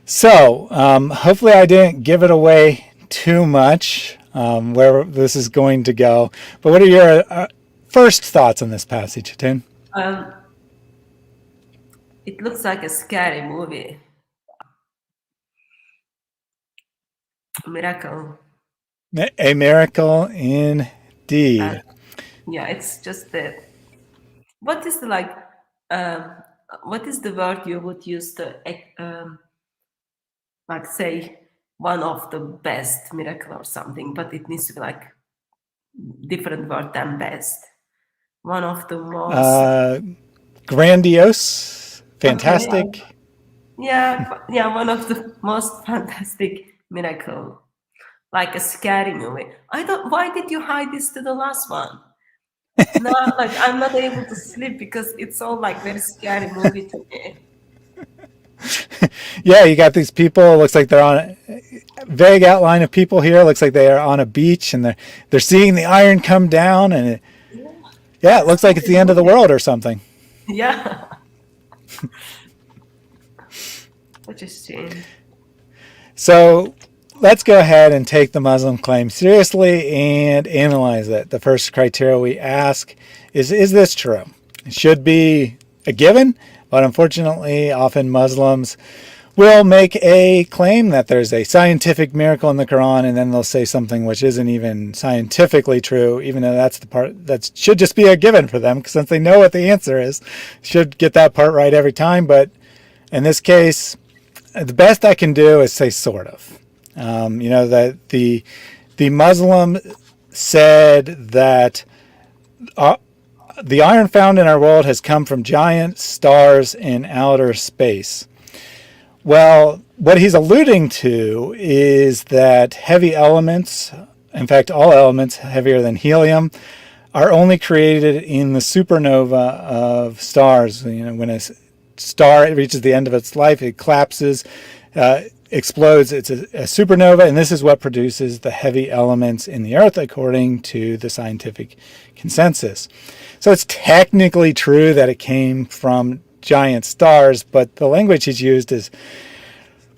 So, hopefully I didn't give it away too much, where this is going to go. But what are your first thoughts on this passage, Tim?
It looks like a scary movie. A miracle.
A miracle indeed.
Yeah, it's just that. What is the word you would use to say one of the best miracle or something? But it needs to be like different word than best. One of the most
grandiose, fantastic.
Okay. Yeah, one of the most fantastic miracle, like a scary movie. Why did you hide this to the last one? No, I'm not able to sleep because it's all like very scary movie to me.
Yeah, you got these people. It looks like they're on a vague outline of people here. It looks like they are on a beach and they're seeing the iron come down, and it looks like it's the end of the world or something.
Yeah. Such a shame.
So let's go ahead and take the Muslim claim seriously and analyze it. The first criteria we ask is this true? It should be a given, but unfortunately, often Muslims will make a claim that there's a scientific miracle in the Quran, and then they'll say something which isn't even scientifically true, even though that's the part that should just be a given for them, because since they know what the answer is, should get that part right every time. But in this case, the best I can do is say sort of. That the Muslim said that the iron found in our world has come from giant stars in outer space. Well, what he's alluding to is that heavy elements, in fact, all elements heavier than helium, are only created in the supernova of stars. When a star reaches the end of its life, it collapses, explodes. It's a supernova, and this is what produces the heavy elements in the Earth, according to the scientific consensus. So it's technically true that it came from giant stars, but the language he's used is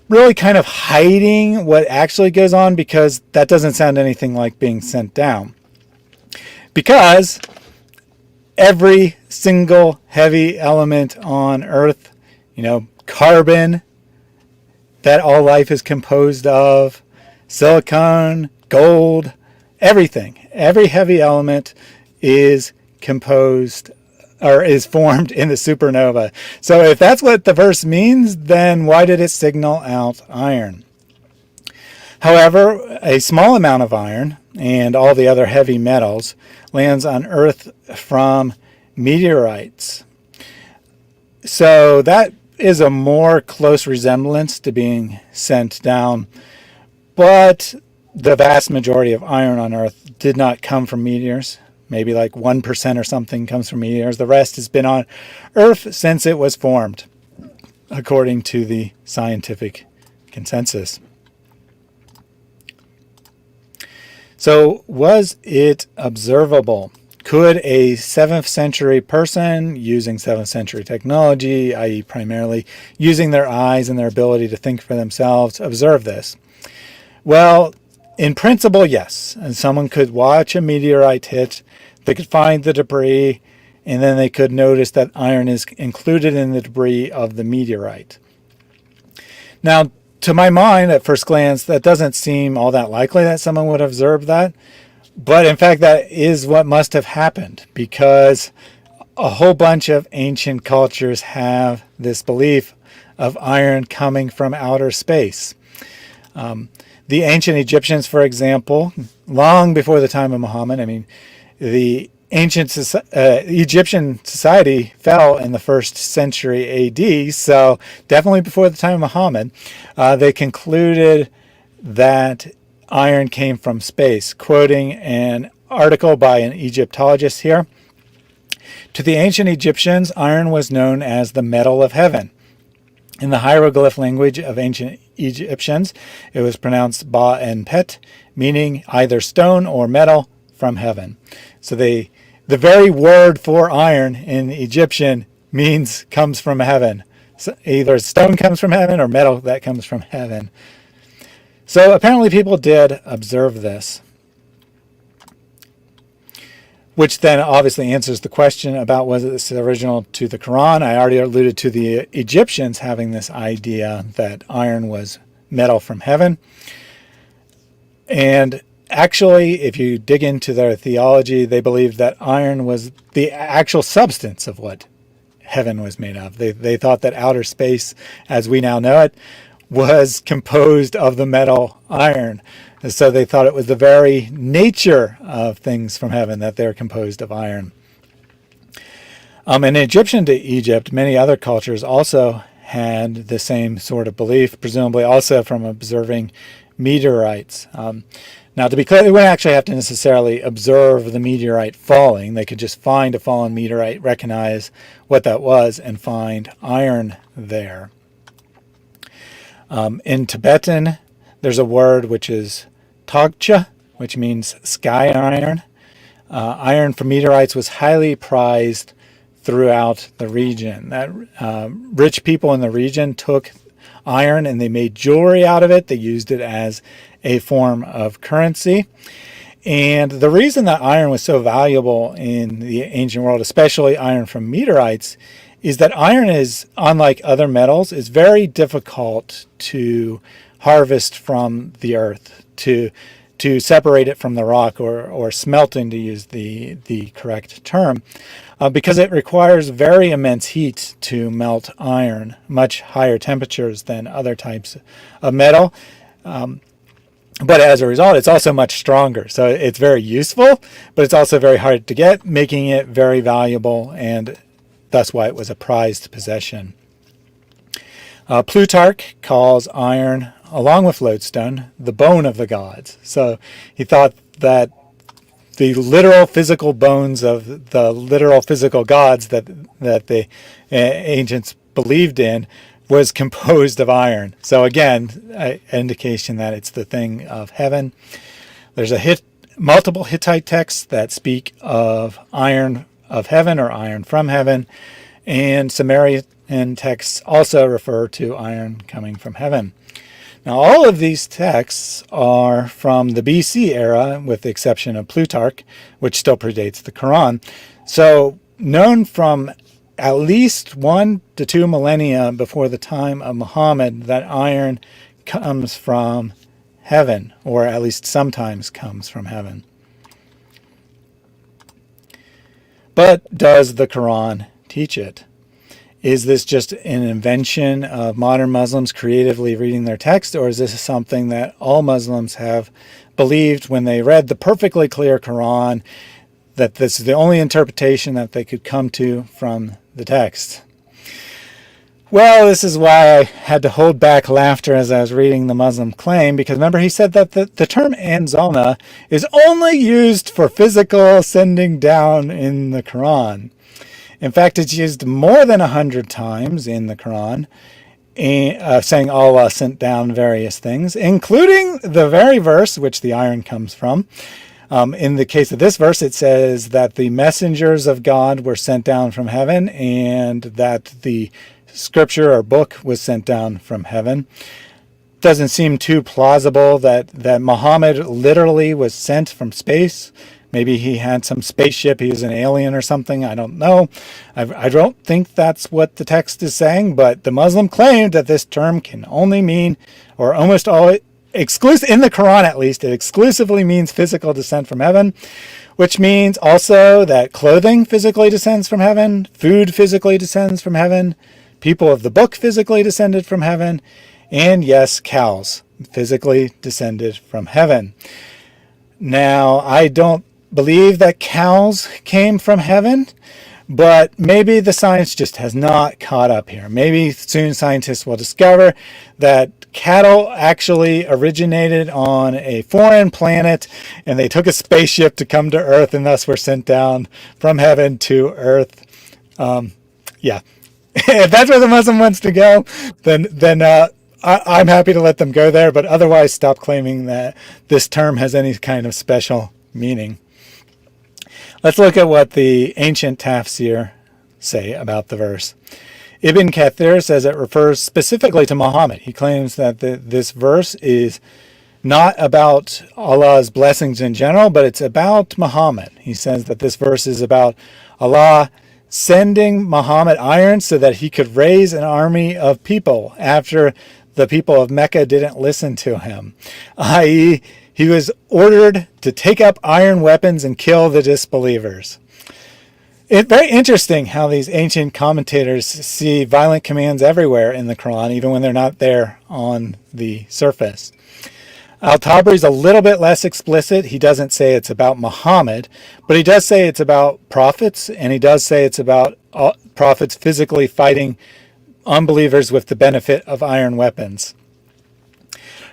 really kind of hiding what actually goes on, because that doesn't sound anything like being sent down. Because every single heavy element on Earth, carbon, that all life is composed of, silicon, gold, everything, every heavy element is composed or is formed in the supernova. So if that's what the verse means, then why did it signal out iron? However, a small amount of iron and all the other heavy metals lands on Earth from meteorites. So that is a more close resemblance to being sent down. But the vast majority of iron on Earth did not come from meteors. Maybe like 1% or something comes from meteors. The rest has been on Earth since it was formed, according to the scientific consensus. So was it observable? Could a 7th century person using 7th century technology, i.e. primarily using their eyes and their ability to think for themselves, observe this? Well, In principle, yes. And someone could watch a meteorite hit, they could find the debris, and then they could notice that iron is included in the debris of the meteorite. Now, to my mind, at first glance, that doesn't seem all that likely that someone would observe that. But in fact, that is what must have happened, because a whole bunch of ancient cultures have this belief of iron coming from outer space. The ancient Egyptians, for example, long before the time of Muhammad, the ancient Egyptian society fell in the 1st century AD, so definitely before the time of Muhammad, they concluded that iron came from space. Quoting an article by an Egyptologist here, to the ancient Egyptians, iron was known as the metal of heaven. In the hieroglyph language of ancient Egyptians, it was pronounced ba and pet, meaning either stone or metal from heaven. So the very word for iron in Egyptian comes from heaven. So either stone comes from heaven or metal that comes from heaven. So apparently people did observe this, which then obviously answers the question about was this original to the Quran. I already alluded to the Egyptians having this idea that iron was metal from heaven. And actually, if you dig into their theology, they believed that iron was the actual substance of what heaven was made of. They thought that outer space, as we now know it, was composed of the metal iron. And so they thought it was the very nature of things from heaven that they're composed of iron. In Egyptian to Egypt, many other cultures also had the same sort of belief, presumably also from observing meteorites. Now, to be clear, they wouldn't actually have to necessarily observe the meteorite falling. They could just find a fallen meteorite, recognize what that was, and find iron there. In Tibetan, there's a word which is togcha, which means sky iron. Iron from meteorites was highly prized throughout the region. That rich people in the region took iron and they made jewelry out of it. They used it as a form of currency. And the reason that iron was so valuable in the ancient world, especially iron from meteorites, is that iron is, unlike other metals, is very difficult to harvest from the earth, to separate it from the rock, or smelting, to use the correct term, because it requires very immense heat to melt iron, much higher temperatures than other types of metal. But as a result, it's also much stronger. So it's very useful, but it's also very hard to get, making it very valuable, and that's why it was a prized possession. Plutarch calls iron, along with lodestone, the bone of the gods. So he thought that the literal physical bones of the literal physical gods that the ancients believed in was composed of iron. So again, an indication that it's the thing of heaven. There's multiple Hittite texts that speak of iron of heaven or iron from heaven, and Sumerian texts also refer to iron coming from heaven. Now, all of these texts are from the BC era, with the exception of Plutarch, which still predates the Quran. So, known from at least 1 to 2 millennia before the time of Muhammad that iron comes from heaven, or at least sometimes comes from heaven. But does the Quran teach it? Is this just an invention of modern Muslims creatively reading their text, or is this something that all Muslims have believed when they read the perfectly clear Quran, that this is the only interpretation that they could come to from the text? Well, this is why I had to hold back laughter as I was reading the Muslim claim, because remember he said that the term anzalna is only used for physical sending down in the Quran. In fact, it's used more than 100 times in the Quran, saying Allah sent down various things, including the very verse which the iron comes from. In the case of this verse, it says that the messengers of God were sent down from heaven, and that the scripture or book was sent down from heaven. doesn't seem too plausible that Muhammad literally was sent from space. Maybe he had some spaceship, he was an alien or something, I don't know. I don't think that's what the text is saying, but the Muslim claimed that this term can only mean, or almost all, exclusive in the Quran at least, it exclusively means physical descent from heaven, which means also that clothing physically descends from heaven, food physically descends from heaven, people of the book physically descended from heaven, and yes, cows physically descended from heaven. Now, I don't believe that cows came from heaven, but maybe the science just has not caught up here. Maybe soon scientists will discover that cattle actually originated on a foreign planet and they took a spaceship to come to Earth and thus were sent down from heaven to Earth. Yeah. If that's where the Muslim wants to go, then I'm happy to let them go there, but otherwise stop claiming that this term has any kind of special meaning. Let's look at what the ancient tafsir say about the verse. Ibn Kathir says it refers specifically to Muhammad. He claims that this verse is not about Allah's blessings in general, but it's about Muhammad. He says that this verse is about Allah sending Muhammad iron so that he could raise an army of people after the people of Mecca didn't listen to him, i.e., he was ordered to take up iron weapons and kill the disbelievers. It's very interesting how these ancient commentators see violent commands everywhere in the Quran, even when they're not there on the surface. Al-Tabri's a little bit less explicit. He doesn't say it's about Muhammad, but he does say it's about prophets, and he does say it's about prophets physically fighting unbelievers with the benefit of iron weapons.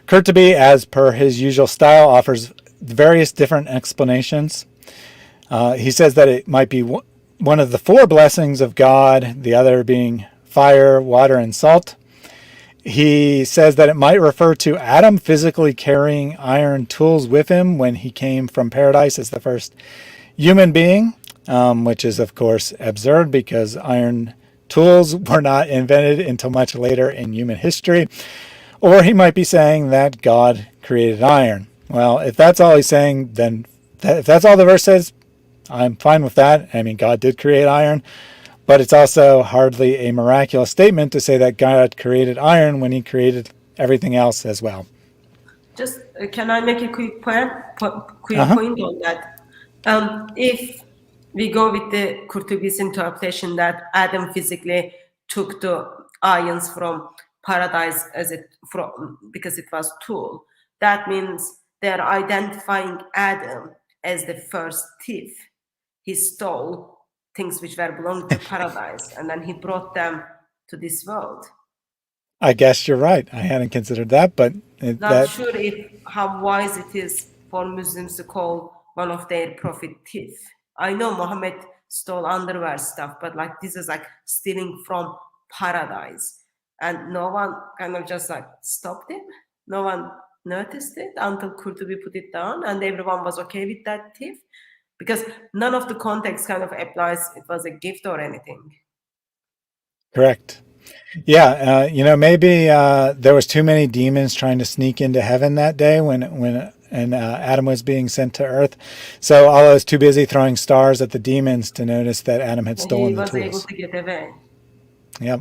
Qurtubi, as per his usual style, offers various different explanations. He says that it might be one of the four blessings of God, the other being fire, water, and salt. He says that it might refer to Adam physically carrying iron tools with him when he came from paradise as the first human being, which is, of course, absurd because iron tools were not invented until much later in human history. Or he might be saying that God created iron. Well, if that's all he's saying, then if that's all the verse says, I'm fine with that. I mean, God did create iron, but it's also hardly a miraculous statement to say that God created iron when he created everything else as well.
Just can I make a quick point on that? If we go with the Qurtubi's interpretation that Adam physically took the irons from paradise because it was tool, that means they're identifying Adam as the first thief. He stole things which were belonging to paradise and then he brought them to this world.
I guess you're right. I hadn't considered that, but
Not sure how wise it is for Muslims to call one of their prophet thief. I know Muhammad stole underwear stuff, but like this is like stealing from paradise. And no one kind of just like stopped it. No one noticed it until Qurtubi put it down and everyone was okay with that thief. Because none of the context kind of applies it was a gift or anything.
Correct. Yeah, maybe there was too many demons trying to sneak into heaven that day when Adam was being sent to Earth. So Allah was too busy throwing stars at the demons to notice that Adam had stolen the tools.
He was able to get away.
Yep.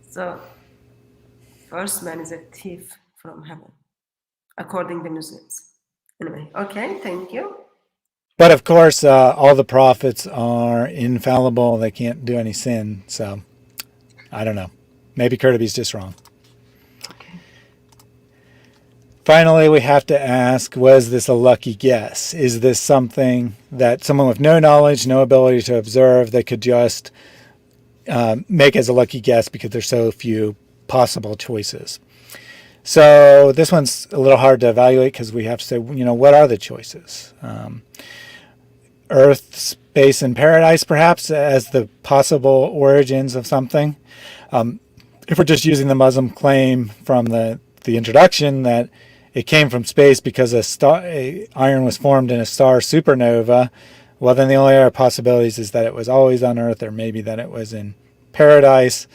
So, first man is a thief from heaven, according to Muslims. Anyway, okay, thank you.
But of course, all the prophets are infallible. They can't do any sin. So, I don't know. Maybe Qurtubi's just wrong.
Okay.
Finally, we have to ask, was this a lucky guess? Is this something that someone with no knowledge, no ability to observe, they could just make as a lucky guess because there's so few possible choices? So this one's a little hard to evaluate because we have to say, what are the choices? Earth, space, and paradise, perhaps, as the possible origins of something. If we're just using the Muslim claim from the introduction that it came from space because iron was formed in a star supernova, well, then the only other possibilities is that it was always on Earth, or maybe that it was in paradise,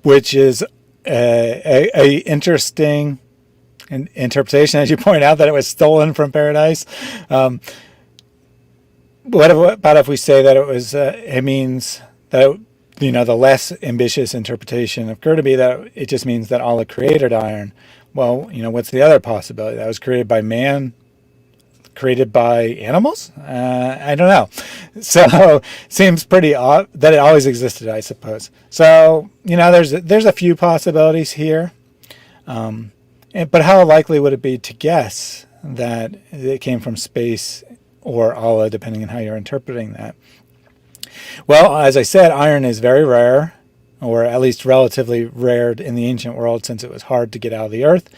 which is a interesting interpretation, as you point out, that it was stolen from paradise. What about if we say that it means that, the less ambitious interpretation occurred to be that it just means that Allah created iron? Well, what's the other possibility? That was created by man, created by animals? I don't know. So seems pretty odd that it always existed, I suppose. So, there's a few possibilities here. But how likely would it be to guess that it came from space or Allah, depending on how you're interpreting that? Well, as I said, iron is very rare, or at least relatively rare in the ancient world, since it was hard to get out of the earth.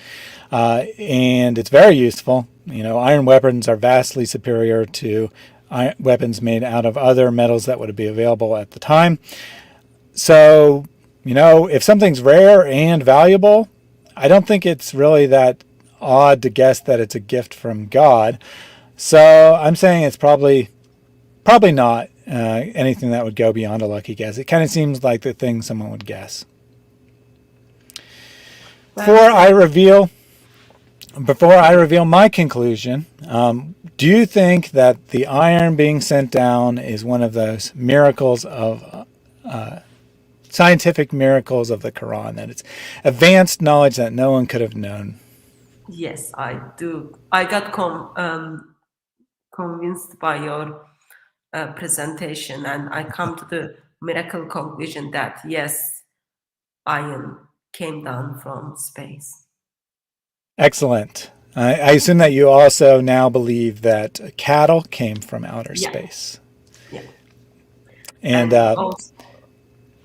And it's very useful. Iron weapons are vastly superior to weapons made out of other metals that would be available at the time. So, if something's rare and valuable, I don't think it's really that odd to guess that it's a gift from God. So I'm saying it's probably not anything that would go beyond a lucky guess. It kind of seems like the thing someone would guess. Before I reveal my conclusion, do you think that the iron being sent down is one of those miracles of scientific miracles of the Quran, that it's advanced knowledge that no one could have known?
Yes, I do. I got convinced by your presentation, and I come to the miracle conclusion that yes, iron came down from space.
Excellent. I assume that you also now believe that cattle came from outer space.
Yeah.
And
also,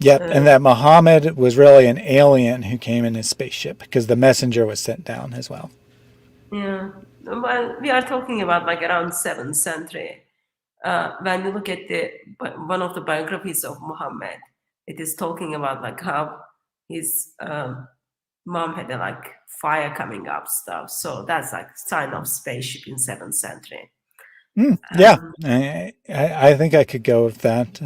and that Muhammad was really an alien who came in his spaceship because the messenger was sent down as well.
Yeah. Well, we are talking about like around 7th century. When you look at one of the biographies of Muhammad, it is talking about like how his mom had like fire coming up stuff. So that's like sign of spaceship in 7th century.
Yeah, I think I could go with that.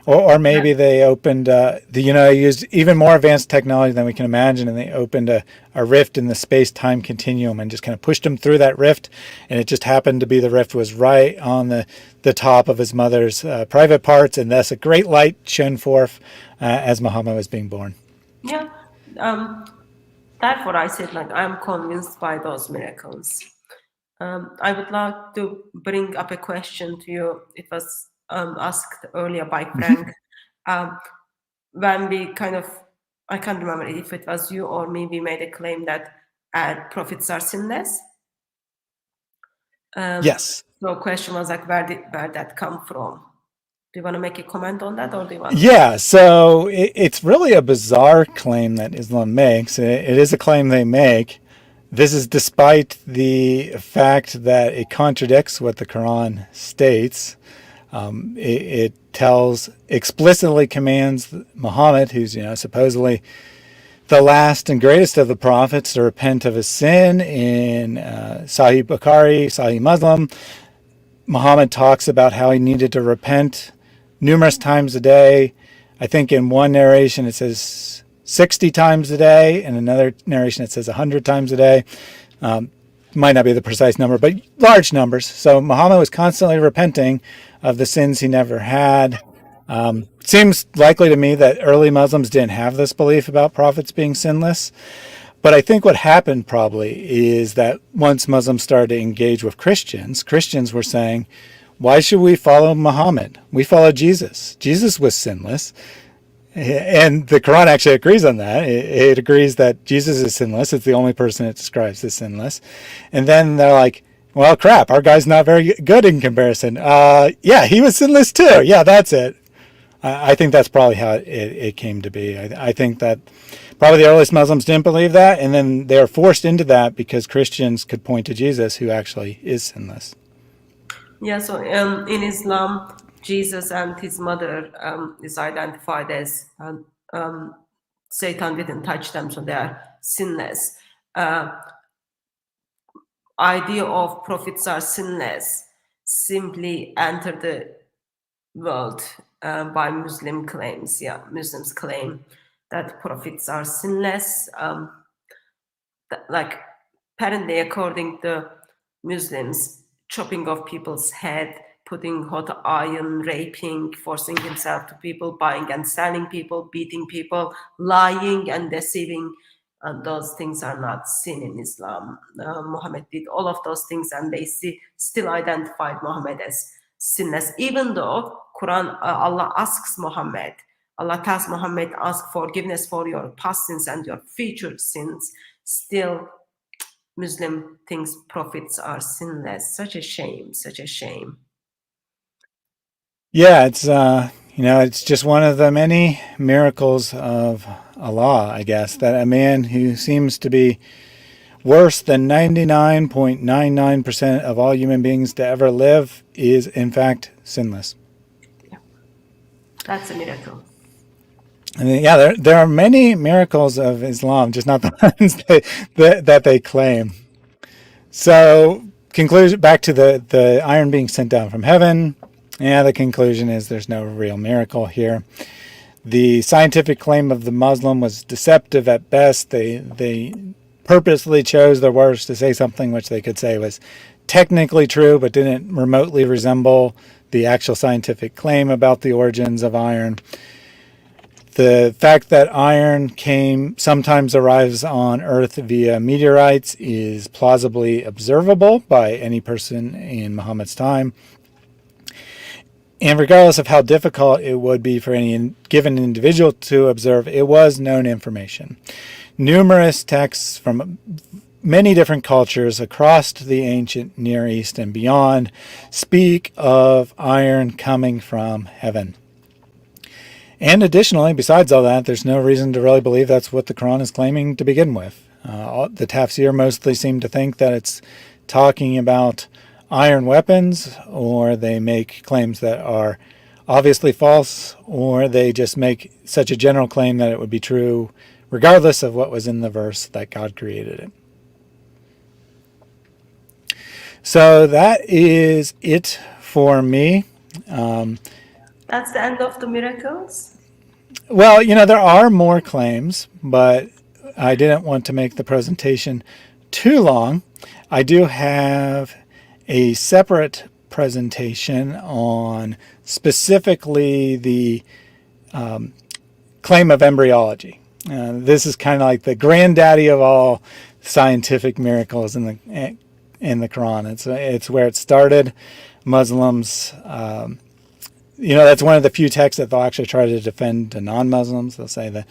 Or maybe they opened, used even more advanced technology than we can imagine, and they opened a rift in the space-time continuum and just kind of pushed him through that rift, and it just happened to be the rift was right on the top of his mother's private parts, and thus a great light shone forth as Muhammad was being born.
Yeah, therefore I said like I'm convinced by those miracles. I would like to bring up a question to you. It was asked earlier by Frank. When we I can't remember if it was you or me, we made a claim that prophets are sinless.
Yes.
So question was like, where that come from? Do you want to make a comment on that, or do you want?
Yeah, so it's really a bizarre claim that Islam makes. It is a claim they make. This is despite the fact that it contradicts what the Quran states. It explicitly commands Muhammad, who's supposedly the last and greatest of the prophets, to repent of his sin. In Sahih Bukhari, Sahih Muslim, Muhammad talks about how he needed to repent numerous times a day. I think in one narration it says 60 times a day, and another narration it says 100 times a day. Might not be the precise number, but large numbers. So Muhammad was constantly repenting of the sins he never had. Seems likely to me that early Muslims didn't have this belief about prophets being sinless. But I think what happened probably is that once Muslims started to engage with Christians were saying, why should we follow Muhammad? We follow Jesus. Jesus was sinless. And the Quran actually agrees on that. It agrees that Jesus is sinless. It's the only person it describes as sinless. And then they're like, well, crap, our guy's not very good in comparison. Yeah, he was sinless too. Yeah, that's it. I think that's probably how it came to be. I think that probably the earliest Muslims didn't believe that, and then they were forced into that because Christians could point to Jesus, who actually is sinless.
Yeah, so in Islam, Jesus and his mother is identified as Satan didn't touch them, so they are sinless. Idea of prophets are sinless simply entered the world by Muslim claims. Yeah, Muslims claim that prophets are sinless. Like apparently, according to Muslims, chopping off people's head, putting hot iron, raping, forcing himself to people, buying and selling people, beating people, lying and deceiving. Those things are not sin in Islam. Muhammad did all of those things, and they still identified Muhammad as sinless, even though Quran, Allah asks Muhammad, Allah tells Muhammad, ask forgiveness for your past sins and your future sins. Still, Muslim thinks prophets are sinless. Such a shame, such a shame.
Yeah, it's it's just one of the many miracles of Allah, I guess, that a man who seems to be worse than 99.99% of all human beings to ever live is in fact sinless.
Yeah. That's a miracle.
And yeah, there are many miracles of Islam, just not the ones that they claim. So, conclusion back to the iron being sent down from heaven. Yeah, the conclusion is there's no real miracle here. The scientific claim of the Muslim was deceptive at best. They purposely chose their words to say something which they could say was technically true, but didn't remotely resemble the actual scientific claim about the origins of iron. The fact that iron sometimes arrives on Earth via meteorites is plausibly observable by any person in Muhammad's time. And regardless of how difficult it would be for any given individual to observe, it was known information. Numerous texts from many different cultures across the ancient Near East and beyond speak of iron coming from heaven. And additionally, besides all that, there's no reason to really believe that's what the Quran is claiming to begin with. The tafsir mostly seem to think that it's talking about iron weapons, or they make claims that are obviously false, or they just make such a general claim that it would be true regardless of what was in the verse that God created it. So that is it for me.
That's the end of the miracles?
Well, there are more claims, but I didn't want to make the presentation too long. I do have a separate presentation on specifically the claim of embryology. This is kind of like the granddaddy of all scientific miracles in the Quran. It's where it started. Muslims, that's one of the few texts that they'll actually try to defend to non-Muslims. They'll say that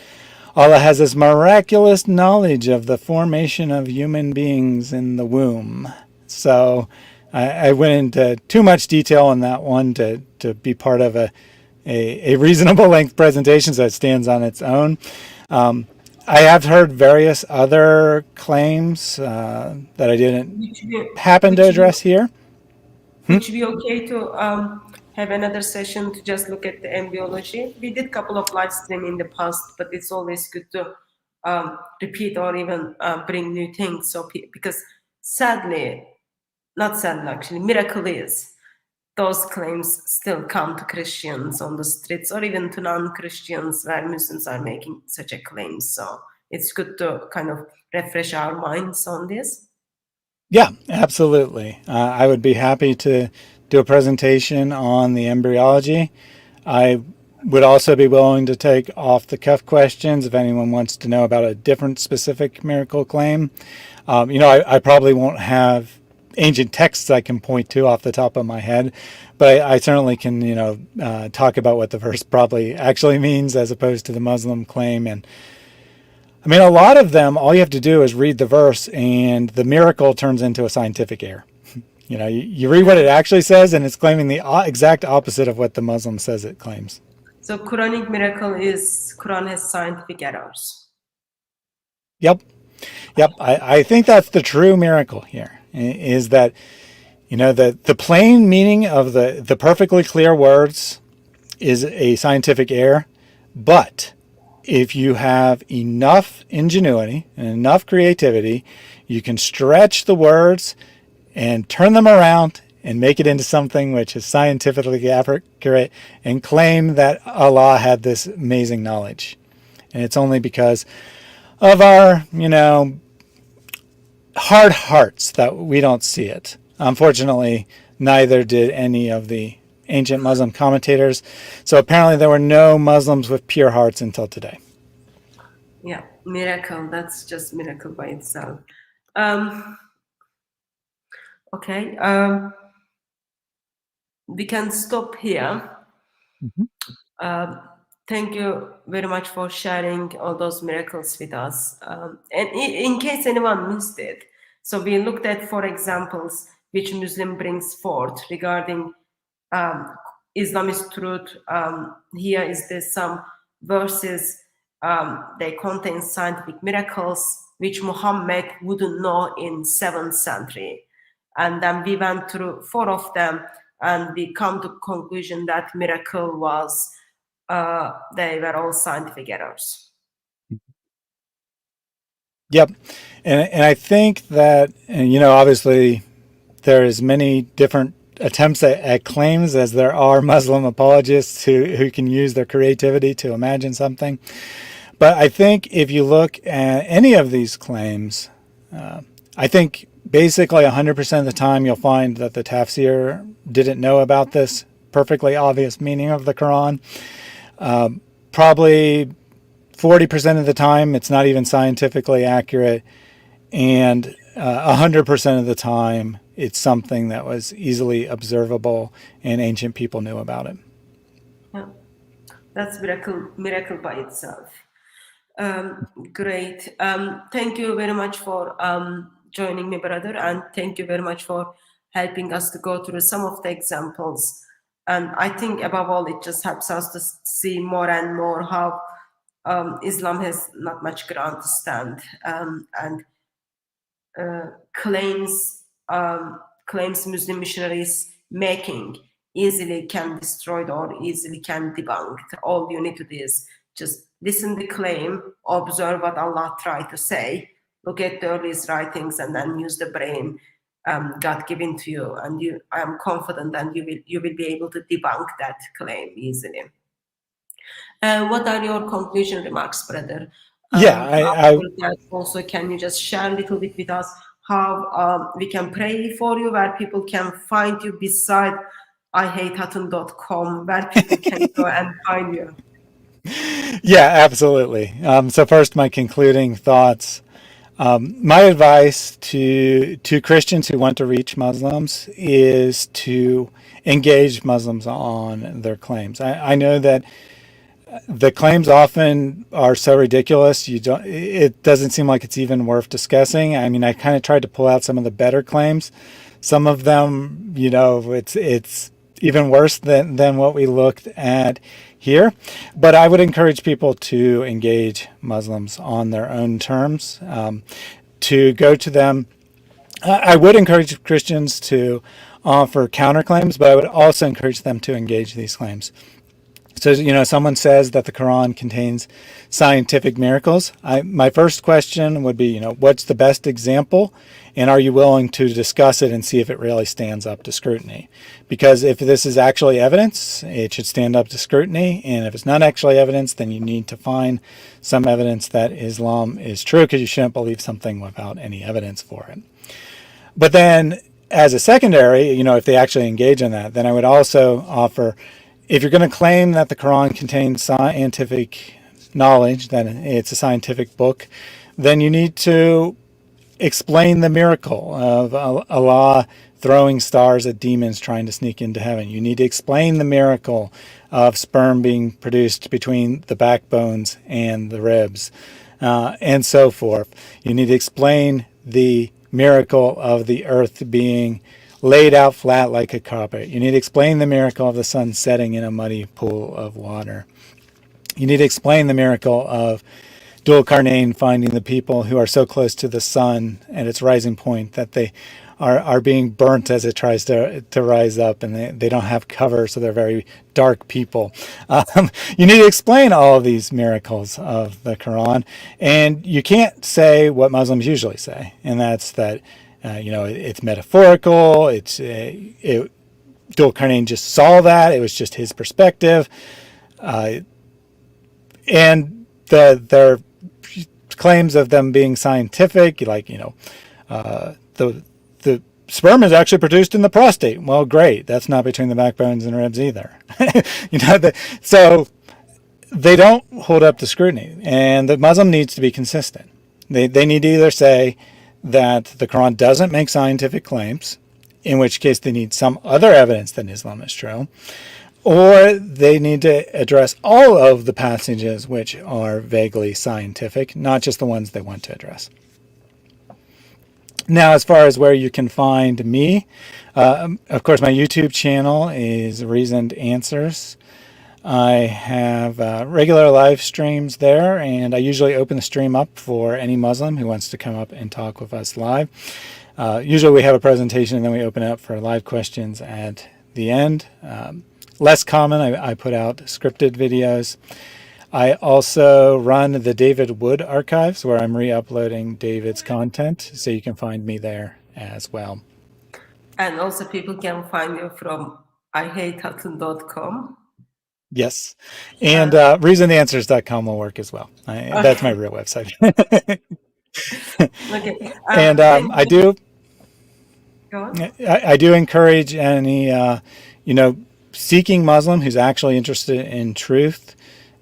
Allah has this miraculous knowledge of the formation of human beings in the womb. So I went into too much detail on that one to be part of a reasonable length presentation, so it stands on its own. I have heard various other claims that I didn't happen to address here.
Would you be okay to have another session to just look at the embryology? We did a couple of live streams in the past, but it's always good to repeat or even bring new things. So because not sadly actually, miracle is those claims still come to Christians on the streets or even to non-Christians where Muslims are making such a claim. So it's good to kind of refresh our minds on this.
Yeah, absolutely. I would be happy to do a presentation on the embryology. I would also be willing to take off-the-cuff questions if anyone wants to know about a different specific miracle claim. I probably won't have ancient texts I can point to off the top of my head, but I certainly can, talk about what the verse probably actually means as opposed to the Muslim claim. And I mean, a lot of them, all you have to do is read the verse and the miracle turns into a scientific error. You read what it actually says and it's claiming the exact opposite of what the Muslim says it claims.
So Quranic miracle is Quran has scientific errors.
Yep. I think that's the true miracle here, is that, the plain meaning of the perfectly clear words is a scientific error, but if you have enough ingenuity and enough creativity, you can stretch the words and turn them around and make it into something which is scientifically accurate and claim that Allah had this amazing knowledge. And it's only because of our, hard hearts that we don't see it. Unfortunately, neither did any of the ancient Muslim commentators. So apparently there were no Muslims with pure hearts until today.
Yeah, miracle. That's just miracle by itself. Okay, we can stop here. Thank you very much for sharing all those miracles with us. And in case anyone missed it, so we looked at 4 examples which Muslim brings forth regarding Islamist truth. Here is there some verses. They contain scientific miracles which Muhammad wouldn't know in 7th century. And then we went through 4 of them, and we come to conclusion that miracle was they were all scientific errors.
Yep. And I think that, obviously there is many different attempts at claims as there are Muslim apologists who can use their creativity to imagine something. But I think if you look at any of these claims, I think basically 100% of the time you'll find that the tafsir didn't know about this perfectly obvious meaning of the Quran. Probably 40% of the time it's not even scientifically accurate, and 100% of the time it's something that was easily observable and ancient people knew about it.
Yeah, that's miracle by itself. Great. Thank you very much for joining me, brother, and thank you very much for helping us to go through some of the examples. And I think above all, it just helps us to see more and more how Islam has not much ground to stand, and claims Muslim missionaries making easily can be destroyed or easily can debunked. All you need to do is just listen to the claim, observe what Allah tried to say, look at the earliest writings, and then use the brain God given to you. And I am confident that you will be able to debunk that claim easily. What are your conclusion remarks, brother?
Yeah,
Also, can you just share a little bit with us how we can pray for you, where people can find you beside ihatehatun.com, where people can go and find you?
Yeah, absolutely. So first, my concluding thoughts. My advice to Christians who want to reach Muslims is to engage Muslims on their claims. I know that the claims often are so ridiculous. It doesn't seem like it's even worth discussing. I mean, I kind of tried to pull out some of the better claims. Some of them, it's even worse than what we looked at here. But I would encourage people to engage Muslims on their own terms, to go to them. I would encourage Christians to offer counterclaims, but I would also encourage them to engage these claims. So, someone says that the Quran contains scientific miracles. My first question would be, what's the best example? And are you willing to discuss it and see if it really stands up to scrutiny? Because if this is actually evidence, it should stand up to scrutiny. And if it's not actually evidence, then you need to find some evidence that Islam is true, because you shouldn't believe something without any evidence for it. But then as a secondary, if they actually engage in that, then I would also offer, if you're going to claim that the Quran contains scientific knowledge, that it's a scientific book, then you need to explain the miracle of Allah throwing stars at demons trying to sneak into heaven. You need to explain the miracle of sperm being produced between the backbones and the ribs, and so forth. You need to explain the miracle of the earth being laid out flat like a carpet. You need to explain the miracle of the sun setting in a muddy pool of water. You need to explain the miracle of Dhul Qarnayn finding the people who are so close to the sun at its rising point that they are being burnt as it tries to rise up, and they don't have cover, so they're very dark people. You need to explain all of these miracles of the Quran, and you can't say what Muslims usually say, and that's that it's metaphorical. Dhul Qarnayn just saw that. It was just his perspective. And their claims of them being scientific, like, the sperm is actually produced in the prostate. Well, great. That's not between the backbones and ribs either. So they don't hold up to scrutiny, and the Muslim needs to be consistent. They need to either say that the Quran doesn't make scientific claims, in which case they need some other evidence that Islam is true, or they need to address all of the passages which are vaguely scientific, not just the ones they want to address. Now, as far as where you can find me, of course, my YouTube channel is Reasoned Answers. I have regular live streams there, and I usually open the stream up for any Muslim who wants to come up and talk with us live. Usually we have a presentation and then we open it up for live questions at the end. Less common, I put out scripted videos. I also run the David Wood archives, where I'm re-uploading David's content, so you can find me there as well.
And also people can find you from ihatehatun.com.
Yes. And reasonedanswers.com will work as well. That's my real website.
Okay.
And I do
Go on.
I do encourage any seeking Muslim who's actually interested in truth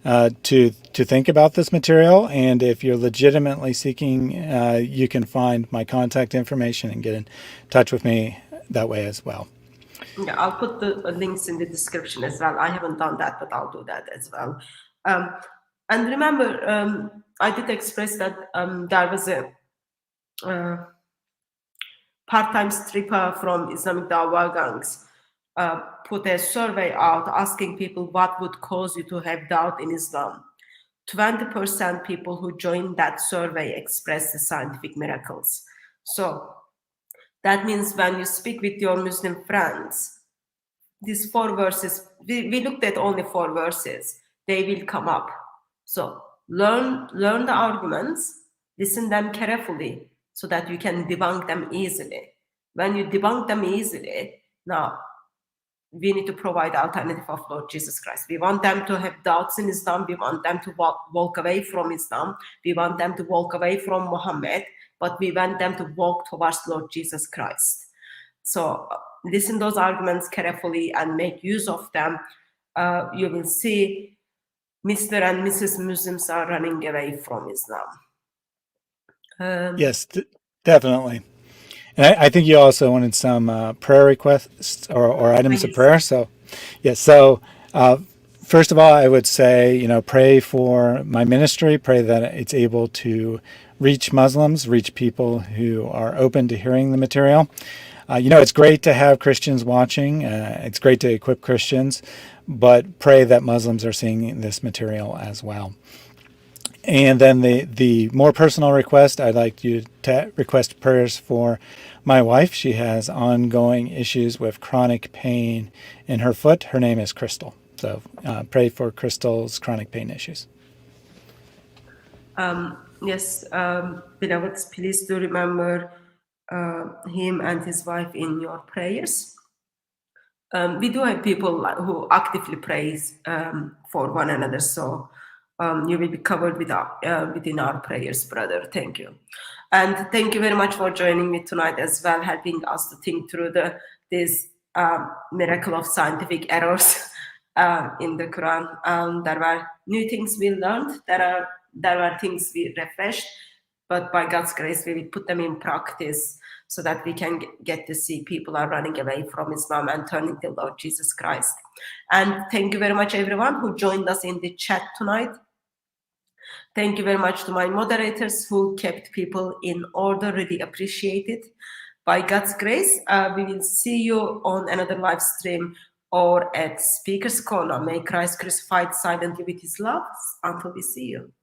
to think about this material. And if you're legitimately seeking, you can find my contact information and get in touch with me that way as well.
Yeah, I'll put the links in the description as well. I haven't done that, but I'll do that as well. And remember, I did express that there was a part-time stripper from Islamic Dawah gangs put a survey out asking people what would cause you to have doubt in Islam. 20% people who joined that survey expressed the scientific miracles. So that means when you speak with your Muslim friends, these 4 verses, we looked at only 4 verses, they will come up. So learn the arguments, listen them carefully so that you can debunk them easily. When you debunk them easily, now we need to provide alternative of Lord Jesus Christ. We want them to have doubts in Islam. We want them to walk away from Islam. We want them to walk away from Muhammad, but we want them to walk towards Lord Jesus Christ. So listen those arguments carefully and make use of them. You will see Mr. and Mrs. Muslims are running away from Islam.
Yes, definitely. And I think you also wanted some prayer requests or items of prayer. So, yes. So, first of all, I would say, pray for my ministry. Pray that it's able to reach Muslims, reach people who are open to hearing the material. It's great to have Christians watching. It's great to equip Christians, but pray that Muslims are seeing this material as well. And then the more personal request, I'd like you to request prayers for my wife. She has ongoing issues with chronic pain in her foot. Her name is Crystal. So pray for Crystal's chronic pain issues.
Yes, beloveds, please do remember him and his wife in your prayers. We do have people who actively pray for one another, so you will be covered within our prayers, brother. Thank you. And thank you very much for joining me tonight as well, helping us to think through this miracle of scientific errors in the Quran. There were new things we learned. There were things we refreshed, but by God's grace, we will put them in practice so that we can get to see people are running away from Islam and turning to Lord Jesus Christ. And thank you very much, everyone who joined us in the chat tonight. Thank you very much to my moderators who kept people in order. Really appreciate it. By God's grace, we will see you on another live stream or at Speaker's Corner. May Christ crucified silently with his love until we see you.